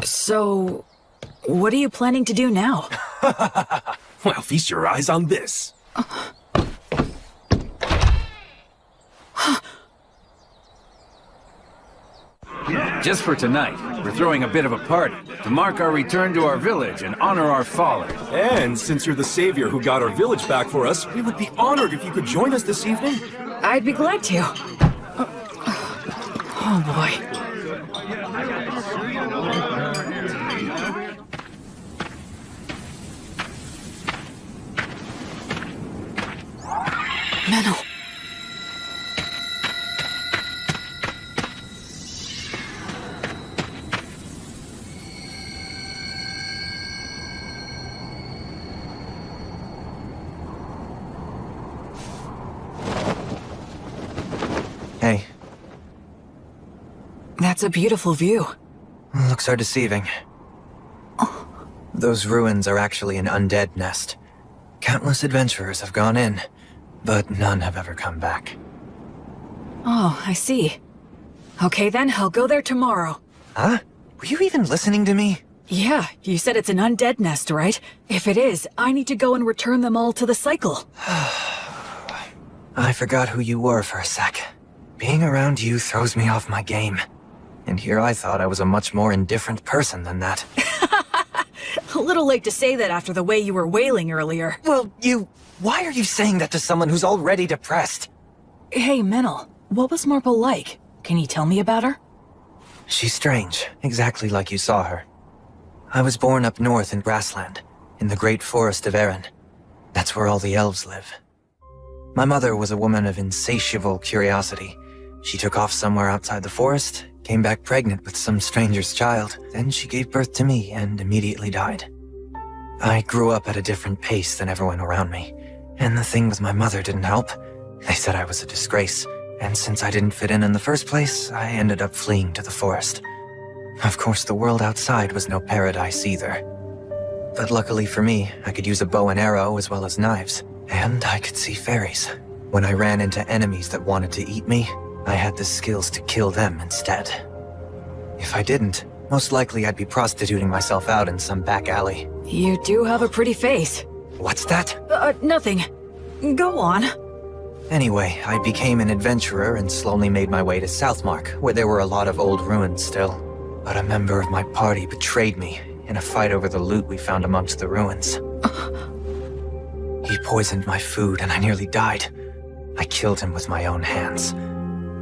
So, what are you planning to do now? Well, feast your eyes on this. Just for tonight, we're throwing a bit of a party to mark our return to our village and honor our fallen. And since you're the savior who got our village back for us, we would be honored if you could join us this evening. I'd be glad to. Oh boy. Menel. Hey. That's a beautiful view. Looks are deceiving. Oh. Those ruins are actually an undead nest. Countless adventurers have gone in, but none have ever come back. Oh, I see. Okay then, I'll go there tomorrow. Huh? Were you even listening to me? Yeah, you said it's an undead nest, right? If it is, I need to go and return them all to the cycle. I forgot who you were for a sec. Being around you throws me off my game. And here I thought I was a much more indifferent person than that. A little late to say that after the way you were wailing earlier. Well, why are you saying that to someone who's already depressed? Hey, Menel. What was Marple like? Can you tell me about her? She's strange, exactly like you saw her. I was born up north in Grassland, in the great forest of Erin. That's where all the elves live. My mother was a woman of insatiable curiosity. She took off somewhere outside the forest, came back pregnant with some stranger's child. Then she gave birth to me and immediately died. I grew up at a different pace than everyone around me. And the thing with my mother didn't help. They said I was a disgrace. And since I didn't fit in the first place, I ended up fleeing to the forest. Of course, the world outside was no paradise either. But luckily for me, I could use a bow and arrow as well as knives. And I could see fairies. When I ran into enemies that wanted to eat me, I had the skills to kill them instead. If I didn't, most likely I'd be prostituting myself out in some back alley. You do have a pretty face. What's that? Nothing. Go on. Anyway, I became an adventurer and slowly made my way to Southmark, where there were a lot of old ruins still. But a member of my party betrayed me in a fight over the loot we found amongst the ruins. He poisoned my food and I nearly died. I killed him with my own hands.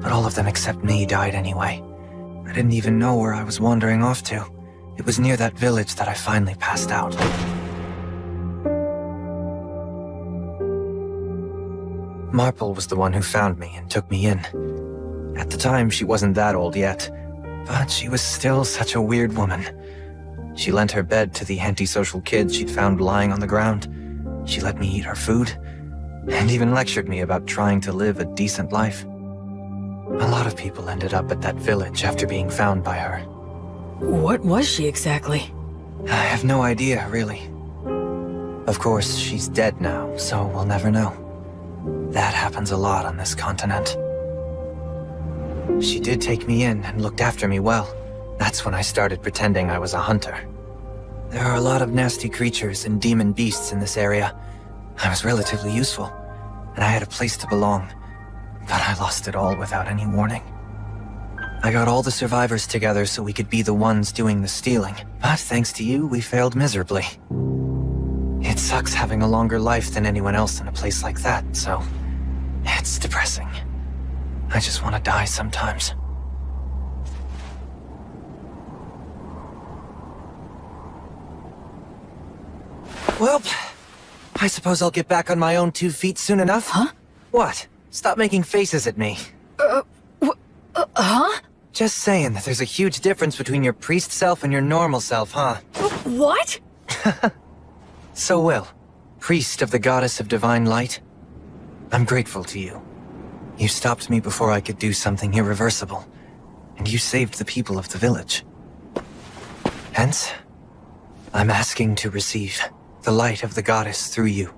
But all of them except me died anyway. I didn't even know where I was wandering off to. It was near that village that I finally passed out. Marple was the one who found me and took me in. At the time, she wasn't that old yet, but she was still such a weird woman. She lent her bed to the antisocial kids she'd found lying on the ground. She let me eat her food, and even lectured me about trying to live a decent life. A lot of people ended up at that village after being found by her. What was she exactly? I have no idea, really. Of course, she's dead now, so we'll never know. That happens a lot on this continent. She did take me in and looked after me well. That's when I started pretending I was a hunter. There are a lot of nasty creatures and demon beasts in this area. I was relatively useful, and I had a place to belong. But I lost it all without any warning. I got all the survivors together so we could be the ones doing the stealing. But thanks to you, we failed miserably. It sucks having a longer life than anyone else in a place like that, so it's depressing. I just want to die sometimes. Well, I suppose I'll get back on my own 2 feet soon enough. Huh? What? Stop making faces at me. Huh? Just saying that there's a huge difference between your priest self and your normal self, huh? What? So Will, priest of the goddess of divine light, I'm grateful to you. You stopped me before I could do something irreversible, and you saved the people of the village. Hence, I'm asking to receive the light of the goddess through you.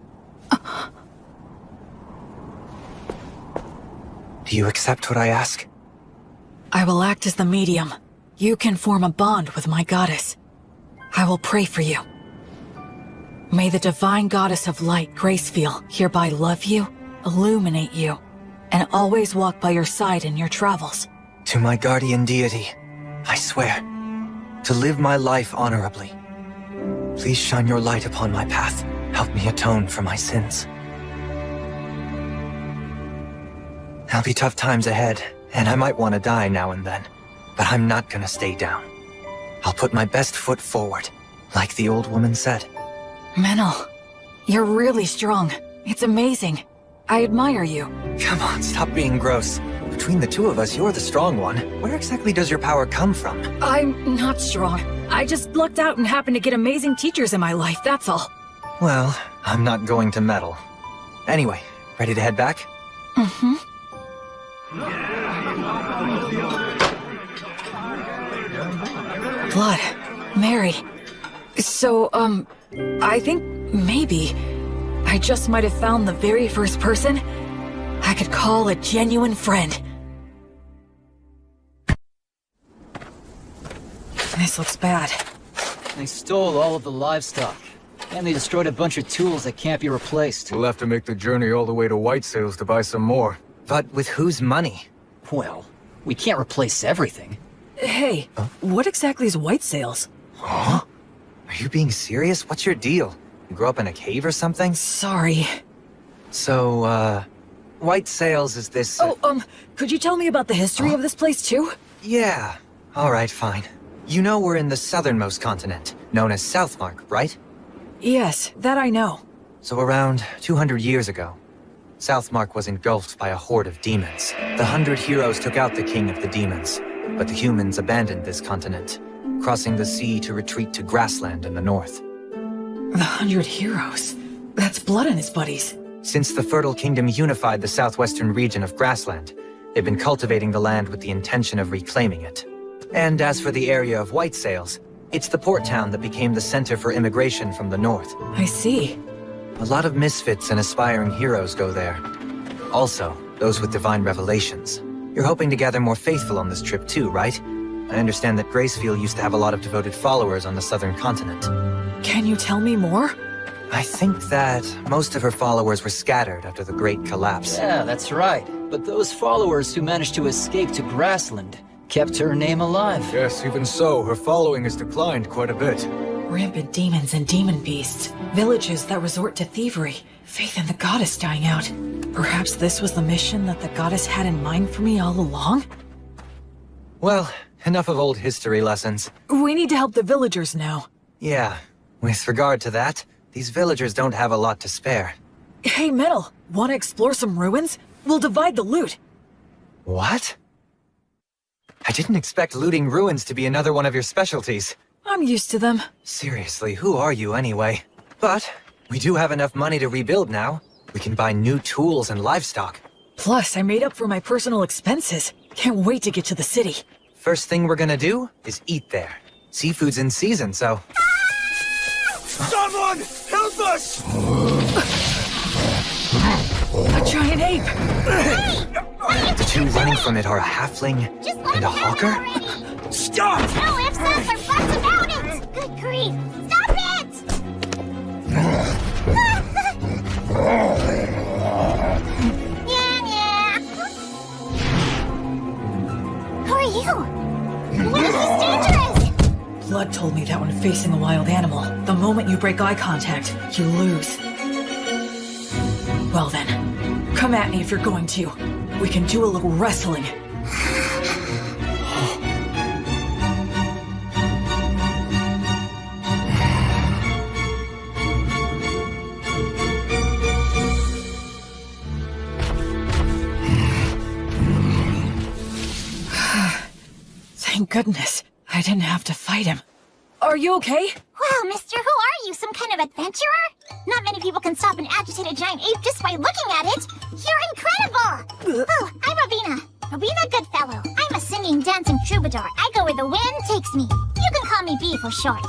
Do you accept what I ask? I will act as the medium. You can form a bond with my goddess. I will pray for you. May the divine goddess of light, Gracefiel, hereby love you, illuminate you, and always walk by your side in your travels. To my guardian deity, I swear to live my life honorably. Please shine your light upon my path. Help me atone for my sins. There'll be tough times ahead, and I might want to die now and then, but I'm not gonna stay down. I'll put my best foot forward, like the old woman said. Menel, you're really strong. It's amazing. I admire you. Come on, stop being gross. Between the two of us, you're the strong one. Where exactly does your power come from? I'm not strong. I just lucked out and happened to get amazing teachers in my life, that's all. Well, I'm not going to meddle. Anyway, ready to head back? Mm-hmm. Blood. Mary. So, I think maybe I just might have found the very first person I could call a genuine friend. This looks bad. They stole all of the livestock, and they destroyed a bunch of tools that can't be replaced. We'll have to make the journey all the way to White Sails to buy some more. But with whose money? Well, we can't replace everything. Hey, what exactly is White Sails? Huh? Are you being serious? What's your deal? You grew up in a cave or something? Sorry. So, White Sails is this... could you tell me about the history of this place too? Yeah. Alright, fine. You know we're in the southernmost continent, known as Southmark, right? Yes, that I know. So around 200 years ago, Southmark was engulfed by a horde of demons. The 100 heroes took out the king of the demons, but the humans abandoned this continent, crossing the sea to retreat to Grassland in the north. The 100 heroes? That's Blood and his buddies. Since the Fertile Kingdom unified the southwestern region of Grassland, they've been cultivating the land with the intention of reclaiming it. And as for the area of White Sails, it's the port town that became the center for immigration from the north. I see. A lot of misfits and aspiring heroes go there. Also, those with divine revelations. You're hoping to gather more faithful on this trip too, right? I understand that Gracefield used to have a lot of devoted followers on the southern continent. Can you tell me more? I think that most of her followers were scattered after the Great Collapse. Yeah, that's right. But those followers who managed to escape to Grassland kept her name alive. Yes, even so, her following has declined quite a bit. Rampant demons and demon beasts. Villages that resort to thievery. Faith in the goddess dying out. Perhaps this was the mission that the goddess had in mind for me all along? Well, enough of old history lessons. We need to help the villagers now. Yeah, with regard to that, these villagers don't have a lot to spare. Hey, Metal, want to explore some ruins? We'll divide the loot. What? I didn't expect looting ruins to be another one of your specialties. I'm used to them. Seriously, who are you anyway? But we do have enough money to rebuild now. We can buy new tools and livestock. Plus, I made up for my personal expenses. Can't wait to get to the city. First thing we're gonna do is eat there. Seafood's in season, so... Someone help us! A giant ape! The two running from it are a halfling and a hawker? Stop! No ifs, ands, or buts about it! Good grief! Stop it! Yeah. Who are you? What is this dangerous? Blood told me that when facing a wild animal, the moment you break eye contact, you lose. Well then, come at me if you're going to. We can do a little wrestling. Thank goodness, I didn't have to fight him. Are you okay? Wow, mister, who are you? Some kind of adventurer? Not many people can stop an agitated giant ape just by looking at it. You're incredible! Oh, I'm Robina. Robina Goodfellow. I'm a singing, dancing troubadour. I go where the wind takes me. You can call me B for short.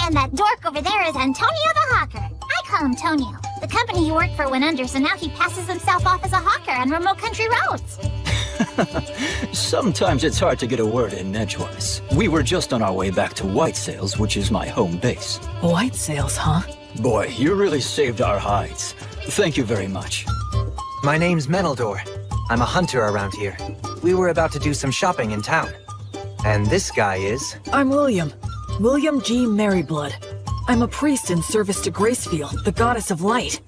And that dork over there is Antonio the Hawker. I call him Tonio. The company he worked for went under, so now he passes himself off as a hawker on remote country roads. Sometimes it's hard to get a word in edgewise. We were just on our way back to White Sails, which is my home base. White Sails, huh? Boy, you really saved our hides. Thank you very much. My name's Meneldor. I'm a hunter around here. We were about to do some shopping in town. And this guy is... I'm William. William G. Merryblood. I'm a priest in service to Gracefield, the goddess of light.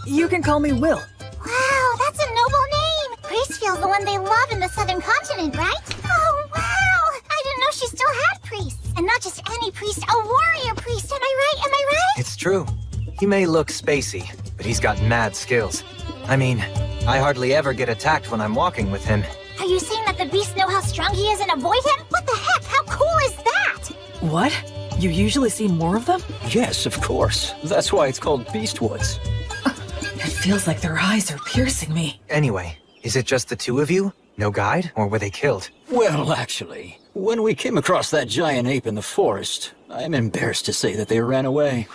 You can call me Will. Wow, that's a noble name! Gracefield's the one they love in the southern continent, right? Oh, wow! I didn't know she still had priests. And not just any priest, a warrior priest. Am I right? Am I right? It's true. He may look spacey, but he's got mad skills. I mean, I hardly ever get attacked when I'm walking with him. Are you saying that the beasts know how strong he is and avoid him? What the heck? How cool is that? What? You usually see more of them? Yes, of course. That's why it's called Beastwoods. It feels like their eyes are piercing me. Anyway, is it just the two of you? No guide? Or were they killed? Well, actually, when we came across that giant ape in the forest, I'm embarrassed to say that they ran away.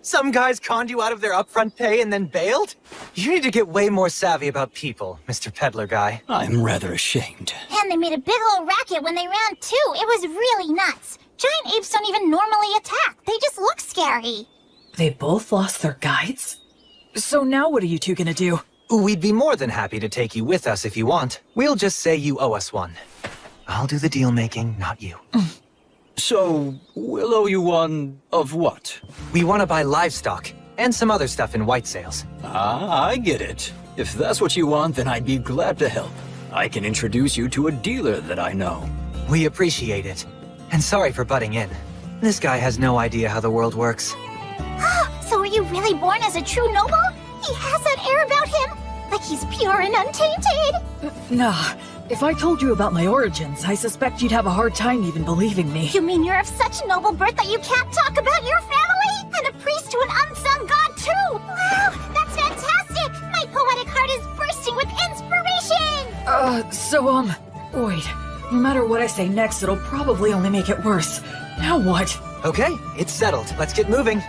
Some guys conned you out of their upfront pay and then bailed? You need to get way more savvy about people, Mr. Peddler Guy. I'm rather ashamed. And they made a big old racket when they ran too. It was really nuts. Giant apes don't even normally attack. They just look scary. They both lost their guides? So now what are you two gonna do? We'd be more than happy to take you with us if you want. We'll just say you owe us one. I'll do the deal-making, not you. So, we'll owe you one of what? We want to buy livestock. and some other stuff in White Sails. Ah, I get it. If that's what you want, then I'd be glad to help. I can introduce you to a dealer that I know. We appreciate it. And sorry for butting in. This guy has no idea how the world works. So were you really born as a true noble? He has that air about him, like he's pure and untainted. Nah, if I told you about my origins, I suspect you'd have a hard time even believing me. You mean you're of such noble birth that you can't talk about your family? And a priest to an unsung god too! Wow, that's fantastic! My poetic heart is bursting with inspiration! Wait. No matter what I say next, it'll probably only make it worse. Now what? Okay, it's settled. Let's get moving.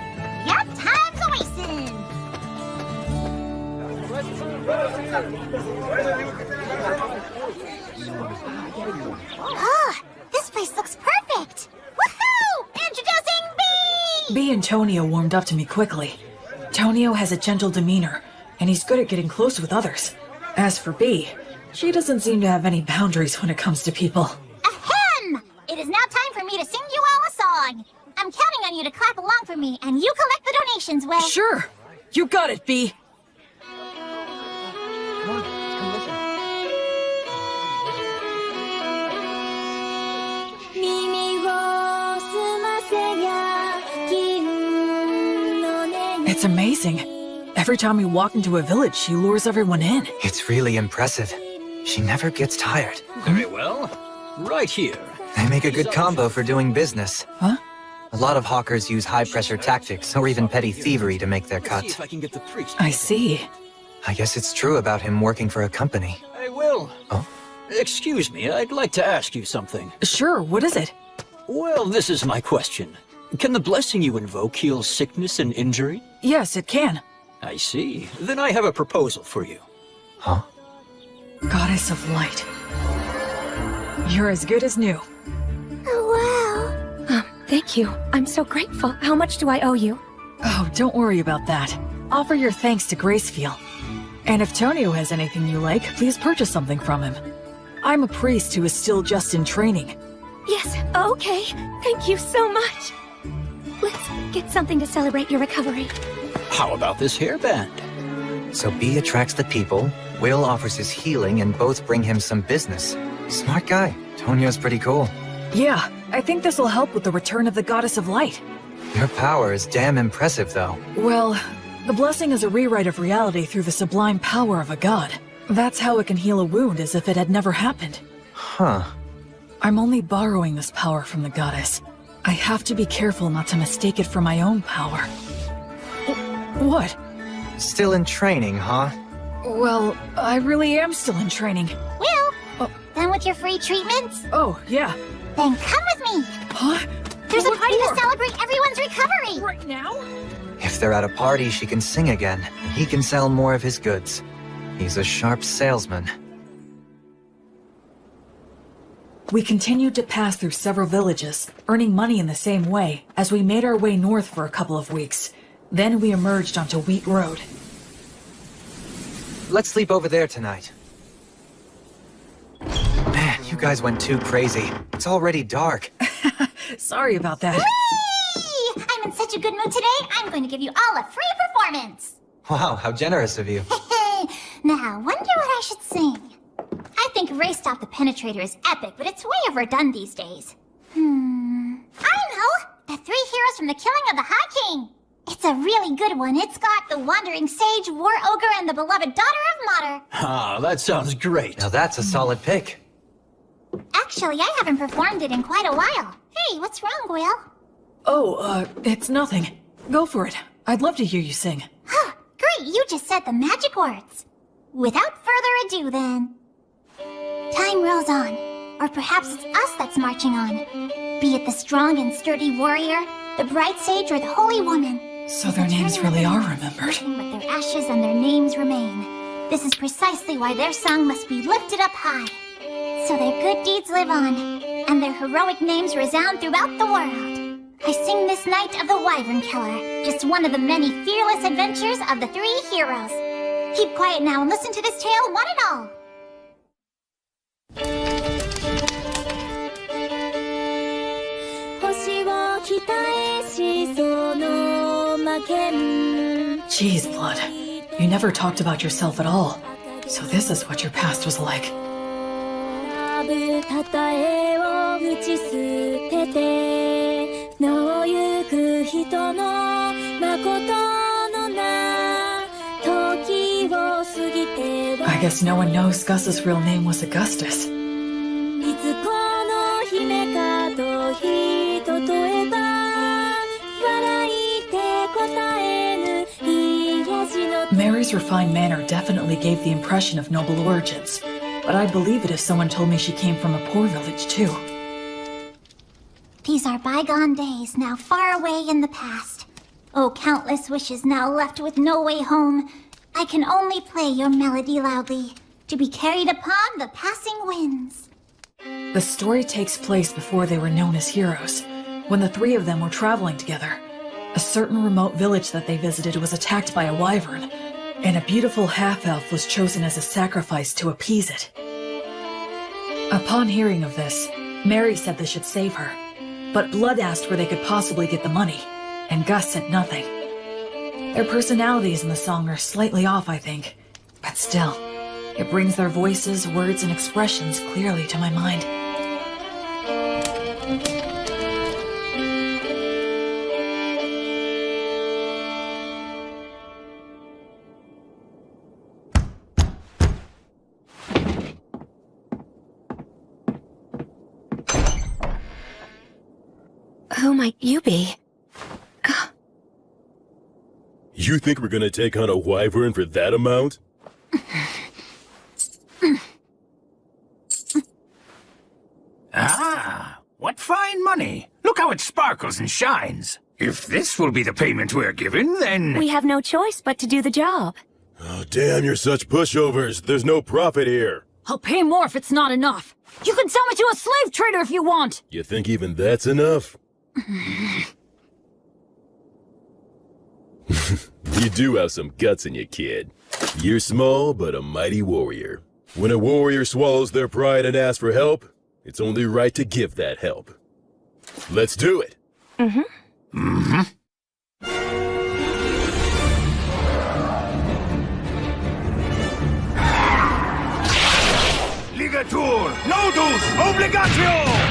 Yep, time's a-wasting! This place looks perfect! Woohoo! Introducing B! B and Tonio warmed up to me quickly. Tonio has a gentle demeanor, and he's good at getting close with others. As for B, she doesn't seem to have any boundaries when it comes to people. Ahem! It is now time for me to sing you all a song. I'm counting on you to clap along for me, and you collect the donations, Will. Sure! You got it, B! It's amazing. Every time we walk into a village, she lures everyone in. It's really impressive. She never gets tired. Very well. Right here. They make a good combo for doing business. Huh? A lot of hawkers use high-pressure tactics or even petty thievery to make their See cut. if I can get the priest. I see. I guess it's true about him working for a company. Hey, Will. Oh? Excuse me, I'd like to ask you something. Sure, what is it? Well, this is my question. Can the blessing you invoke heal sickness and injury? Yes, it can. I see. Then I have a proposal for you. Huh? Goddess of Light. You're as good as new. Oh, wow. Thank you. I'm so grateful. How much do I owe you? Oh, don't worry about that. Offer your thanks to Gracefeel. And if Tonio has anything you like, please purchase something from him. I'm a priest who is still just in training. Yes, okay. Thank you so much. Let's get something to celebrate your recovery. How about this hairband? So B attracts the people, Will offers his healing, and both bring him some business. Smart guy. Tonio's pretty cool. Yeah, I think this'll help with the return of the Goddess of Light. Your power is damn impressive, though. Well, the blessing is a rewrite of reality through the sublime power of a god. That's how it can heal a wound as if it had never happened. Huh. I'm only borrowing this power from the goddess. I have to be careful not to mistake it for my own power. What? Still in training, huh? Well, I really am still in training. Will, done with your free treatments? Oh, yeah. Then come with me. Huh? There's a What party for? to celebrate everyone's recovery. Right now? If they're at a party, she can sing again. He can sell more of his goods. He's a sharp salesman. We continued to pass through several villages, earning money in the same way, as we made our way north for a couple of weeks. Then we emerged onto Wheat Road. Let's sleep over there tonight. Man, you guys went too crazy. It's already dark. Sorry about that. Whee! I'm in such a good mood today, I'm going to give you all a free performance. Wow, how generous of you. Now, wonder what I should sing. I think Ray Stop the Penetrator is epic, but it's way overdone these days. I know! The Three Heroes from the Killing of the High King! It's a really good one. It's got the Wandering Sage, War Ogre, and the beloved daughter of Mater. Ah, that sounds great. Now that's a solid pick. Actually, I haven't performed it in quite a while. Hey, what's wrong, Will? Oh, it's nothing. Go for it. I'd love to hear you sing. Great, you just said the magic words. Without further ado, then. Time rolls on. Or perhaps it's us that's marching on. Be it the strong and sturdy warrior, the bright sage, or the holy woman. So their names really are remembered. But their ashes and their names remain. This is precisely why their song must be lifted up high. So their good deeds live on, and their heroic names resound throughout the world. I sing this night of the Wyvern Killer, just one of the many fearless adventures of the Three Heroes. Keep quiet now and listen to this tale, one and all. "星を期待しその魔剣 Jeez, Blood. You never talked about yourself at all. So this is what your past was like. I guess no one knows Gus's real name was Augustus. Mary's refined manner definitely gave the impression of noble origins, but I'd believe it if someone told me she came from a poor village too. These are bygone days, now far away in the past. Oh, countless wishes now left with no way home. I can only play your melody loudly, to be carried upon the passing winds. The story takes place before they were known as heroes, when the three of them were traveling together. A certain remote village that they visited was attacked by a wyvern, and a beautiful half-elf was chosen as a sacrifice to appease it. Upon hearing of this, Mary said they should save her, but Blood asked where they could possibly get the money, and Gus said nothing. Their personalities in the song are slightly off, I think, but still, it brings their voices, words, and expressions clearly to my mind. Who might you be? You think we're gonna take on a wyvern for that amount? Ah, what fine money. Look how it sparkles and shines. If this will be the payment we're given, then... We have no choice but to do the job. Oh, damn, you're such pushovers. There's no profit here. I'll pay more if it's not enough. You can sell me to a slave trader if you want. You think even that's enough? You do have some guts in you, kid. You're small, but a mighty warrior. When a warrior swallows their pride and asks for help, it's only right to give that help. Let's do it. Ligatur, nodus, obligatio!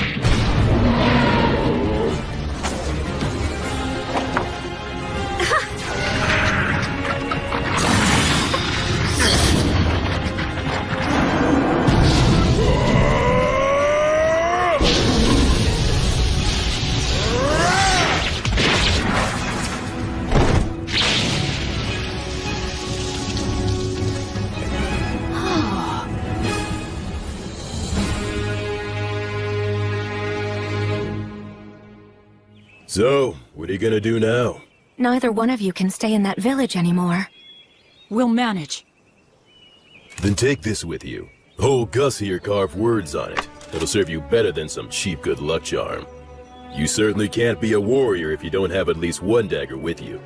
So, what are you gonna do now? Neither one of you can stay in that village anymore. We'll manage. Then take this with you. Old Gus here carved words on it. That'll serve you better than some cheap good luck charm. You certainly can't be a warrior if you don't have at least one dagger with you.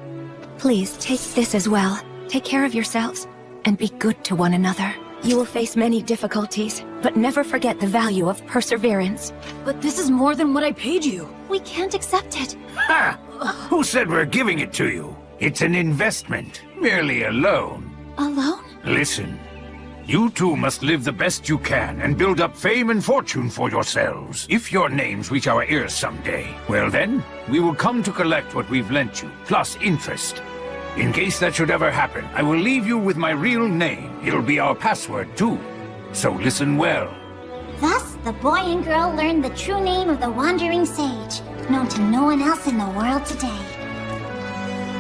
Please take this as well. Take care of yourselves, and be good to one another. You will face many difficulties, but never forget the value of perseverance. But this is more than what I paid you. We can't accept it. Ha! Who said we're giving it to you? It's an investment, merely a loan. A loan? Listen, you two must live the best you can and build up fame and fortune for yourselves. If your names reach our ears someday, well then, we will come to collect what we've lent you, plus interest. In case that should ever happen, I will leave you with my real name. It'll be our password, too. So listen well. Thus, the boy and girl learned the true name of the Wandering Sage, known to no one else in the world today.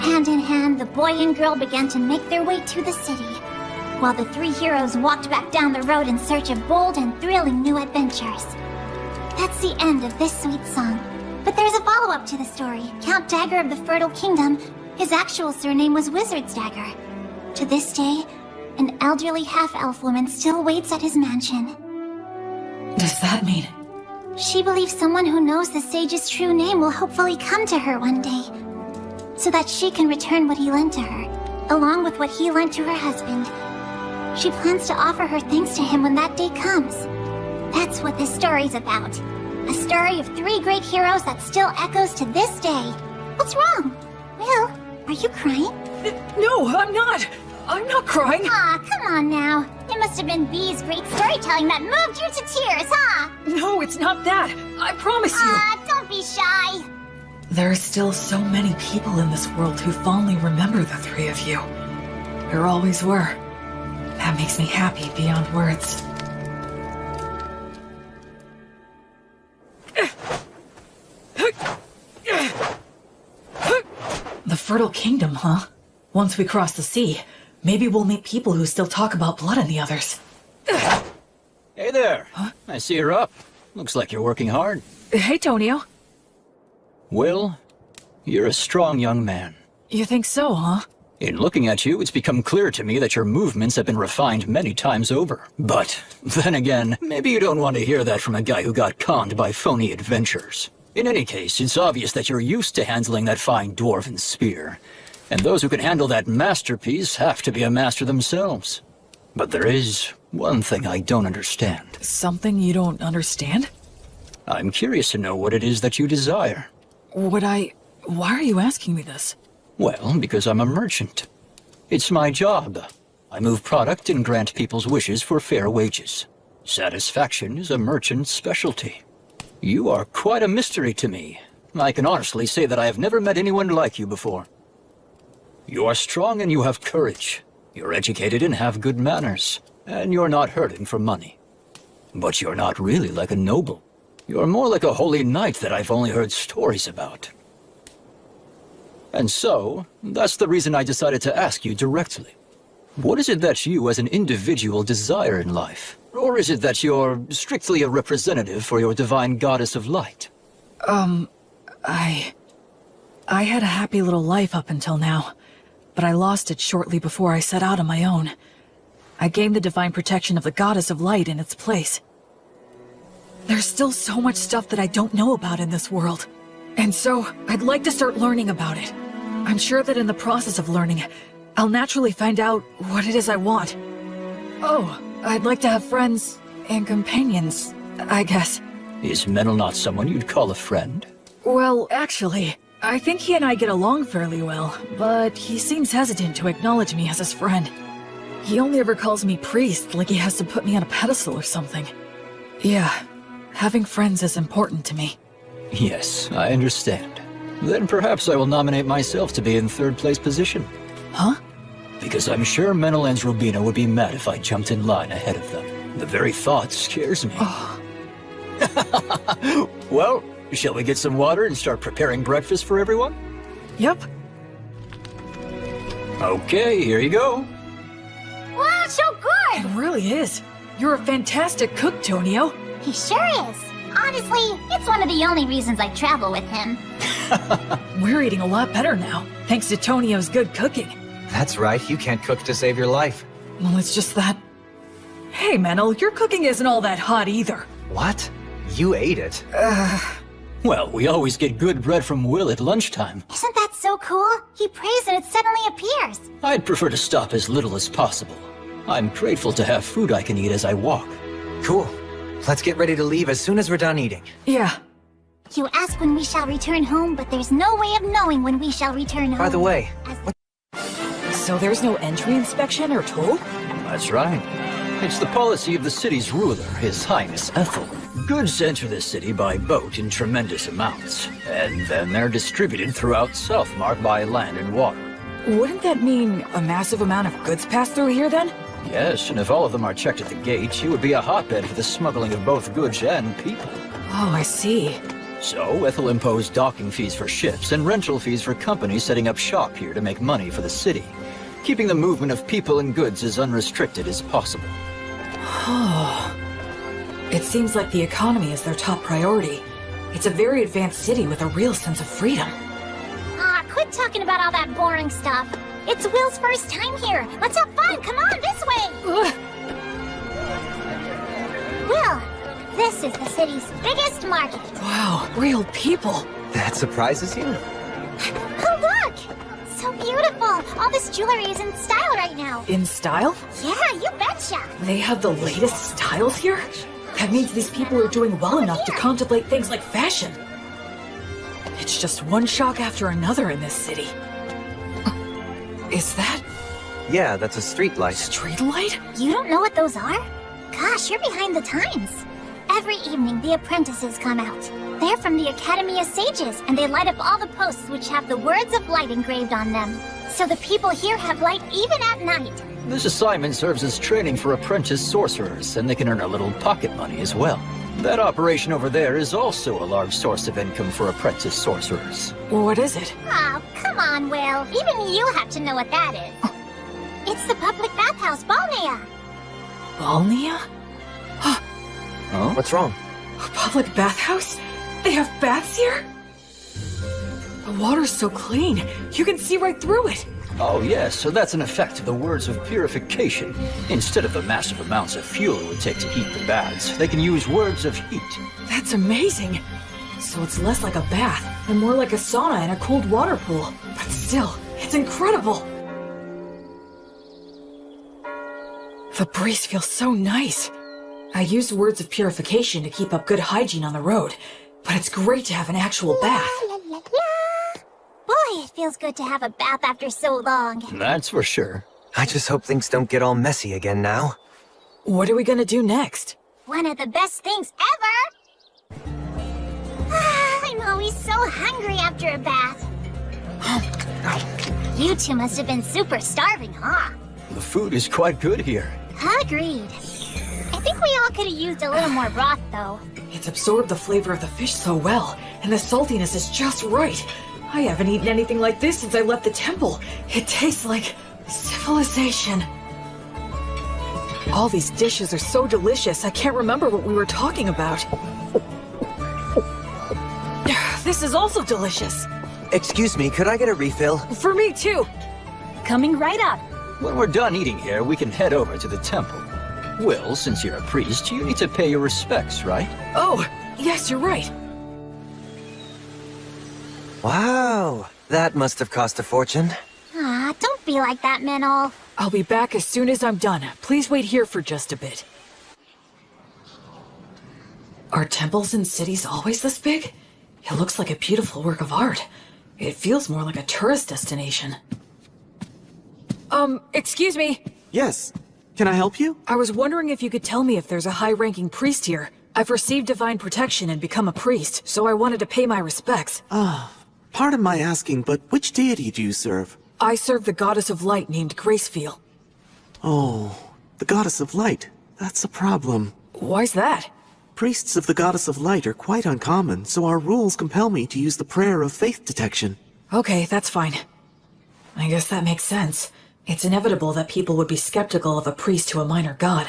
Hand in hand, the boy and girl began to make their way to the city, while the three heroes walked back down the road in search of bold and thrilling new adventures. That's the end of this sweet song. But there's a follow-up to the story. Count Dagger of the Fertile Kingdom, his actual surname was Wizard's Dagger. To this day, an elderly half-elf woman still waits at his mansion. Does that mean? She believes someone who knows the sage's true name will hopefully come to her one day, so that she can return what he lent to her, along with what he lent to her husband. She plans to offer her thanks to him when that day comes. That's what this story's about. A story of three great heroes that still echoes to this day. What's wrong? Will, are you crying? No, I'm not! I'm not crying! Aw, come on now. It must have been Bee's great storytelling that moved you to tears, huh? No, it's not that! I promise you! Don't be shy. There are still so many people in this world who fondly remember the three of you. There always were. That makes me happy beyond words. The Fertile Kingdom, huh? Once we cross the sea, maybe we'll meet people who still talk about blood and the others. Hey there. Huh? I see you're up. Looks like you're working hard. Hey, Tonio. Will, you're a strong young man. You think so, huh? In looking at you, it's become clear to me that your movements have been refined many times over. But, then again, maybe you don't want to hear that from a guy who got conned by phony adventures. In any case, it's obvious that you're used to handling that fine dwarven spear. And those who can handle that masterpiece have to be a master themselves. But there is one thing I don't understand. Something you don't understand? I'm curious to know what it is that you desire. Why are you asking me this? Well, because I'm a merchant. It's my job. I move product and grant people's wishes for fair wages. Satisfaction is a merchant's specialty. You are quite a mystery to me. I can honestly say that I have never met anyone like you before. You are strong and you have courage. You're educated and have good manners. And you're not hurting for money. But you're not really like a noble. You're more like a holy knight that I've only heard stories about. And so, that's the reason I decided to ask you directly. What is it that you as an individual desire in life? Or is it that you're strictly a representative for your divine goddess of light? I had a happy little life up until now, but I lost it shortly before I set out on my own. I gained the divine protection of the goddess of light in its place. There's still so much stuff that I don't know about in this world, and so I'd like to start learning about it. I'm sure that in the process of learning, I'll naturally find out what it is I want. Oh, I'd like to have friends and companions, I guess. Is Menel not someone you'd call a friend? Well, actually, I think he and I get along fairly well, but he seems hesitant to acknowledge me as his friend. He only ever calls me priest, like he has to put me on a pedestal or something. Yeah, having friends is important to me. Yes, I understand. Then perhaps I will nominate myself to be in third place position. Huh? Because I'm sure Menel and Rubina would be mad if I jumped in line ahead of them. The very thought scares me. Oh. Well, shall we get some water and start preparing breakfast for everyone? Yep. Okay, here you go. Wow, so good! It really is. You're a fantastic cook, Tonio. He sure is. Honestly, it's one of the only reasons I travel with him. We're eating a lot better now, thanks to Tonio's good cooking. That's right, you can't cook to save your life. Well, it's just that... Hey, Menel, your cooking isn't all that hot either. What? You ate it. Well, we always get good bread from Will at lunchtime. Isn't that so cool? He prays and it suddenly appears. I'd prefer to stop as little as possible. I'm grateful to have food I can eat as I walk. Cool. Let's get ready to leave as soon as we're done eating. Yeah. You ask when we shall return home, but there's no way of knowing when we shall return home. By the way, So there's no entry inspection or toll? That's right. It's the policy of the city's ruler, His Highness Ethel. Goods enter the city by boat in tremendous amounts, and then they're distributed throughout Southmark by land and water. Wouldn't that mean a massive amount of goods pass through here then? Yes, and if all of them are checked at the gate, it would be a hotbed for the smuggling of both goods and people. Oh, I see. So, Ethel imposed docking fees for ships and rental fees for companies setting up shop here to make money for the city, keeping the movement of people and goods as unrestricted as possible. Oh. It seems like the economy is their top priority. It's a very advanced city with a real sense of freedom. Quit talking about all that boring stuff. It's Will's first time here. Let's have fun. Come on, this way. Will, this is the city's biggest market. Wow, real people. That surprises you? Oh, look! So beautiful. All this jewelry is in style right now. In style? Yeah, you betcha. They have the latest styles here? That means these people are doing well enough to contemplate things like fashion. It's just one shock after another in this city. Is that Yeah, that's a street light. street light? You don't know what those are? Gosh, you're behind the times. Every evening, the apprentices come out. They're from the Academy of Sages, and they light up all the posts which have the words of light engraved on them. So the people here have light even at night. This assignment serves as training for apprentice sorcerers, and they can earn a little pocket money as well. That operation over there is also a large source of income for apprentice sorcerers. What is it? Oh, come on, Will. Even you have to know what that is. It's the public bathhouse, Balnea. Balnea? Oh? What's wrong? A public bathhouse? They have baths here? The water's so clean, you can see right through it. Oh yes, so that's an effect of the words of purification. Instead of the massive amounts of fuel it would take to heat the baths, they can use words of heat. That's amazing. So it's less like a bath and more like a sauna and a cold water pool. But still, it's incredible. The breeze feels so nice. I used words of purification to keep up good hygiene on the road, but it's great to have an actual bath. La, la, la. Boy, it feels good to have a bath after so long. That's for sure. I just hope things don't get all messy again now. What are we gonna do next? One of the best things ever! I'm always so hungry after a bath. You two must have been super starving, huh? The food is quite good here. Agreed. I think we all could have used a little more broth, though. It's absorbed the flavor of the fish so well, and the saltiness is just right. I haven't eaten anything like this since I left the temple. It tastes like civilization. All these dishes are so delicious, I can't remember what we were talking about. This is also delicious. Excuse me, could I get a refill? For me, too. Coming right up. When we're done eating here, we can head over to the temple. Will, since you're a priest, you need to pay your respects, right? Oh, yes, you're right. Wow, that must have cost a fortune. Ah, don't be like that, Minol. I'll be back as soon as I'm done. Please wait here for just a bit. Are temples in cities always this big? It looks like a beautiful work of art. It feels more like a tourist destination. Excuse me. Yes. Can I help you? I was wondering if you could tell me if there's a high-ranking priest here. I've received divine protection and become a priest, so I wanted to pay my respects. Pardon my asking, but which deity do you serve? I serve the goddess of light named Gracefield. Oh, the goddess of light. That's a problem. Why's that? Priests of the goddess of light are quite uncommon, so our rules compel me to use the prayer of faith detection. Okay, that's fine. I guess that makes sense. It's inevitable that people would be skeptical of a priest to a minor god.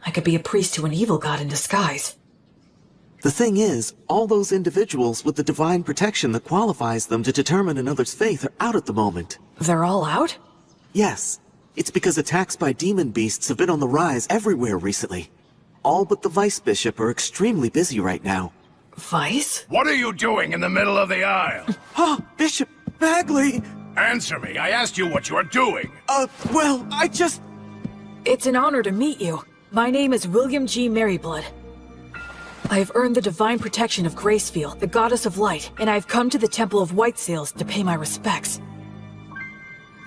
I could be a priest to an evil god in disguise. The thing is, all those individuals with the divine protection that qualifies them to determine another's faith are out at the moment. They're all out? Yes. It's because attacks by demon beasts have been on the rise everywhere recently. All but the vice bishop are extremely busy right now. Vice? What are you doing in the middle of the aisle? Bishop Bagley! Answer me. I asked you what you are doing. Well, I just... It's an honor to meet you. My name is William G. Merryblood. I have earned the divine protection of Gracefield, the goddess of light, and I have come to the Temple of Whitesails to pay my respects.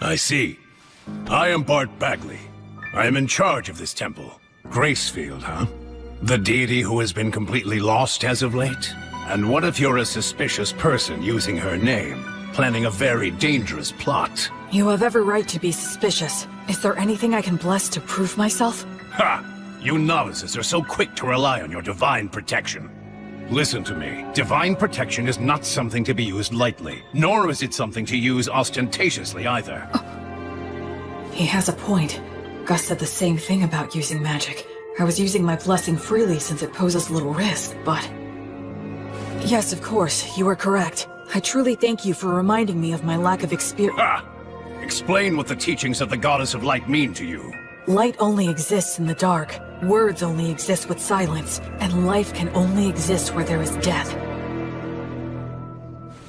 I see. I am Bart Bagley. I am in charge of this temple. Gracefield, huh? The deity who has been completely lost as of late? And what if you're a suspicious person using her name, planning a very dangerous plot? You have every right to be suspicious. Is there anything I can bless to prove myself? Ha! You novices are so quick to rely on your divine protection. Listen to me. Divine protection is not something to be used lightly, nor is it something to use ostentatiously either. He has a point. Gus said the same thing about using magic. I was using my blessing freely since it poses little risk, but... Yes, of course, you are correct. I truly thank you for reminding me of my lack of experience. Ha! Explain what the teachings of the Goddess of Light mean to you. Light only exists in the dark. Words only exist with silence. And life can only exist where there is death.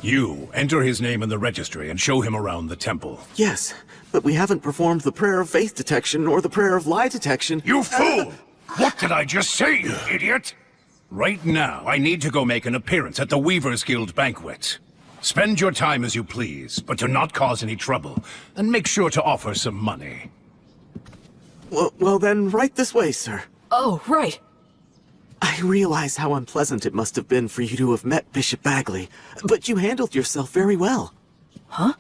You enter his name in the registry and show him around the temple. Yes, but we haven't performed the prayer of faith detection or the prayer of lie detection. You fool! What did I just say, you idiot? Right now, I need to go make an appearance at the Weavers Guild banquet. Spend your time as you please, but do not cause any trouble. And make sure to offer some money. Well then, right this way, sir. Oh, right. I realize how unpleasant it must have been for you to have met Bishop Bagley, but you handled yourself very well. Huh?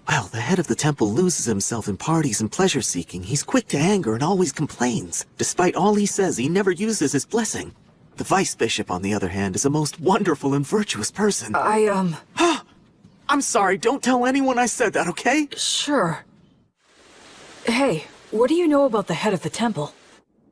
Well, the head of the temple loses himself in parties and pleasure-seeking. He's quick to anger and always complains. Despite all he says, he never uses his blessing. The vice bishop, on the other hand, is a most wonderful and virtuous person. I'm sorry, don't tell anyone I said that, okay? Sure. Hey, what do you know about the head of the temple?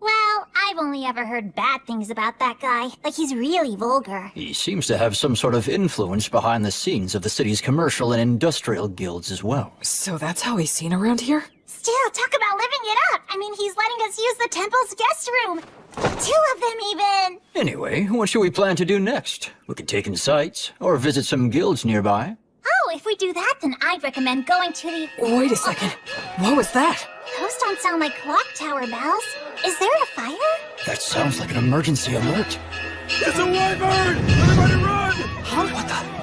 Well, I've only ever heard bad things about that guy. Like, he's really vulgar. He seems to have some sort of influence behind the scenes of the city's commercial and industrial guilds as well. So that's how he's seen around here? Still, talk about living it up. I mean, he's letting us use the temple's guest room. 2 of them, even. Anyway, what should we plan to do next? We could take in sights, or visit some guilds nearby. Oh, if we do that, then I'd recommend going to the... Wait a second. What was that? Those don't sound like clock tower bells. Is there a fire? That sounds like an emergency alert. It's a wyvern! Everybody run! Huh? What the...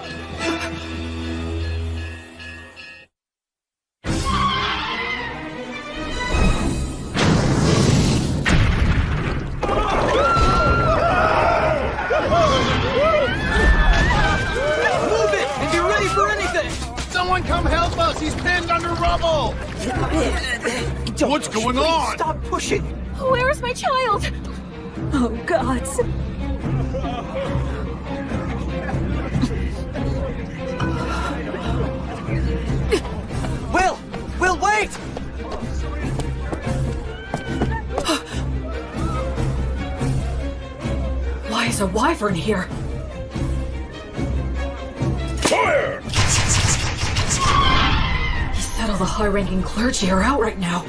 Someone come help us! He's pinned under rubble! What's going on? Stop pushing! Where is my child? Oh, gods. Will, wait! Why is a wyvern here? Fire! He said all the high-ranking clergy are out right now.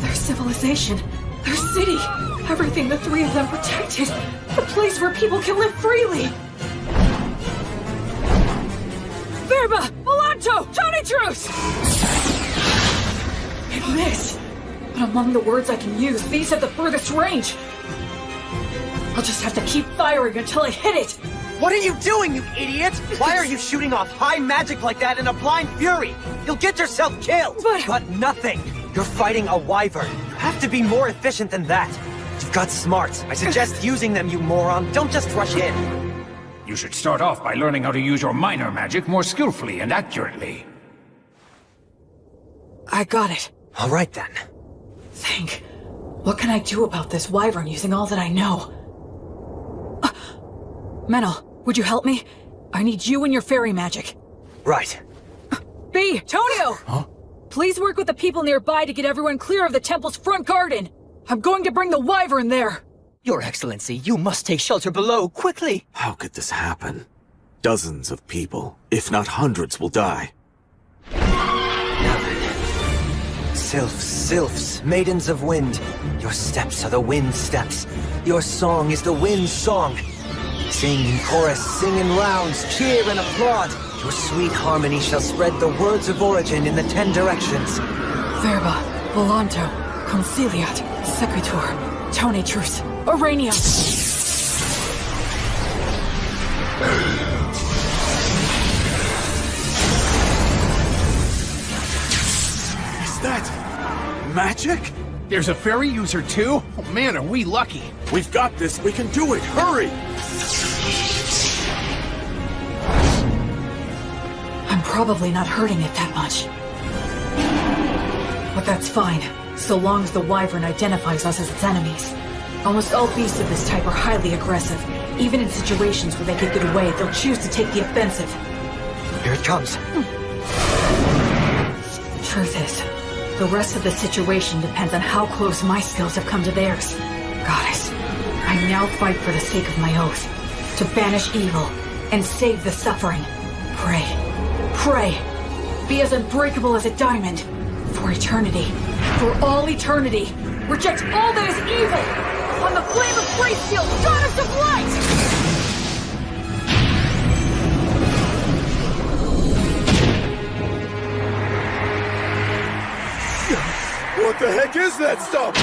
Their civilization, their city, everything the 3 of them protected. A place where people can live freely. Verba! Volanto! Tony Truce! It missed. But among the words I can use, these have the furthest range. I'll just have to keep firing until I hit it. What are you doing, you idiot? Why are you shooting off high magic like that in a blind fury? You'll get yourself killed! But nothing! You're fighting a wyvern. You have to be more efficient than that. You've got smarts. I suggest using them, you moron. Don't just rush in. You should start off by learning how to use your minor magic more skillfully and accurately. I got it. All right, then. Think. What can I do about this wyvern using all that I know? Menel, would you help me? I need you and your fairy magic. Right. B, Tonio! Huh? Please work with the people nearby to get everyone clear of the temple's front garden. I'm going to bring the wyvern there. Your Excellency, you must take shelter below, quickly! How could this happen? Dozens of people, if not hundreds, will die. Sylphs, maidens of wind. Your steps are the wind steps. Your song is the wind's song. Sing in chorus, sing in rounds, cheer and applaud. Your sweet harmony shall spread the words of origin in the 10 directions. Verba, Volanto, Conciliat, Sequitur, Tony Truce, Aurania. Is that magic? There's a fairy user too? Oh man, are we lucky. We've got this, we can do it, hurry! I'm probably not hurting it that much. But that's fine, so long as the wyvern identifies us as its enemies. Almost all beasts of this type are highly aggressive. Even in situations where they could get away, they'll choose to take the offensive. Here it comes. Truth is, the rest of the situation depends on how close my skills have come to theirs. Goddess, I now fight for the sake of my oath, to banish evil and save the suffering. Pray, be as unbreakable as a diamond, for eternity, for all eternity. Reject all that is evil, on the flame of Gracefield, goddess of light! What the heck is that stuff?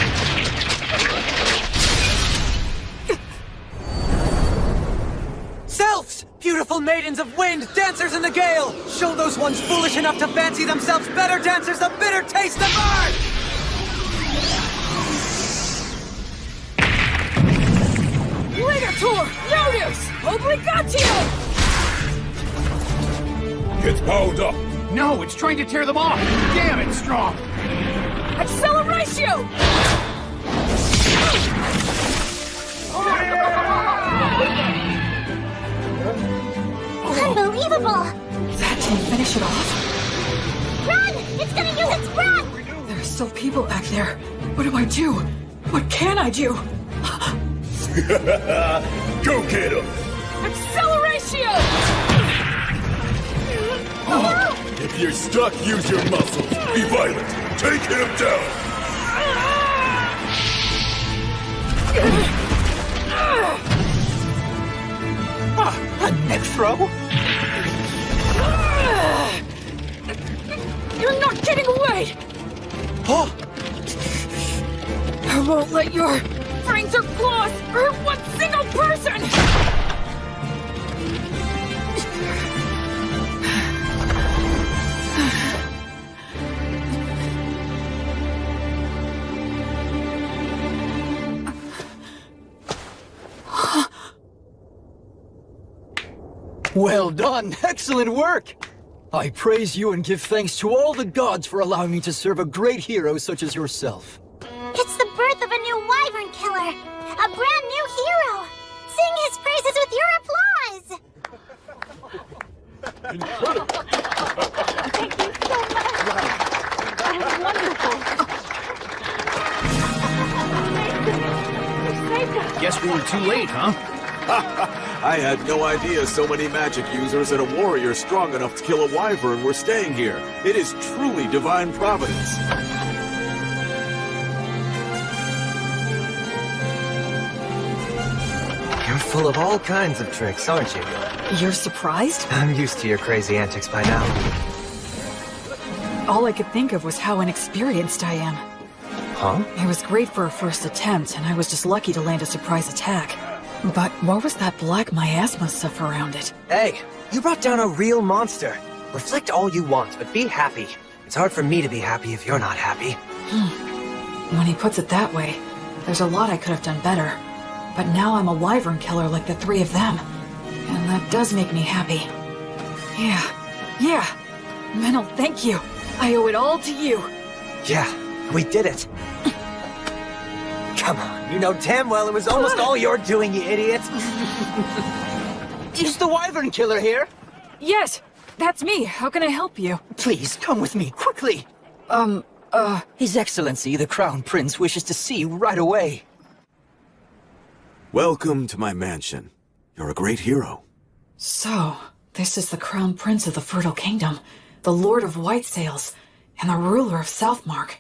Beautiful maidens of wind, dancers in the gale! Show those ones foolish enough to fancy themselves better dancers the bitter taste of art! Ligator! Notice! Obligatio! It's powered up. No, it's trying to tear them off. Damn it, Strong. Acceleratio! Unbelievable! That didn't finish it off. Run! It's gonna use its breath! There are still people back there. What do I do? What can I do? Go get him! Acceleratio! If you're stuck, use your muscles. Be violent. Take him down. A neck throw? You're not getting away! I won't let your fangs or claws hurt one single person! Well done! Excellent work! I praise you and give thanks to all the gods for allowing me to serve a great hero such as yourself. It's the birth of a new wyvern killer! A brand new hero! Sing his praises with your applause! Thank you so much! That was wonderful! Guess we were too late, huh? I had no idea so many magic users and a warrior strong enough to kill a wyvern were staying here. It is truly divine providence. You're full of all kinds of tricks, aren't you? You're surprised? I'm used to your crazy antics by now. All I could think of was how inexperienced I am. Huh? It was great for a first attempt, and I was just lucky to land a surprise attack. But what was that black miasma stuff around it? Hey, you brought down a real monster. Reflect all you want, but be happy. It's hard for me to be happy if you're not happy. When he puts it that way, there's a lot I could have done better. But now I'm a wyvern killer like the three of them. And that does make me happy. Yeah. Menel, thank you. I owe it all to you. Yeah, we did it. Come on, you know damn well it was almost all your doing, you idiot. Is the wyvern killer here? Yes, that's me. How can I help you? Please, come with me, quickly. His Excellency, the Crown Prince, wishes to see you right away. Welcome to my mansion. You're a great hero. So, this is the Crown Prince of the Fertile Kingdom, the Lord of Whitesails, and the ruler of Southmark.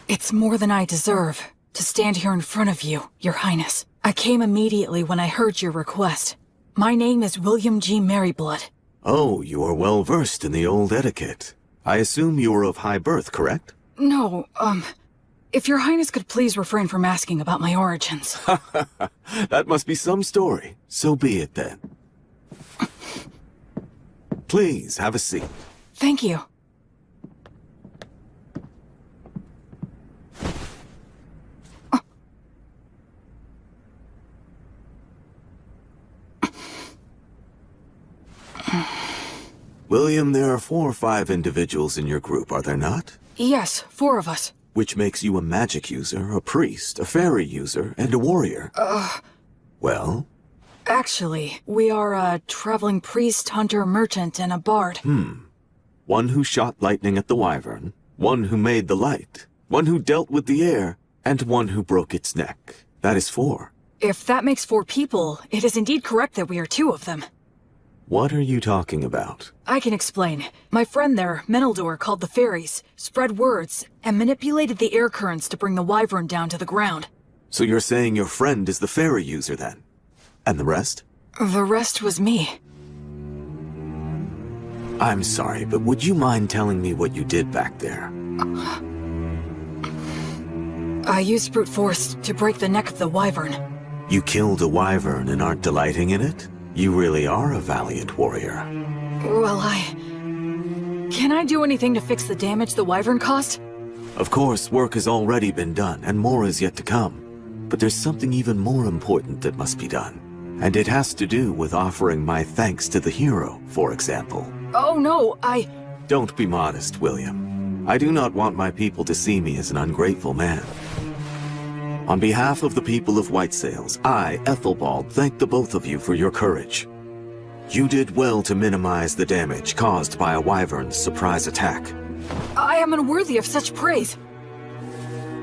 It's more than I deserve to stand here in front of you, Your Highness. I came immediately when I heard your request. My name is William G. Merryblood. Oh, you are well versed in the old etiquette. I assume you are of high birth, correct? No, if Your Highness could please refrain from asking about my origins. That must be some story. So be it then. Please, have a seat. Thank you. William, there are 4 or 5 individuals in your group, are there not? Yes, 4 of us. Which makes you a magic user, a priest, a fairy user, and a warrior. Well? Actually, we are a traveling priest, hunter, merchant, and a bard. One who shot lightning at the wyvern, one who made the light, one who dealt with the air, and one who broke its neck. That is 4. If that makes 4 people, it is indeed correct that we are 2 of them. What are you talking about? I can explain. My friend there, Meneldor, called the fairies, spread words, and manipulated the air currents to bring the wyvern down to the ground. So you're saying your friend is the fairy user then? And the rest? The rest was me. I'm sorry, but would you mind telling me what you did back there? I used brute force to break the neck of the wyvern. You killed a wyvern and aren't delighting in it? You really are a valiant warrior. Well, Can I do anything to fix the damage the Wyvern caused? Of course, work has already been done, and more is yet to come. But there's something even more important that must be done. And it has to do with offering my thanks to the hero, for example. Oh no, Don't be modest, William. I do not want my people to see me as an ungrateful man. On behalf of the people of White Sails, I, Ethelbald, thank the both of you for your courage. You did well to minimize the damage caused by a Wyvern's surprise attack. I am unworthy of such praise.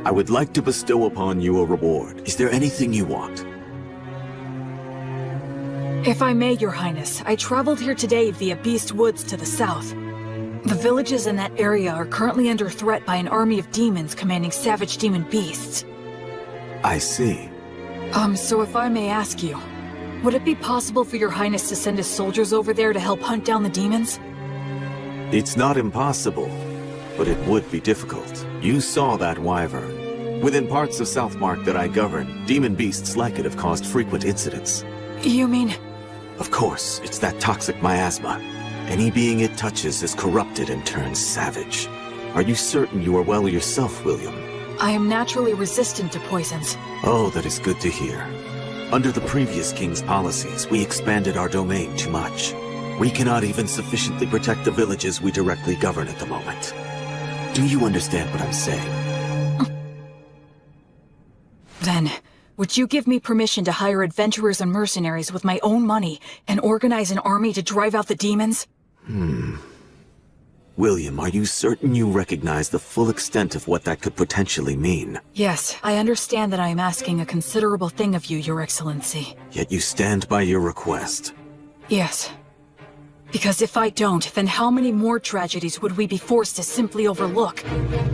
I would like to bestow upon you a reward. Is there anything you want? If I may, Your Highness, I traveled here today via Beast Woods to the south. The villages in that area are currently under threat by an army of demons commanding savage demon beasts. I see. So if I may ask you, would it be possible for Your Highness to send his soldiers over there to help hunt down the demons? It's not impossible, but it would be difficult. You saw that wyvern. Within parts of Southmark that I govern, demon beasts like it have caused frequent incidents. You mean? Of course, it's that toxic miasma. Any being it touches is corrupted and turns savage. Are you certain you are well yourself, William? I am naturally resistant to poisons. Oh, that is good to hear. Under the previous king's policies, we expanded our domain too much. We cannot even sufficiently protect the villages we directly govern at the moment. Do you understand what I'm saying? Then, would you give me permission to hire adventurers and mercenaries with my own money and organize an army to drive out the demons? William, are you certain you recognize the full extent of what that could potentially mean? Yes, I understand that I am asking a considerable thing of you, Your Excellency. Yet you stand by your request. Yes. Because if I don't, then how many more tragedies would we be forced to simply overlook?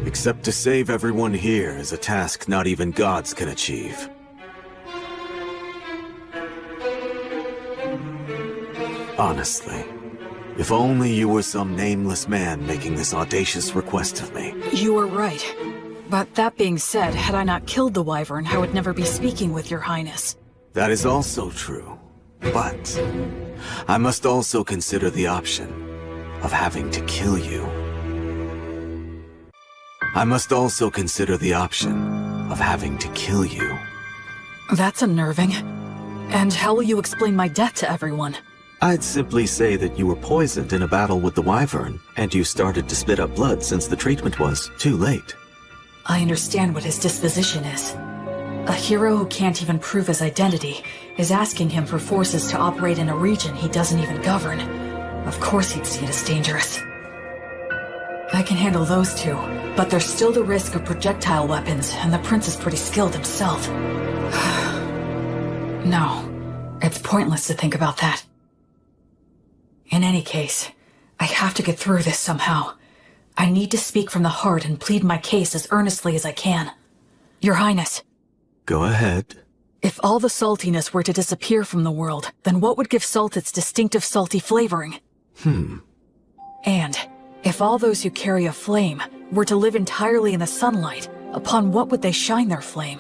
Except to save everyone here is a task not even gods can achieve. Honestly, if only you were some nameless man making this audacious request of me. You are right. But that being said, had I not killed the Wyvern, I would never be speaking with Your Highness. That is also true. But I must also consider the option of having to kill you. I must also consider the option of having to kill you. That's unnerving. And how will you explain my death to everyone? I'd simply say that you were poisoned in a battle with the Wyvern, and you started to spit up blood since the treatment was too late. I understand what his disposition is. A hero who can't even prove his identity is asking him for forces to operate in a region he doesn't even govern. Of course he'd see it as dangerous. I can handle those two, but there's still the risk of projectile weapons, and the prince is pretty skilled himself. No, it's pointless to think about that. In any case, I have to get through this somehow. I need to speak from the heart and plead my case as earnestly as I can. Your Highness. Go ahead. If all the saltiness were to disappear from the world, then what would give salt its distinctive salty flavoring? And if all those who carry a flame were to live entirely in the sunlight, upon what would they shine their flame?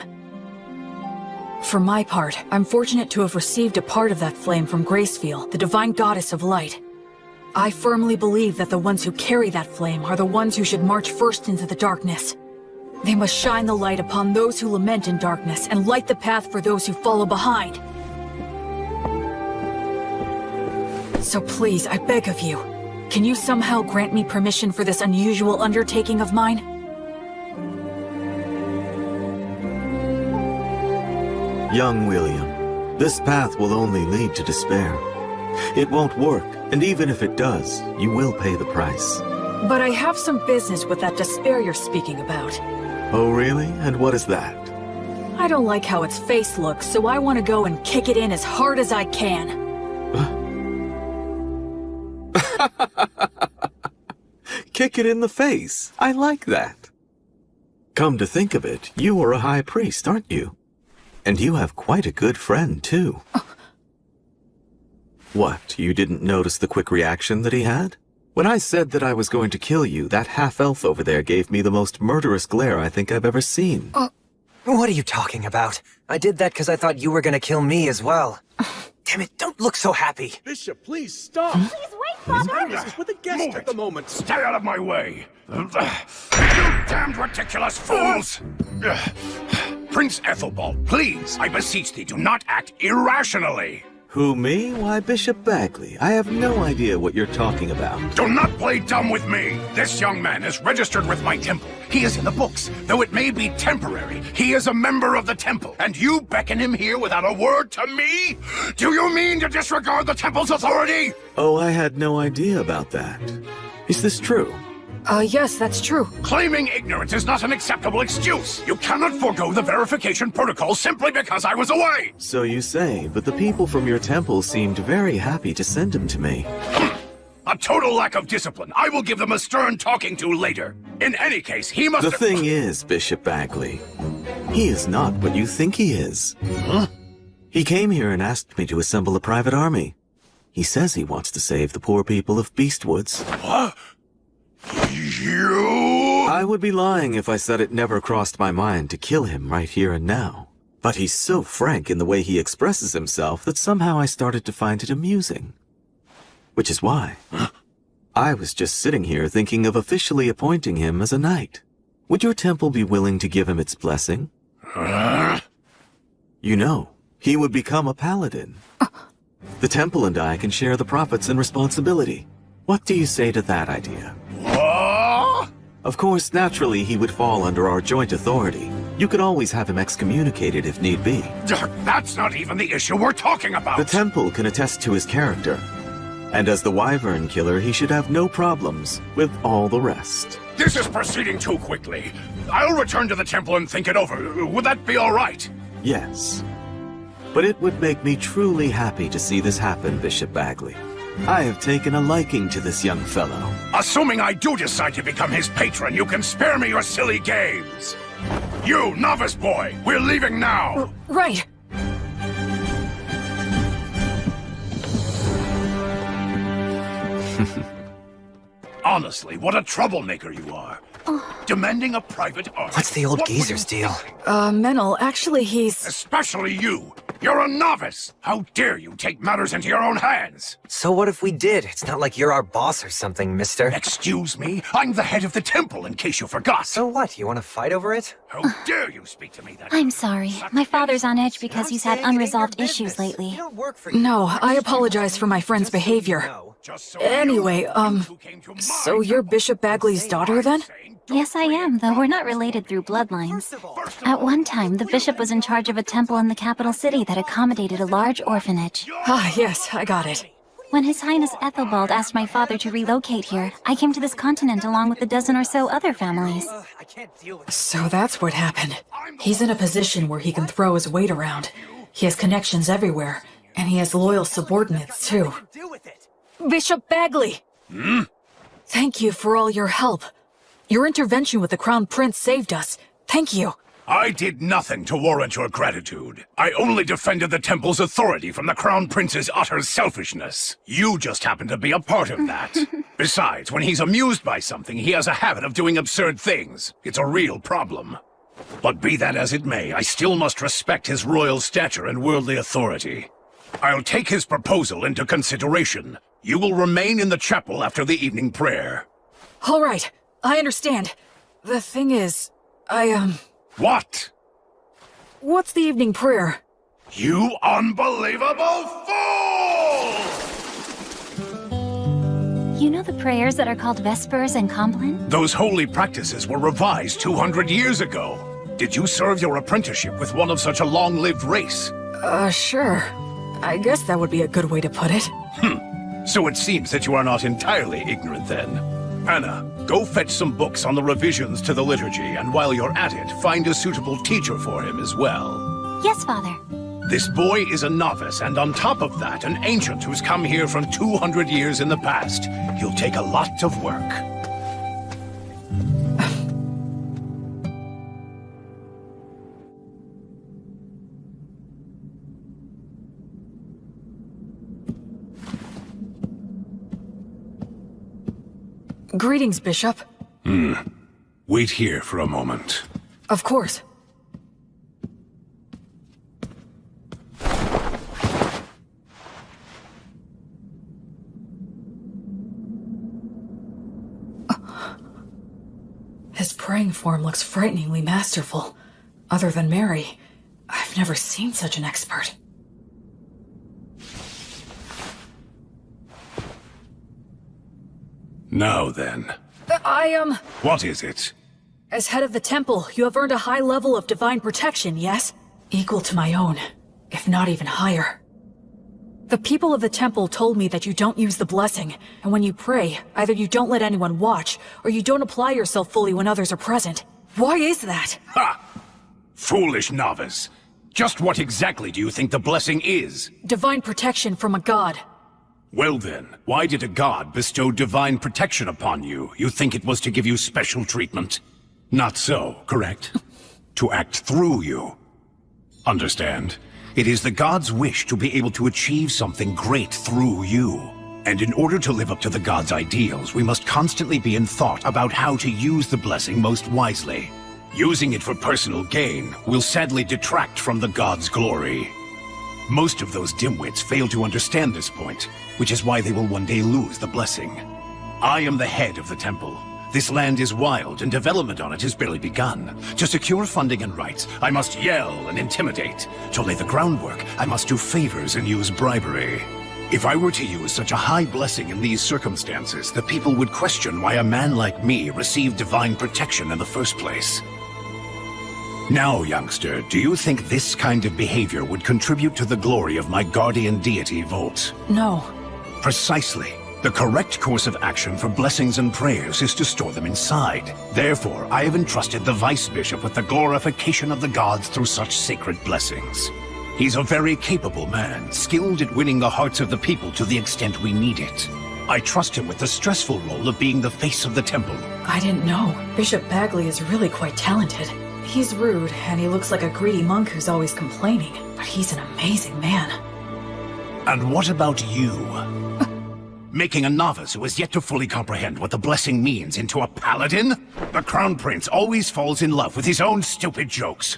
For my part, I'm fortunate to have received a part of that flame from Gracefiel, the divine goddess of light. I firmly believe that the ones who carry that flame are the ones who should march first into the darkness. They must shine the light upon those who lament in darkness and light the path for those who follow behind. So please, I beg of you, can you somehow grant me permission for this unusual undertaking of mine? Young William, this path will only lead to despair. It won't work, and even if it does, you will pay the price. But I have some business with that despair you're speaking about. Oh really? And what is that? I don't like how its face looks, so I want to go and kick it in as hard as I can. Kick it in the face. I like that. Come to think of it, you are a high priest, aren't you? And you have quite a good friend, too. What, you didn't notice the quick reaction that he had? When I said that I was going to kill you, that half-elf over there gave me the most murderous glare I think I've ever seen. What are you talking about? I did that because I thought you were gonna kill me as well. Damn it, don't look so happy. Bishop, please stop. Please wait, Father! Highness is with a guest at the moment. Stay out of my way! You damned ridiculous fools! Prince Ethelbald, please, I beseech thee, do not act irrationally! Who, me? Why, Bishop Bagley. I have no idea what you're talking about. Do not play dumb with me! This young man is registered with my temple. He is in the books. Though it may be temporary, he is a member of the temple. And you beckon him here without a word to me? Do you mean to disregard the temple's authority? Oh, I had no idea about that. Is this true? Yes, that's true. Claiming ignorance is not an acceptable excuse. You cannot forego the verification protocol simply because I was away. So you say, but the people from your temple seemed very happy to send him to me. A total lack of discipline. I will give them a stern talking to later. In any case, he must... The thing is, Bishop Bagley, he is not what you think he is. Huh? He came here and asked me to assemble a private army. He says he wants to save the poor people of Beastwoods. What? You? I would be lying if I said it never crossed my mind to kill him right here and now. But he's so frank in the way he expresses himself that somehow I started to find it amusing. Which is why I was just sitting here thinking of officially appointing him as a knight. Would your temple be willing to give him its blessing? You know, he would become a paladin. The temple and I can share the profits and responsibility. What do you say to that idea? Of course, naturally, he would fall under our joint authority. You could always have him excommunicated if need be. That's not even the issue we're talking about. The temple can attest to his character. And as the Wyvern Killer, he should have no problems with all the rest. This is proceeding too quickly. I'll return to the temple and think it over. Would that be all right? Yes. But it would make me truly happy to see this happen, Bishop Bagley. I have taken a liking to this young fellow. Assuming I do decide to become his patron, you can spare me your silly games. You, novice boy, we're leaving now. Right. Honestly, what a troublemaker you are. Demanding a private army. What's the old geezer's deal? Menel, actually he's... Especially you. You're a novice. How dare you take matters into your own hands? So what if we did? It's not like you're our boss or something, mister. Excuse me? I'm the head of the temple, in case you forgot. So what? You want to fight over it? How dare you speak to me that I'm sorry. My father's on edge because he's had unresolved issues lately. No, I apologize for my friend's behavior. Anyway, so you're Bishop Bagley's daughter then? Yes, I am, though we're not related through bloodlines. At one time, the bishop was in charge of a temple in the capital city that accommodated a large orphanage. Ah, yes, I got it. When His Highness Ethelbald asked my father to relocate here, I came to this continent along with a dozen or so other families. So that's what happened. He's in a position where he can throw his weight around. He has connections everywhere, and he has loyal subordinates, too. Bishop Bagley! Thank you for all your help. Your intervention with the Crown Prince saved us. Thank you. I did nothing to warrant your gratitude. I only defended the temple's authority from the Crown Prince's utter selfishness. You just happen to be a part of that. Besides, when he's amused by something, he has a habit of doing absurd things. It's a real problem. But be that as it may, I still must respect his royal stature and worldly authority. I'll take his proposal into consideration. You will remain in the chapel after the evening prayer. All right. I understand. The thing is, What? What's the evening prayer? You unbelievable fool! You know the prayers that are called Vespers and Compline? Those holy practices were revised 200 years ago. Did you serve your apprenticeship with one of such a long-lived race? Sure. I guess that would be a good way to put it. So it seems that you are not entirely ignorant then. Anna, go fetch some books on the revisions to the liturgy, and while you're at it, find a suitable teacher for him as well. Yes, Father. This boy is a novice, and on top of that, an ancient who's come here from 200 years in the past. He'll take a lot of work. Greetings, Bishop. Wait here for a moment. Of course. His praying form looks frighteningly masterful. Other than Mary, I've never seen such an expert. Now then, What is it? As head of the temple, you have earned a high level of divine protection, yes? Equal to my own, if not even higher. The people of the temple told me that you don't use the blessing, and when you pray, either you don't let anyone watch, or you don't apply yourself fully when others are present. Why is that? Ha! Foolish novice. Just what exactly do you think the blessing is? Divine protection from a god. Well then, why did a god bestow divine protection upon you? You think it was to give you special treatment? Not so, correct? To act through you. Understand? It is the god's wish to be able to achieve something great through you. And in order to live up to the god's ideals, we must constantly be in thought about how to use the blessing most wisely. Using it for personal gain will sadly detract from the god's glory. Most of those dimwits fail to understand this point, which is why they will one day lose the blessing. I am the head of the temple. This land is wild, and development on it has barely begun. To secure funding and rights, I must yell and intimidate. To lay the groundwork, I must do favors and use bribery. If I were to use such a high blessing in these circumstances, the people would question why a man like me received divine protection in the first place. Now, youngster, do you think this kind of behavior would contribute to the glory of my guardian deity, Volt? No. Precisely. The correct course of action for blessings and prayers is to store them inside. Therefore, I have entrusted the Vice Bishop with the glorification of the gods through such sacred blessings. He's a very capable man, skilled at winning the hearts of the people to the extent we need it. I trust him with the stressful role of being the face of the temple. I didn't know. Bishop Bagley is really quite talented. He's rude, and he looks like a greedy monk who's always complaining, but he's an amazing man. And what about you? Making a novice who has yet to fully comprehend what the blessing means into a paladin? The Crown Prince always falls in love with his own stupid jokes.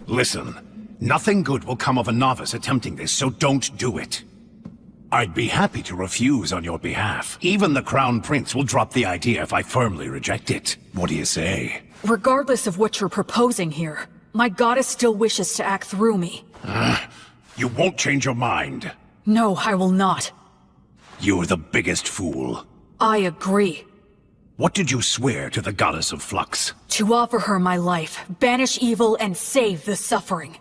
Listen, nothing good will come of a novice attempting this, so don't do it. I'd be happy to refuse on your behalf. Even the Crown Prince will drop the idea if I firmly reject it. What do you say? Regardless of what you're proposing here, my goddess still wishes to act through me. You won't change your mind. No, I will not. You're the biggest fool. I agree. What did you swear to the Goddess of Flux? To offer her my life, banish evil, and save the suffering.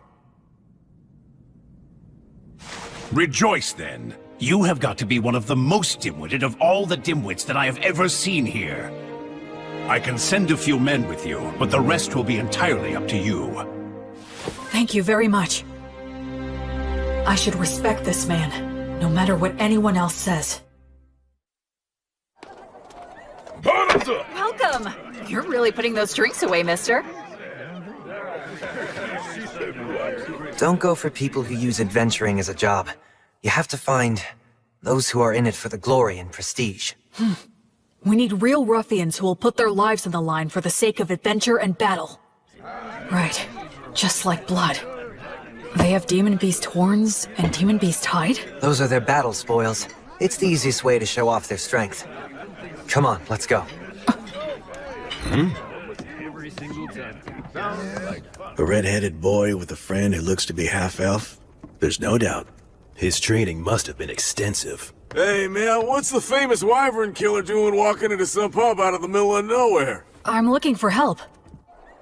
Rejoice, then. You have got to be one of the most dim-witted of all the dimwits that I have ever seen here. I can send a few men with you, but the rest will be entirely up to you. Thank you very much. I should respect this man, no matter what anyone else says. Welcome! You're really putting those drinks away, mister. Don't go for people who use adventuring as a job. You have to find those who are in it for the glory and prestige. We need real ruffians who will put their lives on the line for the sake of adventure and battle. Right. Just like blood. They have Demon Beast horns and Demon Beast hide? Those are their battle spoils. It's the easiest way to show off their strength. Come on, let's go. A red-headed boy with a friend who looks to be half-elf? There's no doubt. His training must have been extensive. Hey, man, what's the famous wyvern killer doing walking into some pub out of the middle of nowhere? I'm looking for help.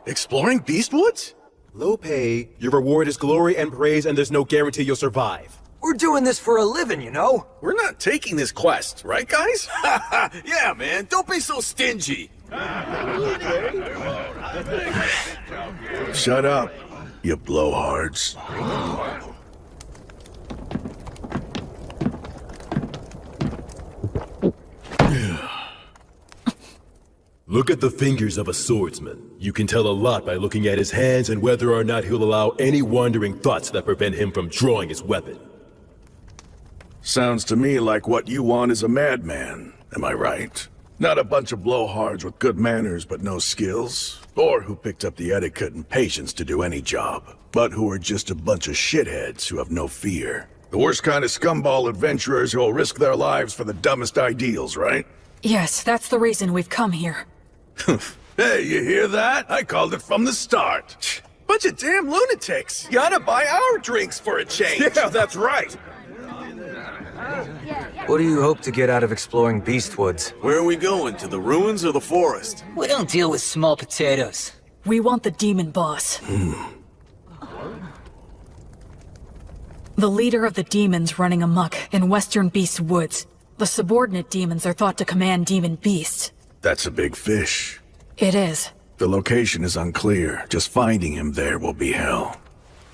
Exploring Beastwoods? Low pay, your reward is glory and praise, and there's no guarantee you'll survive. We're doing this for a living, you know? We're not taking this quest, right, guys? Yeah, man, don't be so stingy. Shut up, you blowhards. Look at the fingers of a swordsman. You can tell a lot by looking at his hands and whether or not he'll allow any wandering thoughts that prevent him from drawing his weapon. Sounds to me like what you want is a madman, am I right? Not a bunch of blowhards with good manners but no skills, or who picked up the etiquette and patience to do any job, but who are just a bunch of shitheads who have no fear. The worst kind of scumball adventurers who'll risk their lives for the dumbest ideals, right? Yes, that's the reason we've come here. Hey, you hear that? I called it from the start. Bunch of damn lunatics. Gotta buy our drinks for a change. Yeah, that's right. What do you hope to get out of exploring Beastwoods? Where are we going? To the ruins or the forest? We don't deal with small potatoes. We want the demon boss. The leader of the demons running amok in Western Beast Woods. The subordinate demons are thought to command demon beasts. That's a big fish. It is. The location is unclear. Just finding him there will be hell.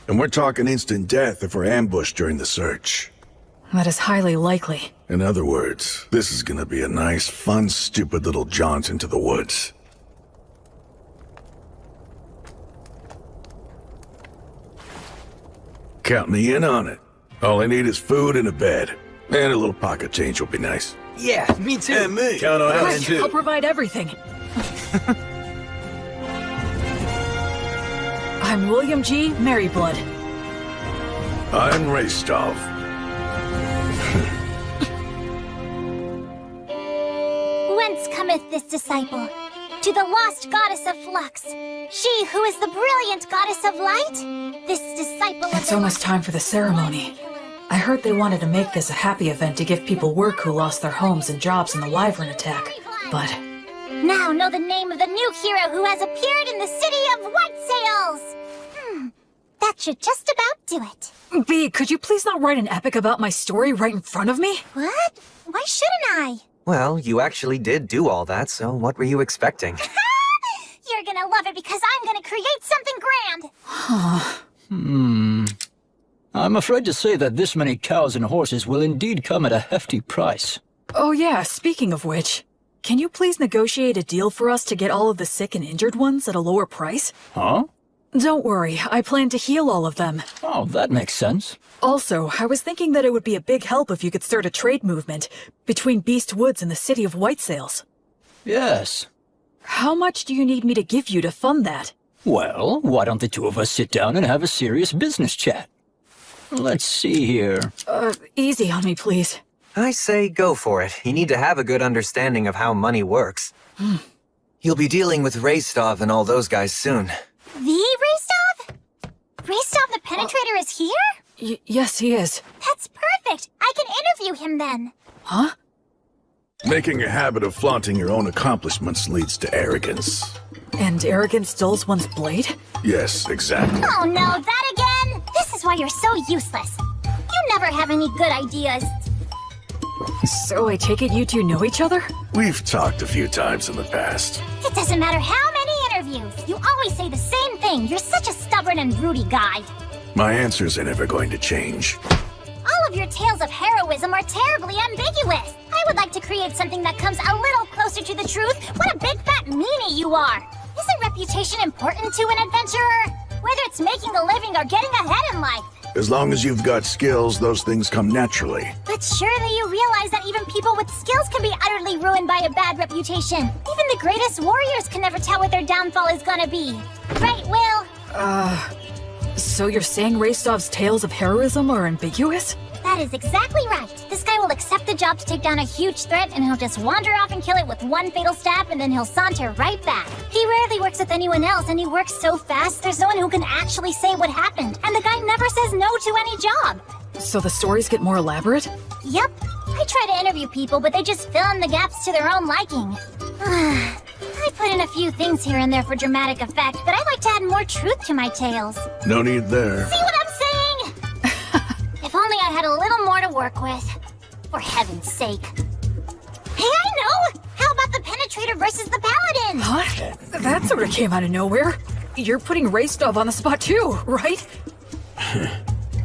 And we're talking instant death if we're ambushed during the search. That is highly likely. In other words, this is gonna be a nice, fun, stupid little jaunt into the woods. Count me in on it. All I need is food and a bed. And a little pocket change will be nice. Yeah, me too. And me. Count on us I'll too. provide everything. I'm William G. Merryblood. I'm Rastov. Whence cometh this disciple? To the lost goddess of flux. She who is the brilliant goddess of light? This disciple of It's the almost time for the ceremony. I heard they wanted to make this a happy event to give people work who lost their homes and jobs in the Wyvern attack. But Now know the name of the new hero who has appeared in the city of White Sails! That should just about do it. B, could you please not write an epic about my story right in front of me? What? Why shouldn't I? Well, you actually did do all that, so what were you expecting? You're gonna love it because I'm gonna create something grand! I'm afraid to say that this many cows and horses will indeed come at a hefty price. Oh yeah, speaking of which, can you please negotiate a deal for us to get all of the sick and injured ones at a lower price? Huh? Don't worry, I plan to heal all of them. Oh, that makes sense. Also, I was thinking that it would be a big help if you could start a trade movement between Beast Woods and the city of White Sails. Yes. How much do you need me to give you to fund that? Well, why don't the two of us sit down and have a serious business chat? Let's see here. Easy on me, please. I say go for it. You need to have a good understanding of how money works. You'll be dealing with Rastov and all those guys soon. The Rastov? Rastov the Penetrator is here? Yes, he is. That's perfect! I can interview him then! Huh? Making a habit of flaunting your own accomplishments leads to arrogance. And arrogance dulls one's blade? Yes, exactly. Oh no, that again? This is why you're so useless. You never have any good ideas. So I take it you two know each other? We've talked a few times in the past. It doesn't matter how many interviews. You always say the same thing. You're such a stubborn and broody guy. My answers are never going to change. All of your tales of heroism are terribly ambiguous. I would like to create something that comes a little closer to the truth. What a big fat meanie you are. Isn't reputation important to an adventurer? Whether it's making a living or getting ahead in life. As long as you've got skills, those things come naturally. But surely you realize that even people with skills can be utterly ruined by a bad reputation. Even the greatest warriors can never tell what their downfall is gonna be. Right, Will? So you're saying Rastov's tales of heroism are ambiguous? That is exactly right. This guy will accept the job to take down a huge threat, and he'll just wander off and kill it with one fatal stab, and then he'll saunter right back. He rarely works with anyone else, and he works so fast, there's no one who can actually say what happened. And the guy never says no to any job. So the stories get more elaborate? Yep. I try to interview people, but they just fill in the gaps to their own liking. I put in a few things here and there for dramatic effect, but I like to add more truth to my tales. No need there. See what I'm saying? If only I had a little more to work with. For heaven's sake. Hey, I know! How about the Penetrator versus the Paladin? What? That sort of came out of nowhere. You're putting Rastov on the spot too, right?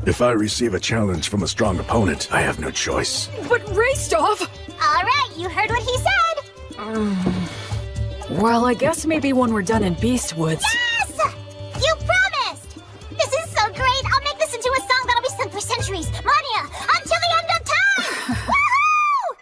If I receive a challenge from a strong opponent, I have no choice. But Rastov! Alright, you heard what he said! Well, I guess maybe when we're done in Beast Woods. Yes! You promised! This is so great! I'll make this into a song that'll be sung for centuries! Mania, until the end of time! Woohoo!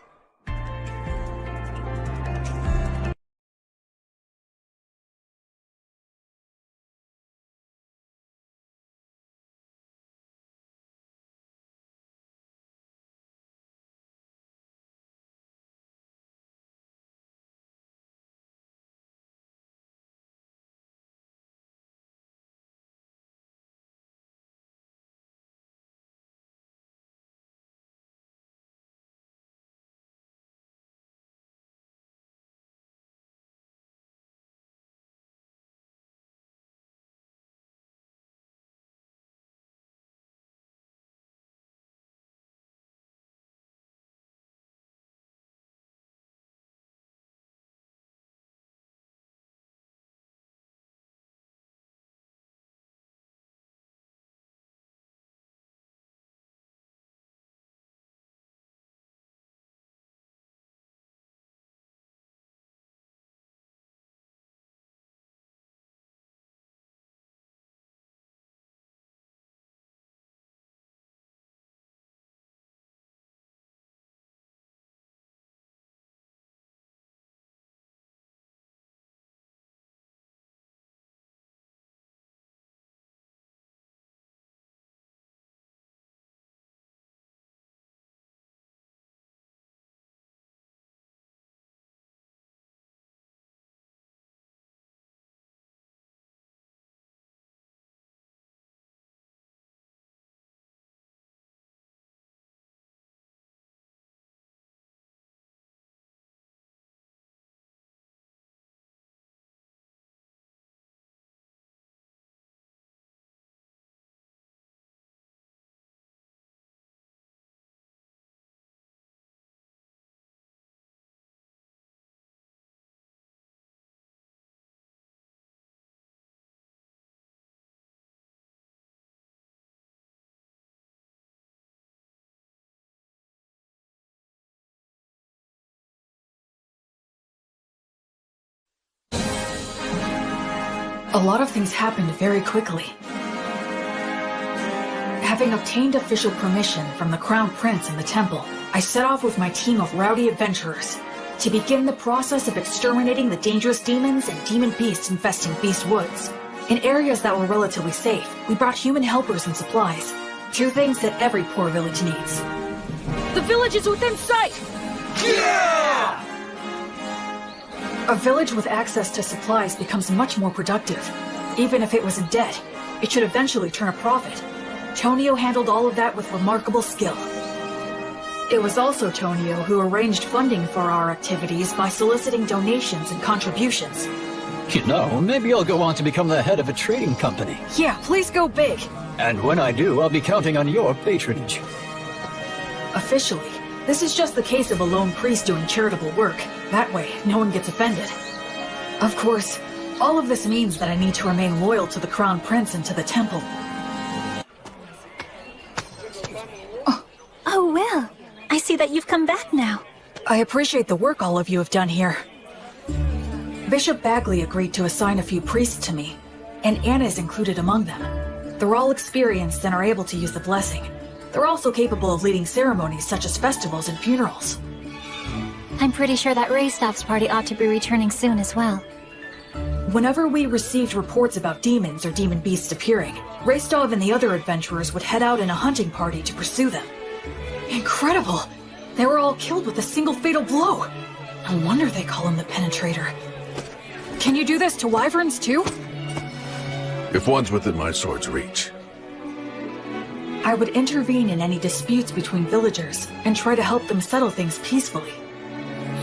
A lot of things happened very quickly. Having obtained official permission from the Crown Prince and the temple, I set off with my team of rowdy adventurers to begin the process of exterminating the dangerous demons and demon beasts infesting Beast Woods. In areas that were relatively safe, we brought human helpers and supplies. 2 things that every poor village needs. The village is within sight! Yeah! A village with access to supplies becomes much more productive. Even if it was in debt, it should eventually turn a profit. Tonio handled all of that with remarkable skill. It was also Tonio who arranged funding for our activities by soliciting donations and contributions. You know, maybe I'll go on to become the head of a trading company. Yeah, please go big. And when I do, I'll be counting on your patronage. Officially, this is just the case of a lone priest doing charitable work. That way, no one gets offended. Of course, all of this means that I need to remain loyal to the Crown Prince and to the temple. Oh, Will. I see that you've come back now. I appreciate the work all of you have done here. Bishop Bagley agreed to assign a few priests to me, and Anna is included among them. They're all experienced and are able to use the blessing. They're also capable of leading ceremonies such as festivals and funerals. I'm pretty sure that Raystoff's party ought to be returning soon as well. Whenever we received reports about demons or demon beasts appearing, Raystov and the other adventurers would head out in a hunting party to pursue them. Incredible! They were all killed with a single fatal blow! No wonder they call him the Penetrator. Can you do this to wyverns too? If one's within my sword's reach. I would intervene in any disputes between villagers and try to help them settle things peacefully.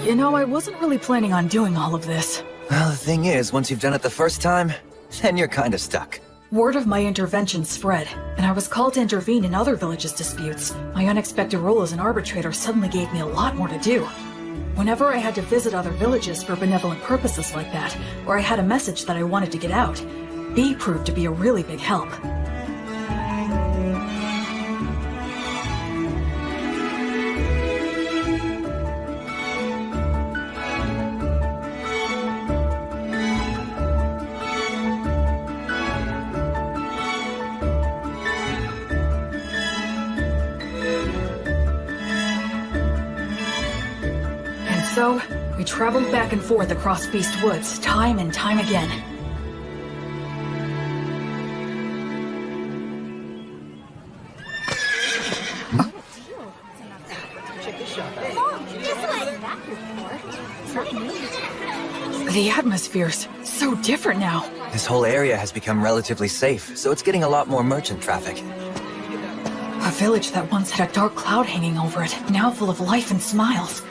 You know, I wasn't really planning on doing all of this. Well, the thing is, once you've done it the first time, then you're kinda stuck. Word of my intervention spread, and I was called to intervene in other villages' disputes. My unexpected role as an arbitrator suddenly gave me a lot more to do. Whenever I had to visit other villages for benevolent purposes like that, or I had a message that I wanted to get out, B proved to be a really big help. So, we traveled back and forth across Beast Woods, time and time again. The atmosphere's so different now. This whole area has become relatively safe, so it's getting a lot more merchant traffic. A village that once had a dark cloud hanging over it, now full of life and smiles.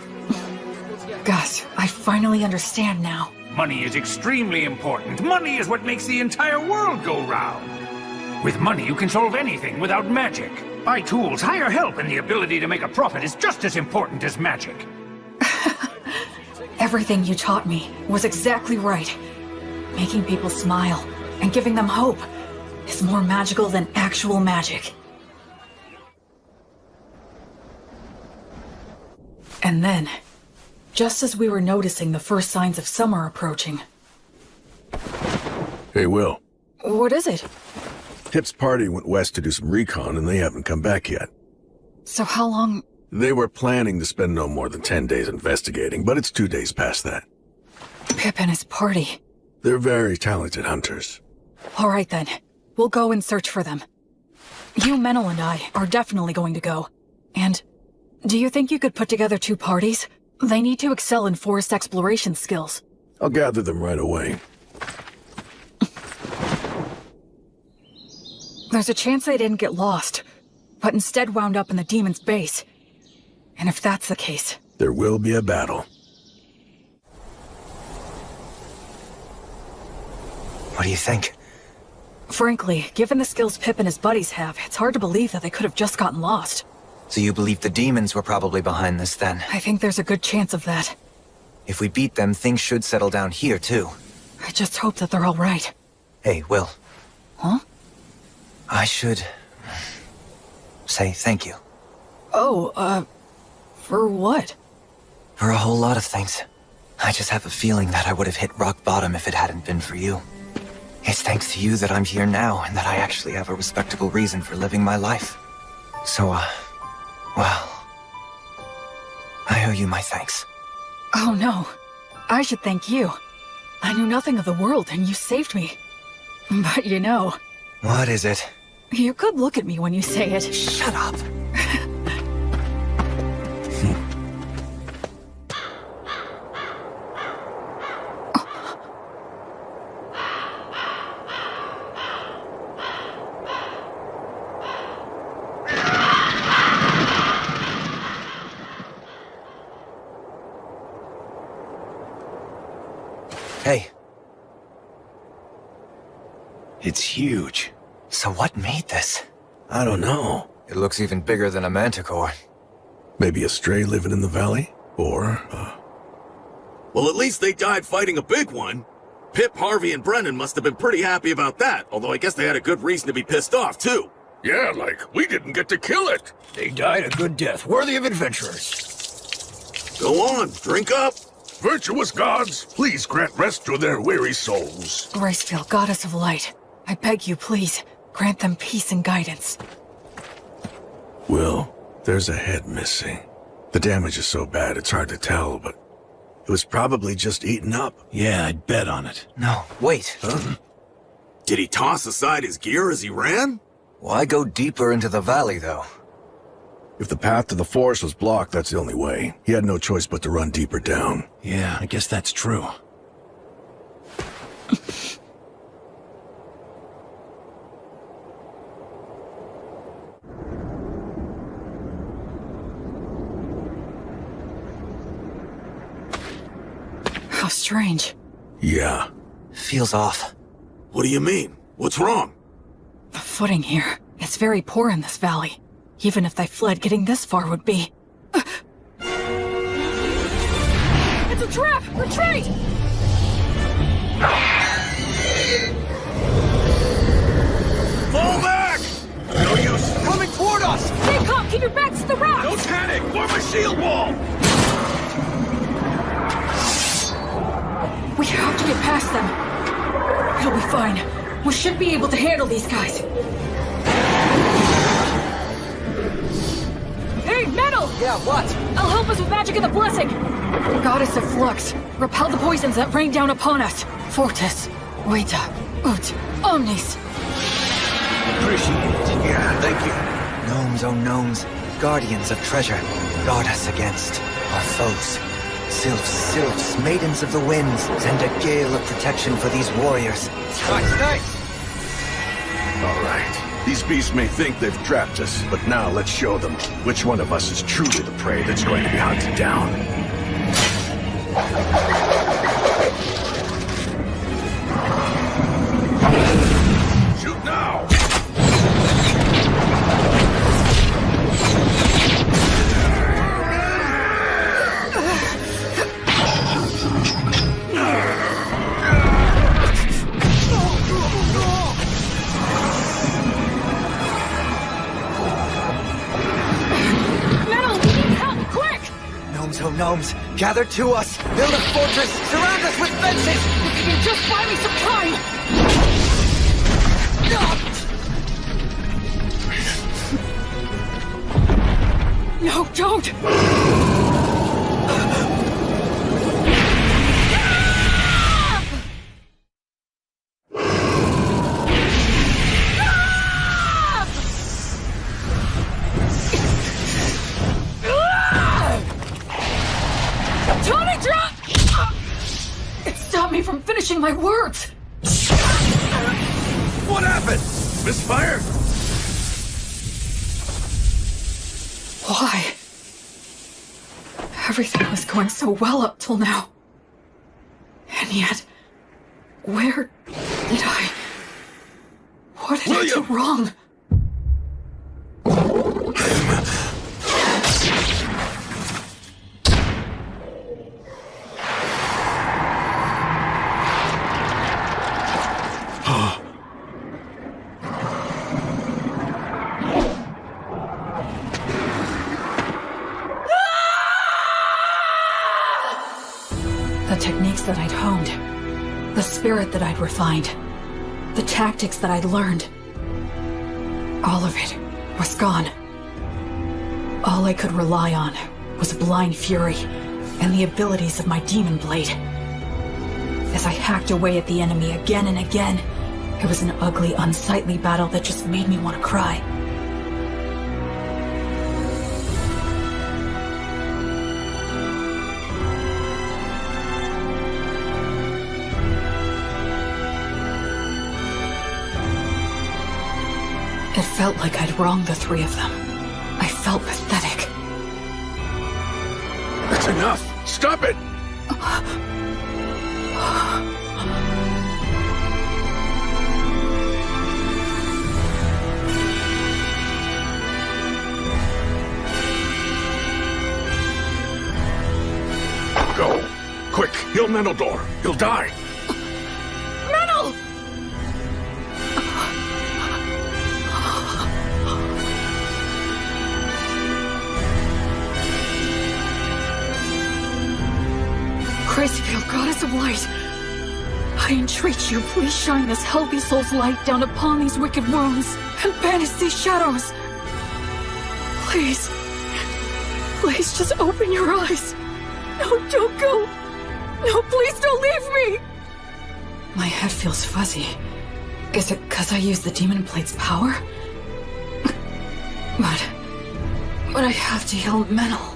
Gosh, I finally understand now. Money is extremely important. Money is what makes the entire world go round. With money, you can solve anything without magic. Buy tools, hire help, and the ability to make a profit is just as important as magic. Everything you taught me was exactly right. Making people smile and giving them hope is more magical than actual magic. And then, just as we were noticing the first signs of summer approaching... Hey, Will. What is it? Hip's party went west to do some recon and they haven't come back yet. So how long... They were planning to spend no more than 10 days investigating, but it's 2 days past that. Pip and his party. They're very talented hunters. All right then. We'll go and search for them. You, Menel, and I are definitely going to go. And do you think you could put together 2 parties? They need to excel in forest exploration skills. I'll gather them right away. There's a chance they didn't get lost, but instead wound up in the demon's base. And if that's the case... There will be a battle. What do you think? Frankly, given the skills Pip and his buddies have, it's hard to believe that they could have just gotten lost. So you believe the demons were probably behind this, then? I think there's a good chance of that. If we beat them, things should settle down here, too. I just hope that they're all right. Hey, Will. Huh? I should... say thank you. Oh, for what? For a whole lot of things. I just have a feeling that I would have hit rock bottom if it hadn't been for you. It's thanks to you that I'm here now and that I actually have a respectable reason for living my life. So, well, I owe you my thanks. Oh no, I should thank you. I knew nothing of the world and you saved me. But you know... What is it? You could look at me when you say it. Shut up. Hey. It's huge. So what made this? I don't know. It looks even bigger than a manticore. Maybe a stray living in the valley? Or, Well, at least they died fighting a big one. Pip, Harvey, and Brennan must have been pretty happy about that, although I guess they had a good reason to be pissed off, too. Yeah, like, we didn't get to kill it. They died a good death, worthy of adventurers. Go on, drink up. Virtuous gods, please grant rest to their weary souls. Gracefield, goddess of light, I beg you, please, grant them peace and guidance. Will, there's a head missing. The damage is so bad it's hard to tell, but it was probably just eaten up. Yeah, I'd bet on it. No, wait. Did he toss aside his gear as he ran? Why go deeper into the valley, though? If the path to the forest was blocked, that's the only way. He had no choice but to run deeper down. Yeah, I guess that's true. How strange. Yeah. Feels off. What do you mean? What's wrong? The footing here. It's very poor in this valley. Even if they fled, getting this far would be... It's a trap! Retreat! Fall back! No use. Coming toward us! Stay calm! Keep your backs to the rocks! Don't panic! Form a shield wall! We have to get past them. It'll be fine. We should be able to handle these guys. Hey, Metal! Yeah, what? I'll help us with magic and the blessing. Goddess of Flux, repel the poisons that rain down upon us. Fortis, Vita, Ut, Omnis. Appreciate it. Yeah, thank you. Gnomes, oh gnomes, guardians of treasure, guard us against our foes. Sylphs, maidens of the winds, send a gale of protection for these warriors. Nice! All right. These beasts may think they've trapped us, but now let's show them which one of us is truly the prey that's going to be hunted down. Shoot now! Oh gnomes, gather to us! Build a fortress! Surround us with fences! If you can just buy me some time! No, don't! From finishing my words. What happened? Misfire? Why? Everything was going so well up till now. And yet, where did I... What did I do wrong? The techniques that I'd honed, the spirit that I'd refined, The tactics that I'd learned, all of it was gone. All I could rely on was blind fury and the abilities of my demon blade. As I hacked away at the enemy again and again, it was an ugly, unsightly battle that just made me want to cry. It felt like I'd wronged the three of them. I felt pathetic. That's enough! Stop it! Go! Quick! He'll Menildor! He'll die! Menel! Crazyfield, goddess of light, I entreat you, please shine this healthy soul's light down upon these wicked wounds and banish these shadows. Please, please just open your eyes. No, don't go. No, please don't leave me. My head feels fuzzy. Is it because I used the demon blade's power? But I have to heal Menel.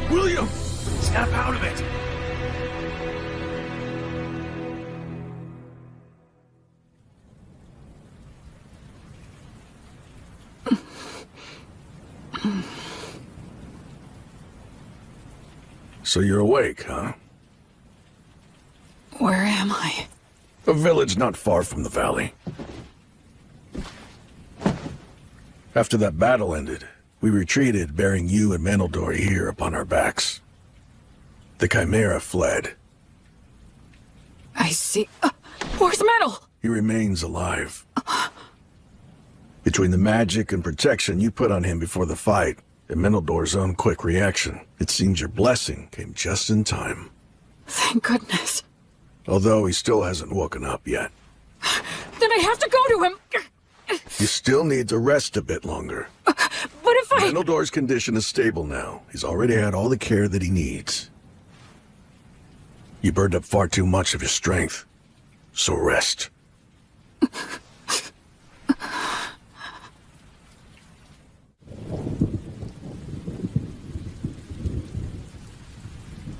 William! Snap out of it! So you're awake, huh? Where am I? A village not far from the valley. After that battle ended, we retreated, bearing you and Menildor here upon our backs. The Chimera fled. I see. Where's Menel? He remains alive. Between the magic and protection you put on him before the fight, and Menildor's own quick reaction, it seems your blessing came just in time. Thank goodness. Although he still hasn't woken up yet. Then I have to go to him. You still need to rest a bit longer. But if I... Menildor's condition is stable now. He's already had all the care that he needs. You burned up far too much of your strength, so rest.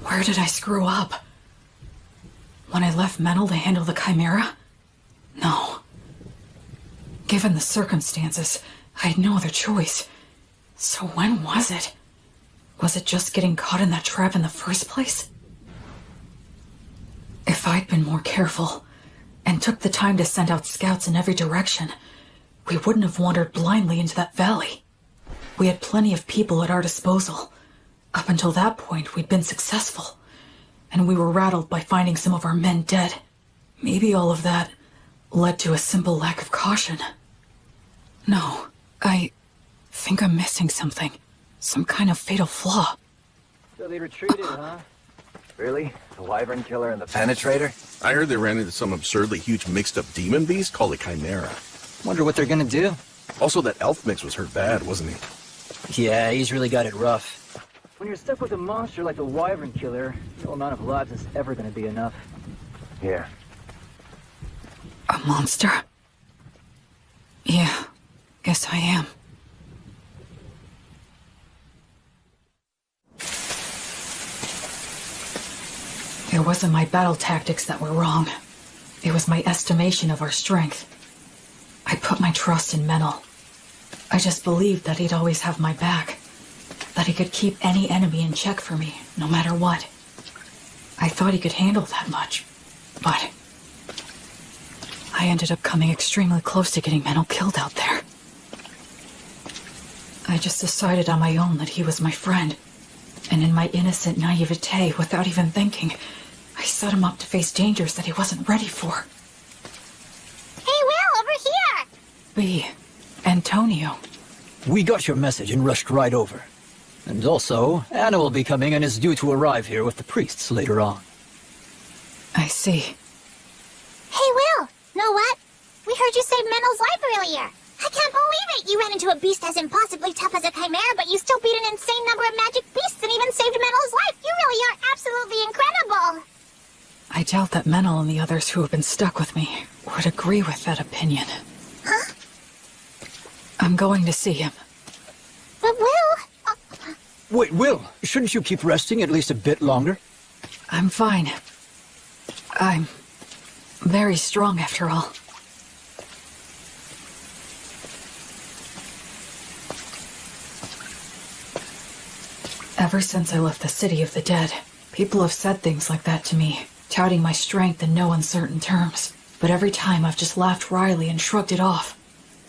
Where did I screw up? When I left Menel to handle the Chimera? No. Given the circumstances, I had no other choice. So when was it? Was it just getting caught in that trap in the first place? If I'd been more careful, and took the time to send out scouts in every direction, we wouldn't have wandered blindly into that valley. We had plenty of people at our disposal. Up until that point, we'd been successful, and we were rattled by finding some of our men dead. Maybe all of that led to a simple lack of caution. No, I think I'm missing something. Some kind of fatal flaw. So they retreated, huh? Really? The Wyvern Killer and the Penetrator? I heard they ran into some absurdly huge mixed-up demon beast called a Chimera. Wonder what they're gonna do. Also, that elf mix was hurt bad, wasn't he? Yeah, he's really got it rough. When you're stuck with a monster like the Wyvern Killer, no amount of lives is ever gonna be enough. Yeah. A monster? Yeah, guess I am. It wasn't my battle tactics that were wrong. It was my estimation of our strength. I put my trust in Menel. I just believed that he'd always have my back. That he could keep any enemy in check for me, no matter what. I thought he could handle that much, but I ended up coming extremely close to getting Menel killed out there. I just decided on my own that he was my friend, and in my innocent naivete, without even thinking, I set him up to face dangers that he wasn't ready for. Hey, Will, over here! B. Antonio. We got your message and rushed right over. And also, Anna will be coming and is due to arrive here with the priests later on. I see. Hey, Will! Know what? We heard you save Menel's life earlier. I can't believe it! You ran into a beast as impossibly tough as a chimera, but you still beat an insane number of magic beasts and even saved Menel's life! You really are absolutely incredible! I doubt that Menel and the others who have been stuck with me would agree with that opinion. Huh? I'm going to see him. But Will... Wait, Will, shouldn't you keep resting at least a bit longer? I'm fine. I'm very strong after all. Ever since I left the City of the Dead, people have said things like that to me, touting my strength in no uncertain terms. But every time I've just laughed wryly and shrugged it off.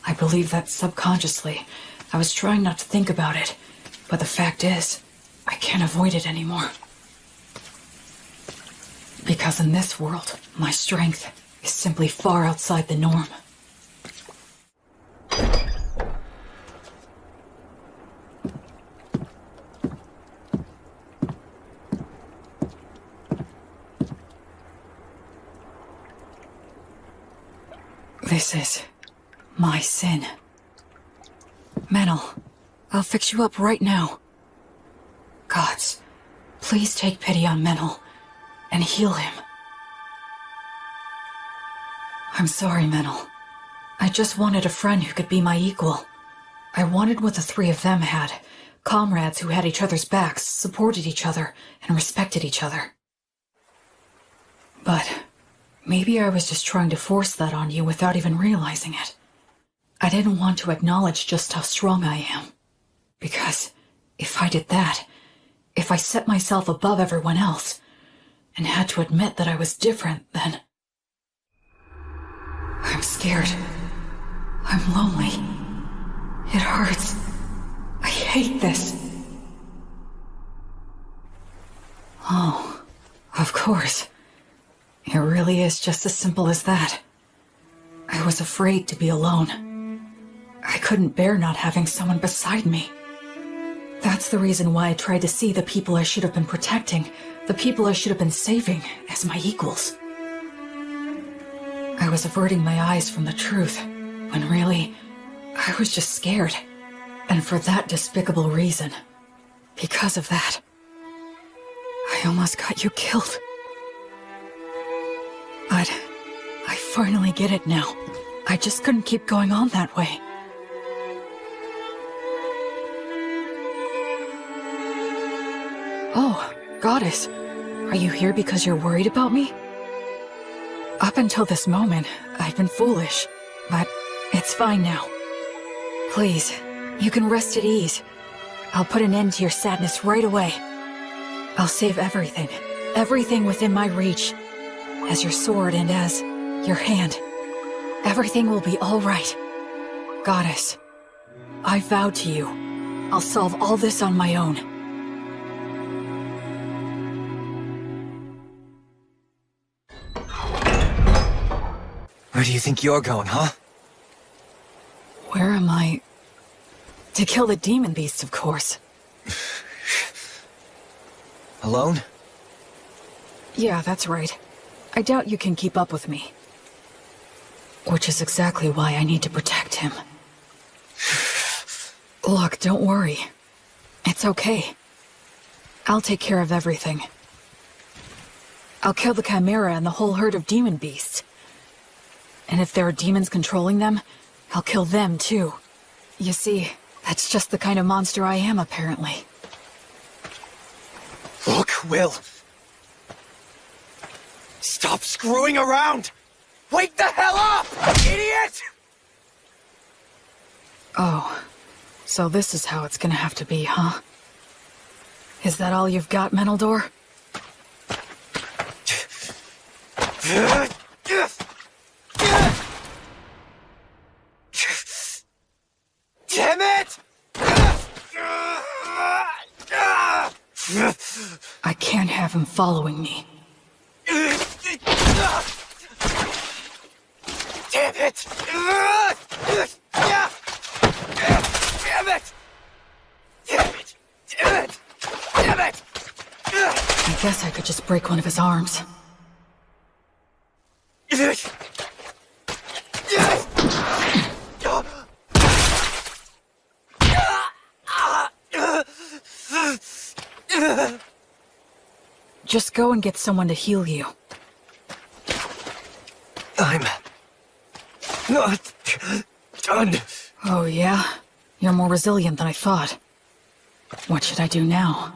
I believe that subconsciously. I was trying not to think about it, but the fact is, I can't avoid it anymore. Because in this world, my strength is simply far outside the norm. This is my sin. Menel, I'll fix you up right now. Gods, please take pity on Menel and heal him. I'm sorry, Menel. I just wanted a friend who could be my equal. I wanted what the three of them had. Comrades who had each other's backs, supported each other, and respected each other. But maybe I was just trying to force that on you without even realizing it. I didn't want to acknowledge just how strong I am. Because if I did that, if I set myself above everyone else, and had to admit that I was different, then... I'm scared. I'm lonely. It hurts. I hate this. Oh, of course. It really is just as simple as that. I was afraid to be alone. I couldn't bear not having someone beside me. That's the reason why I tried to see the people I should have been protecting, the people I should have been saving, as my equals. I was averting my eyes from the truth, when really, I was just scared. And for that despicable reason. Because of that, I almost got you killed. But I finally get it now. I just couldn't keep going on that way. Oh, Goddess, are you here because you're worried about me? Up until this moment, I've been foolish, but it's fine now. Please, you can rest at ease. I'll put an end to your sadness right away. I'll save everything, everything within my reach. As your sword and as your hand. Everything will be all right. Goddess, I vow to you, I'll solve all this on my own. Where do you think you're going, huh? Where am I? To kill the demon beast, of course. Alone? Yeah, that's right. I doubt you can keep up with me. Which is exactly why I need to protect him. Look, don't worry. It's okay. I'll take care of everything. I'll kill the Chimera and the whole herd of demon beasts. And if there are demons controlling them, I'll kill them too. You see, that's just the kind of monster I am, apparently. Look, Will. Stop screwing around! Wake the hell up, idiot! Oh, so this is how it's gonna have to be, huh? Is that all you've got, Meneldor? Damn it! I can't have him following me. Damn it! Damn it! Damn it! Damn it! Damn it! I guess I could just break one of his arms. Just go and get someone to heal you. I'm not done. Oh, yeah? You're more resilient than I thought. What should I do now?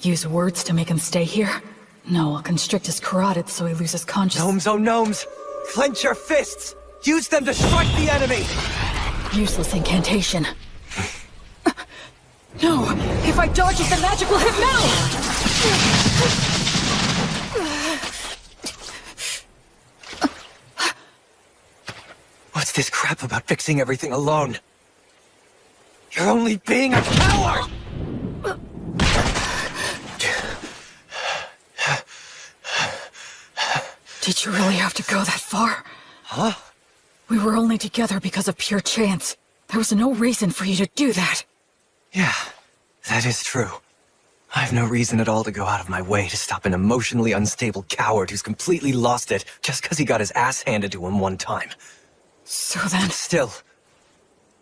Use words to make him stay here? No, I'll constrict his carotid so he loses consciousness. Gnomes, oh gnomes! Clench your fists! Use them to strike the enemy! Useless incantation. No! If I dodge it, the magic will hit Metal! What's this crap about fixing everything alone? You're only being a coward! Did you really have to go that far? Huh? We were only together because of pure chance. There was no reason for you to do that. Yeah, that is true. I have no reason at all to go out of my way to stop an emotionally unstable coward who's completely lost it just because he got his ass handed to him one time. So then... Still,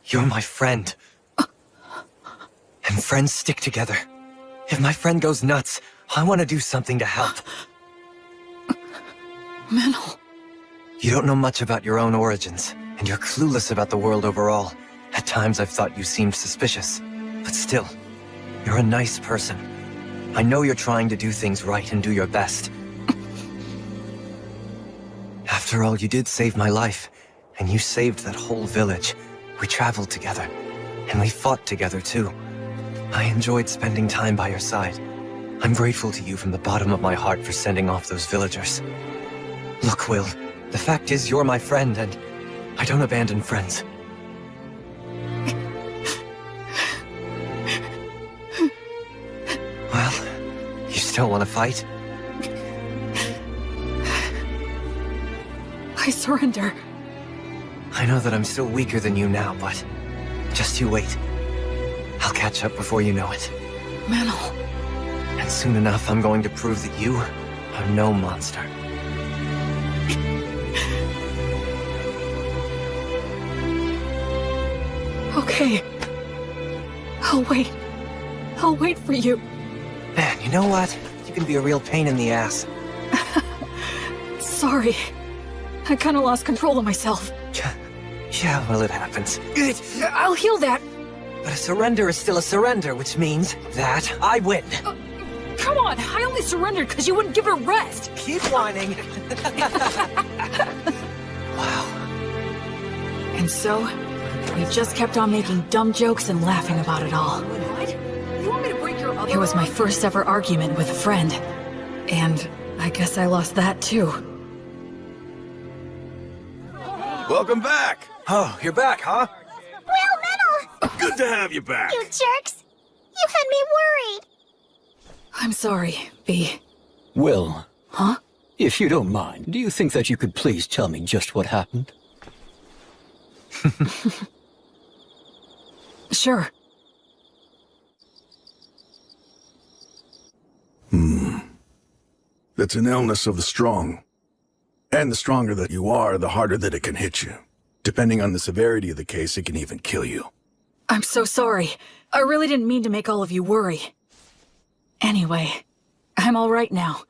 you're my friend. And friends stick together. If my friend goes nuts, I want to do something to help. Metal. You don't know much about your own origins, and you're clueless about the world overall. At times I've thought you seemed suspicious. But still, you're a nice person. I know you're trying to do things right and do your best. After all, you did save my life, and you saved that whole village. We traveled together, and we fought together too. I enjoyed spending time by your side. I'm grateful to you from the bottom of my heart for sending off those villagers. Look, Will, the fact is you're my friend, and I don't abandon friends. Well, you still want to fight? I surrender. I know that I'm still weaker than you now, but just you wait. I'll catch up before you know it. Metal. And soon enough, I'm going to prove that you are no monster. Okay. I'll wait. I'll wait for you. Man, you know what? You can be a real pain in the ass. Sorry. I kinda lost control of myself. Yeah, well, it happens. I'll heal that. But a surrender is still a surrender, which means that I win. Come on, I only surrendered because you wouldn't give it a rest. Keep whining. Wow. And so, we just kept on making dumb jokes and laughing about it all. What? You want me to break your other It was my first ever argument with a friend. And I guess I lost that too. Welcome back! Oh, you're back, huh? Will, Metal! Good to have you back! You jerks! You had me worried! I'm sorry, B. Will. Huh? If you don't mind, do you think that you could please tell me just what happened? Sure. That's an illness of the strong. And the stronger that you are, the harder that it can hit you. Depending on the severity of the case, it can even kill you. I'm so sorry. I really didn't mean to make all of you worry. Anyway, I'm all right now.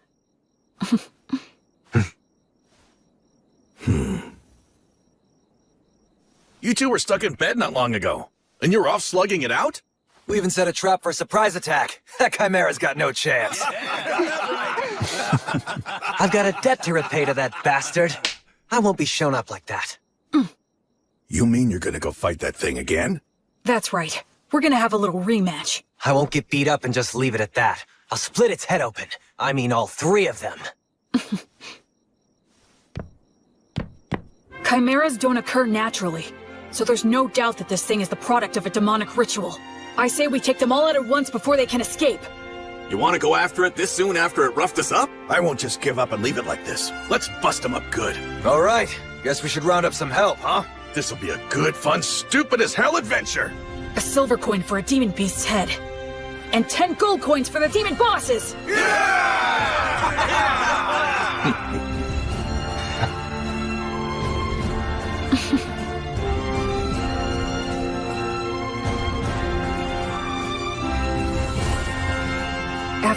You two were stuck in bed not long ago, and you're off slugging it out? We even set a trap for a surprise attack. That Chimera's got no chance. I've got a debt to repay to that bastard. I won't be shown up like that. You mean you're gonna go fight that thing again? That's right. We're gonna have a little rematch. I won't get beat up and just leave it at that. I'll split its head open. I mean all three of them. Chimeras don't occur naturally, so there's no doubt that this thing is the product of a demonic ritual. I say we take them all out at once before they can escape. You want to go after it this soon after it roughed us up? I won't just give up and leave it like this. Let's bust them up good. All right. Guess we should round up some help, huh? This'll be a good, fun, stupid as hell adventure. A silver coin for a demon beast's head. And 10 gold coins for the demon bosses!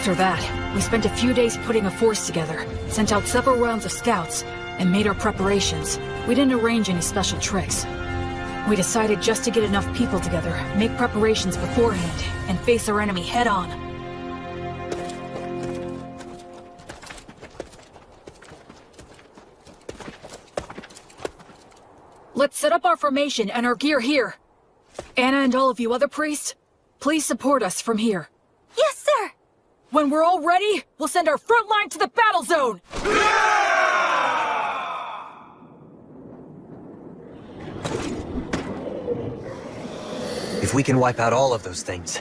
After that, we spent a few days putting a force together, sent out several rounds of scouts, and made our preparations. We didn't arrange any special tricks. We decided just to get enough people together, make preparations beforehand, and face our enemy head-on. Let's set up our formation and our gear here. Anna and all of you other priests, please support us from here. Yes, sir! When we're all ready, we'll send our front line to the battle zone! If we can wipe out all of those things,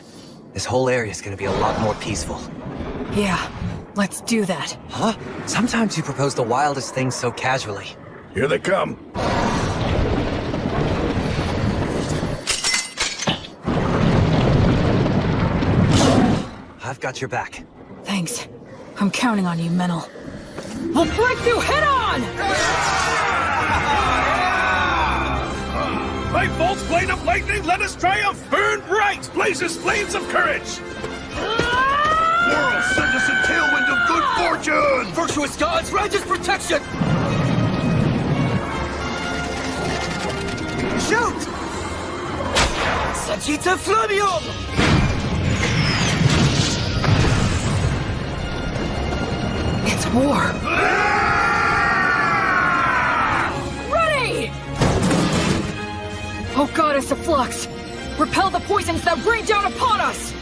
this whole area is gonna be a lot more peaceful. Yeah, let's do that. Huh? Sometimes you propose the wildest things so casually. Here they come. I've got your back. Thanks. I'm counting on you, Menel. We'll break through head-on! By Volt's blade of lightning, let us triumph! Burn bright, blazes flames of courage! World, send us a tailwind of good fortune! Virtuous gods, Regis protection! Shoot! Sagita Flamium! It's war! Ready! Oh, Goddess of Flux! Repel the poisons that rain down upon us!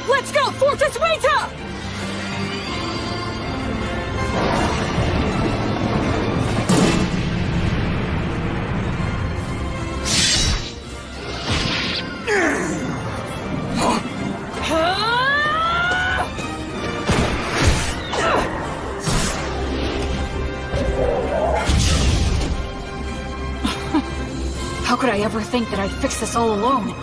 Let's go, Fortress Weta! How could I ever think that I'd fix this all alone?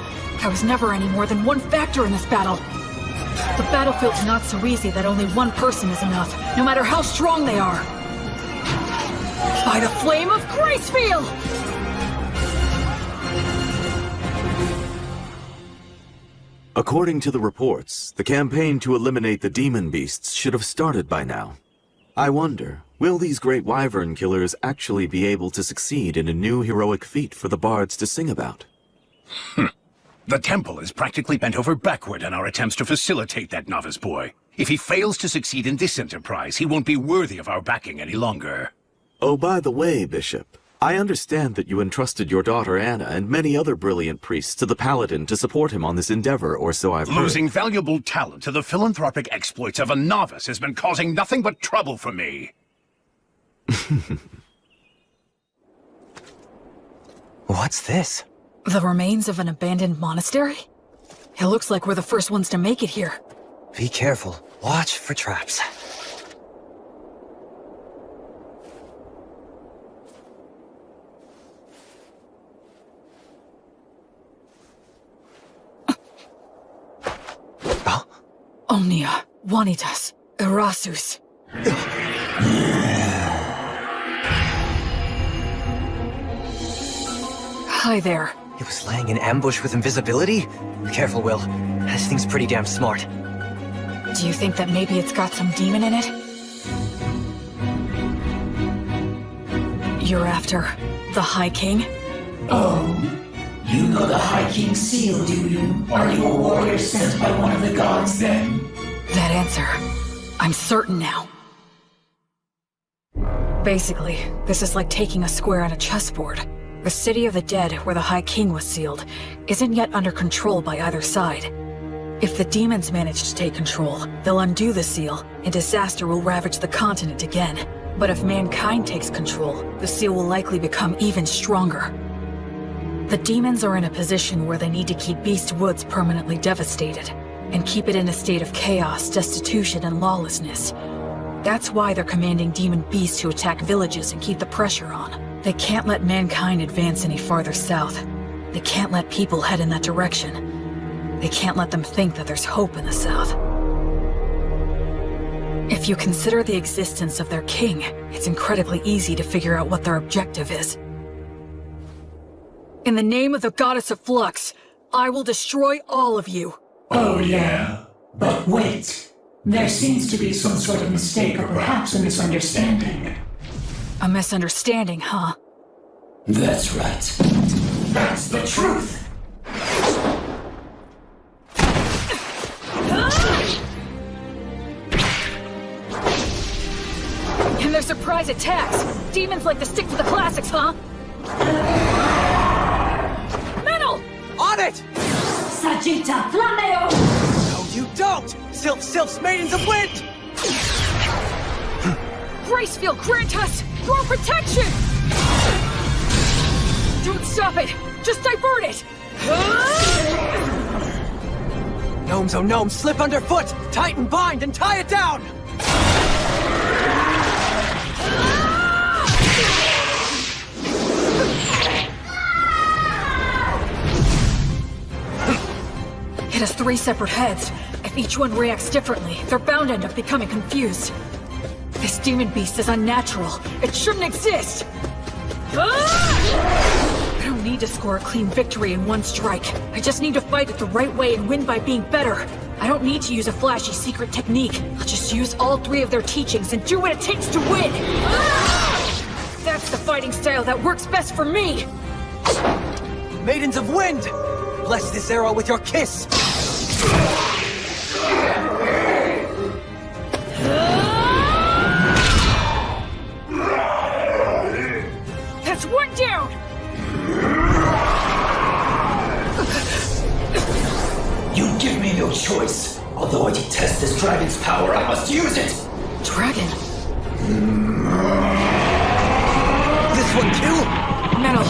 I was never any more than one factor in this battle. The battlefield's not so easy that only one person is enough, no matter how strong they are. By the flame of Gracefield! According to the reports, the campaign to eliminate the demon beasts should have started by now. I wonder, will these great wyvern killers actually be able to succeed in a new heroic feat for the bards to sing about? The temple is practically bent over backward in our attempts to facilitate that novice boy. If he fails to succeed in this enterprise, he won't be worthy of our backing any longer. Oh, by the way, Bishop, I understand that you entrusted your daughter Anna and many other brilliant priests to the Paladin to support him on this endeavor, or so I've heard. Losing valuable talent to the philanthropic exploits of a novice has been causing nothing but trouble for me. What's this? The remains of an abandoned monastery? It looks like we're the first ones to make it here. Be careful. Watch for traps. Omnia, Vanitas, Erasus. Hi there. He was laying in ambush with invisibility? Careful, Will. This thing's pretty damn smart. Do you think that maybe it's got some demon in it? You're after the High King? Oh, you know the High King's seal, do you? Are you a warrior sent by one of the gods, then? That answer, I'm certain now. Basically, this is like taking a square on a chessboard. The city of the dead, where the High King was sealed, isn't yet under control by either side. If the demons manage to take control, they'll undo the seal, and disaster will ravage the continent again. But if mankind takes control, the seal will likely become even stronger. The demons are in a position where they need to keep Beast Woods permanently devastated, and keep it in a state of chaos, destitution, and lawlessness. That's why they're commanding demon beasts to attack villages and keep the pressure on. They can't let mankind advance any farther south. They can't let people head in that direction. They can't let them think that there's hope in the south. If you consider the existence of their king, it's incredibly easy to figure out what their objective is. In the name of the Goddess of Flux, I will destroy all of you. Oh yeah, but wait. There seems to be some sort of mistake or perhaps a misunderstanding. A misunderstanding, huh? That's right. That's the truth. And their surprise attacks! Demons like to stick to the classics, huh? Metal! On it! Sagitta Flameo! No, you don't! Sylph's Maidens of Wind! Gracefield, grant us your protection! Don't stop it! Just divert it! Gnomes, oh gnomes, slip underfoot! Tighten, bind, and tie it down! It has 3 separate heads. If each one reacts differently, they're bound to end up becoming confused. This demon beast is unnatural. It shouldn't exist! I don't need to score a clean victory in one strike. I just need to fight it the right way and win by being better. I don't need to use a flashy secret technique. I'll just use all 3 of their teachings and do what it takes to win! That's the fighting style that works best for me! Maidens of Wind! Bless this arrow with your kiss! That's 1 down! You give me no choice. Although I detest this dragon's power, I must use it! Dragon? This one too? Metal,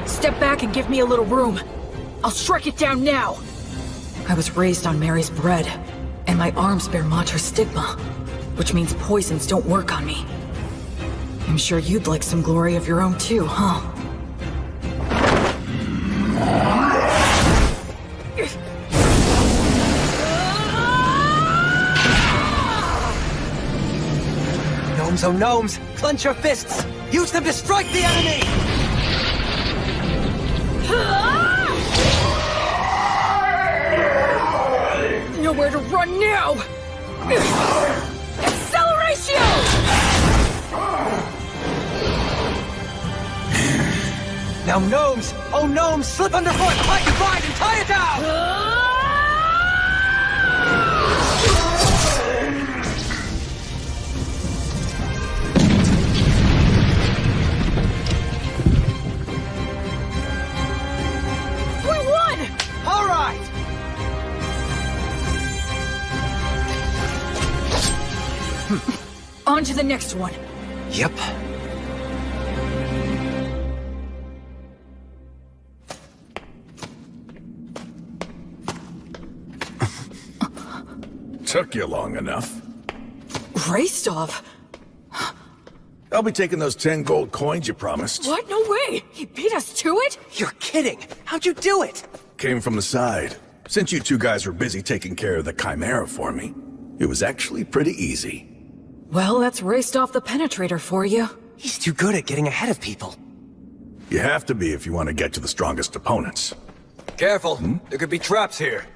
step back and give me a little room. I'll strike it down now! I was raised on Mary's bread, and my arms bear Mater's stigma, which means poisons don't work on me. I'm sure you'd like some glory of your own too, huh? Gnomes, oh gnomes, clench your fists! Use them to strike the enemy! Nowhere to run now! Acceleratio! Now gnomes, oh gnomes, slip underfoot, tighten, bind, and tie it down! We won! All right! On to the next one. Yep. Took you long enough. Rastov? I'll be taking those 10 gold coins you promised. What? No way! He beat us to it? You're kidding! How'd you do it? Came from the side. Since you 2 guys were busy taking care of the Chimera for me, it was actually pretty easy. Well, that's Rastov the Penetrator for you. He's too good at getting ahead of people. You have to be if you want to get to the strongest opponents. Careful, there could be traps here.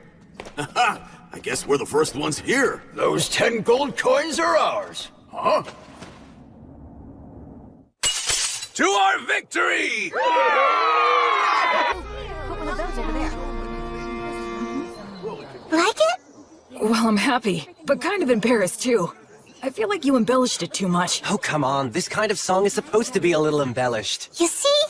I guess we're the first ones here. Those 10 gold coins are ours. Huh? To our victory! Like it? Well, I'm happy, but kind of embarrassed too. I feel like you embellished it too much. Oh, come on. This kind of song is supposed to be a little embellished. You see?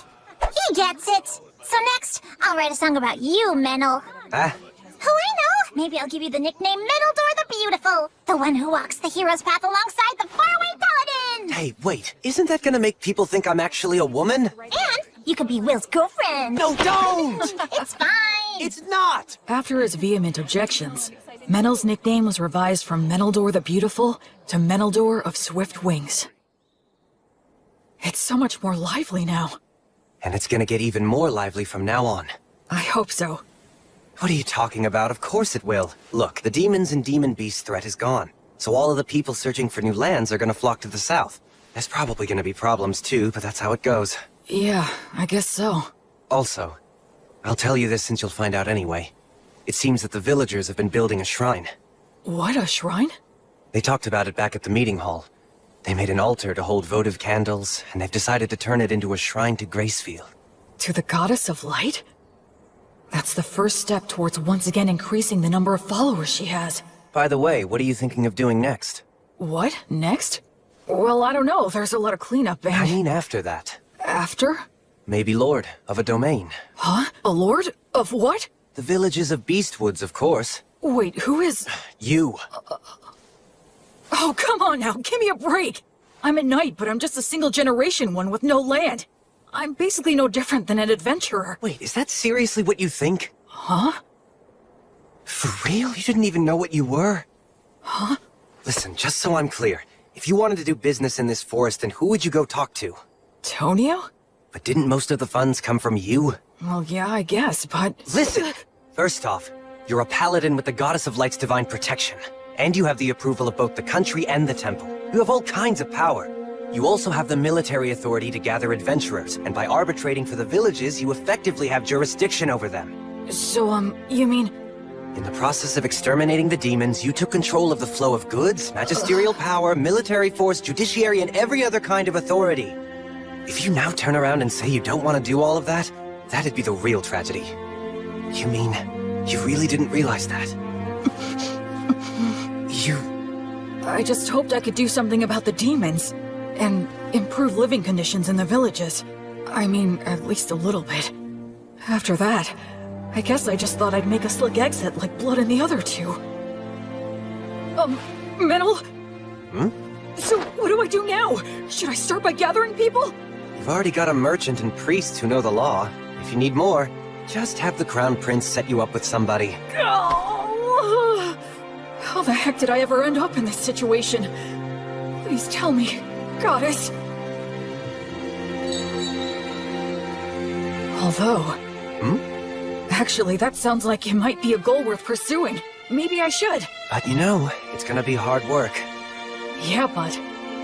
He gets it. So next, I'll write a song about you, Menel. Ah? Who I know? Maybe I'll give you the nickname Meneldor the Beautiful. The one who walks the hero's path alongside the faraway paladin. Hey, wait. Isn't that gonna make people think I'm actually a woman? And you could be Will's girlfriend. No, don't! It's fine. It's not! After his vehement objections, Menel's nickname was revised from Meneldor the Beautiful to Meneldor of Swift Wings. It's so much more lively now. And it's gonna get even more lively from now on. I hope so. What are you talking about? Of course it will. Look, the demons and demon beast threat is gone. So all of the people searching for new lands are gonna flock to the south. There's probably gonna be problems too, but that's how it goes. Yeah, I guess so. Also, I'll tell you this since you'll find out anyway. It seems that the villagers have been building a shrine. What, a shrine? They talked about it back at the meeting hall. They made an altar to hold votive candles, and they've decided to turn it into a shrine to Gracefield. To the Goddess of Light? That's the first step towards once again increasing the number of followers she has. By the way, what are you thinking of doing next? What? Next? Well, I don't know. There's a lot of cleanup and... I mean after that. After? Maybe Lord of a domain. Huh? A lord? Of what? The villages of Beastwoods, of course. Wait, who is... You. Oh, come on now, give me a break! I'm a knight, but I'm just a single-generation one with no land. I'm basically no different than an adventurer. Wait, is that seriously what you think? Huh? For real? You didn't even know what you were? Huh? Listen, just so I'm clear, if you wanted to do business in this forest, then who would you go talk to? Tonio? But didn't most of the funds come from you? Well, yeah, I guess, but... Listen! First off, you're a paladin with the Goddess of Light's divine protection. And you have the approval of both the country and the temple. You have all kinds of power. You also have the military authority to gather adventurers, and by arbitrating for the villages, you effectively have jurisdiction over them. So, you mean... In the process of exterminating the demons, you took control of the flow of goods, magisterial power, military force, judiciary, and every other kind of authority. If you now turn around and say you don't want to do all of that, that'd be the real tragedy. You mean, you really didn't realize that? I just hoped I could do something about the demons, and improve living conditions in the villages. I mean, at least a little bit. After that, I guess I just thought I'd make a slick exit like Blood and the other two. Metal? Hmm? So, what do I do now? Should I start by gathering people? You've already got a merchant and priests who know the law. If you need more, just have the Crown Prince set you up with somebody. Oh, how the heck did I ever end up in this situation? Please tell me, Goddess. Although... Actually, that sounds like it might be a goal worth pursuing. Maybe I should. But you know, it's gonna be hard work. Yeah, but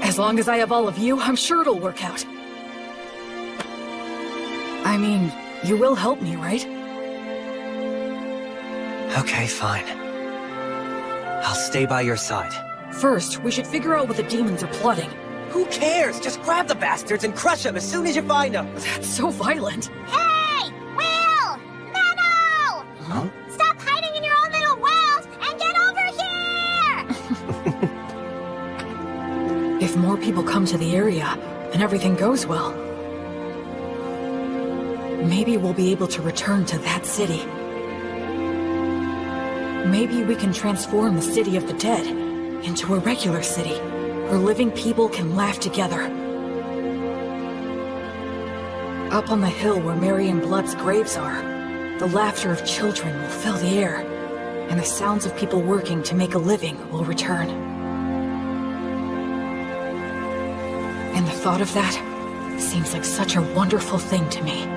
as long as I have all of you, I'm sure it'll work out. I mean, you will help me, right? Okay, fine. I'll stay by your side. First, we should figure out what the demons are plotting. Who cares? Just grab the bastards and crush them as soon as you find them. That's so violent. Hey! Will! Meadow! Huh? Stop hiding in your own little world and get over here! If more people come to the area, and everything goes well, maybe we'll be able to return to that city. Maybe we can transform the City of the Dead into a regular city, where living people can laugh together. Up on the hill where Marion Blood's graves are, the laughter of children will fill the air, and the sounds of people working to make a living will return. And the thought of that seems like such a wonderful thing to me.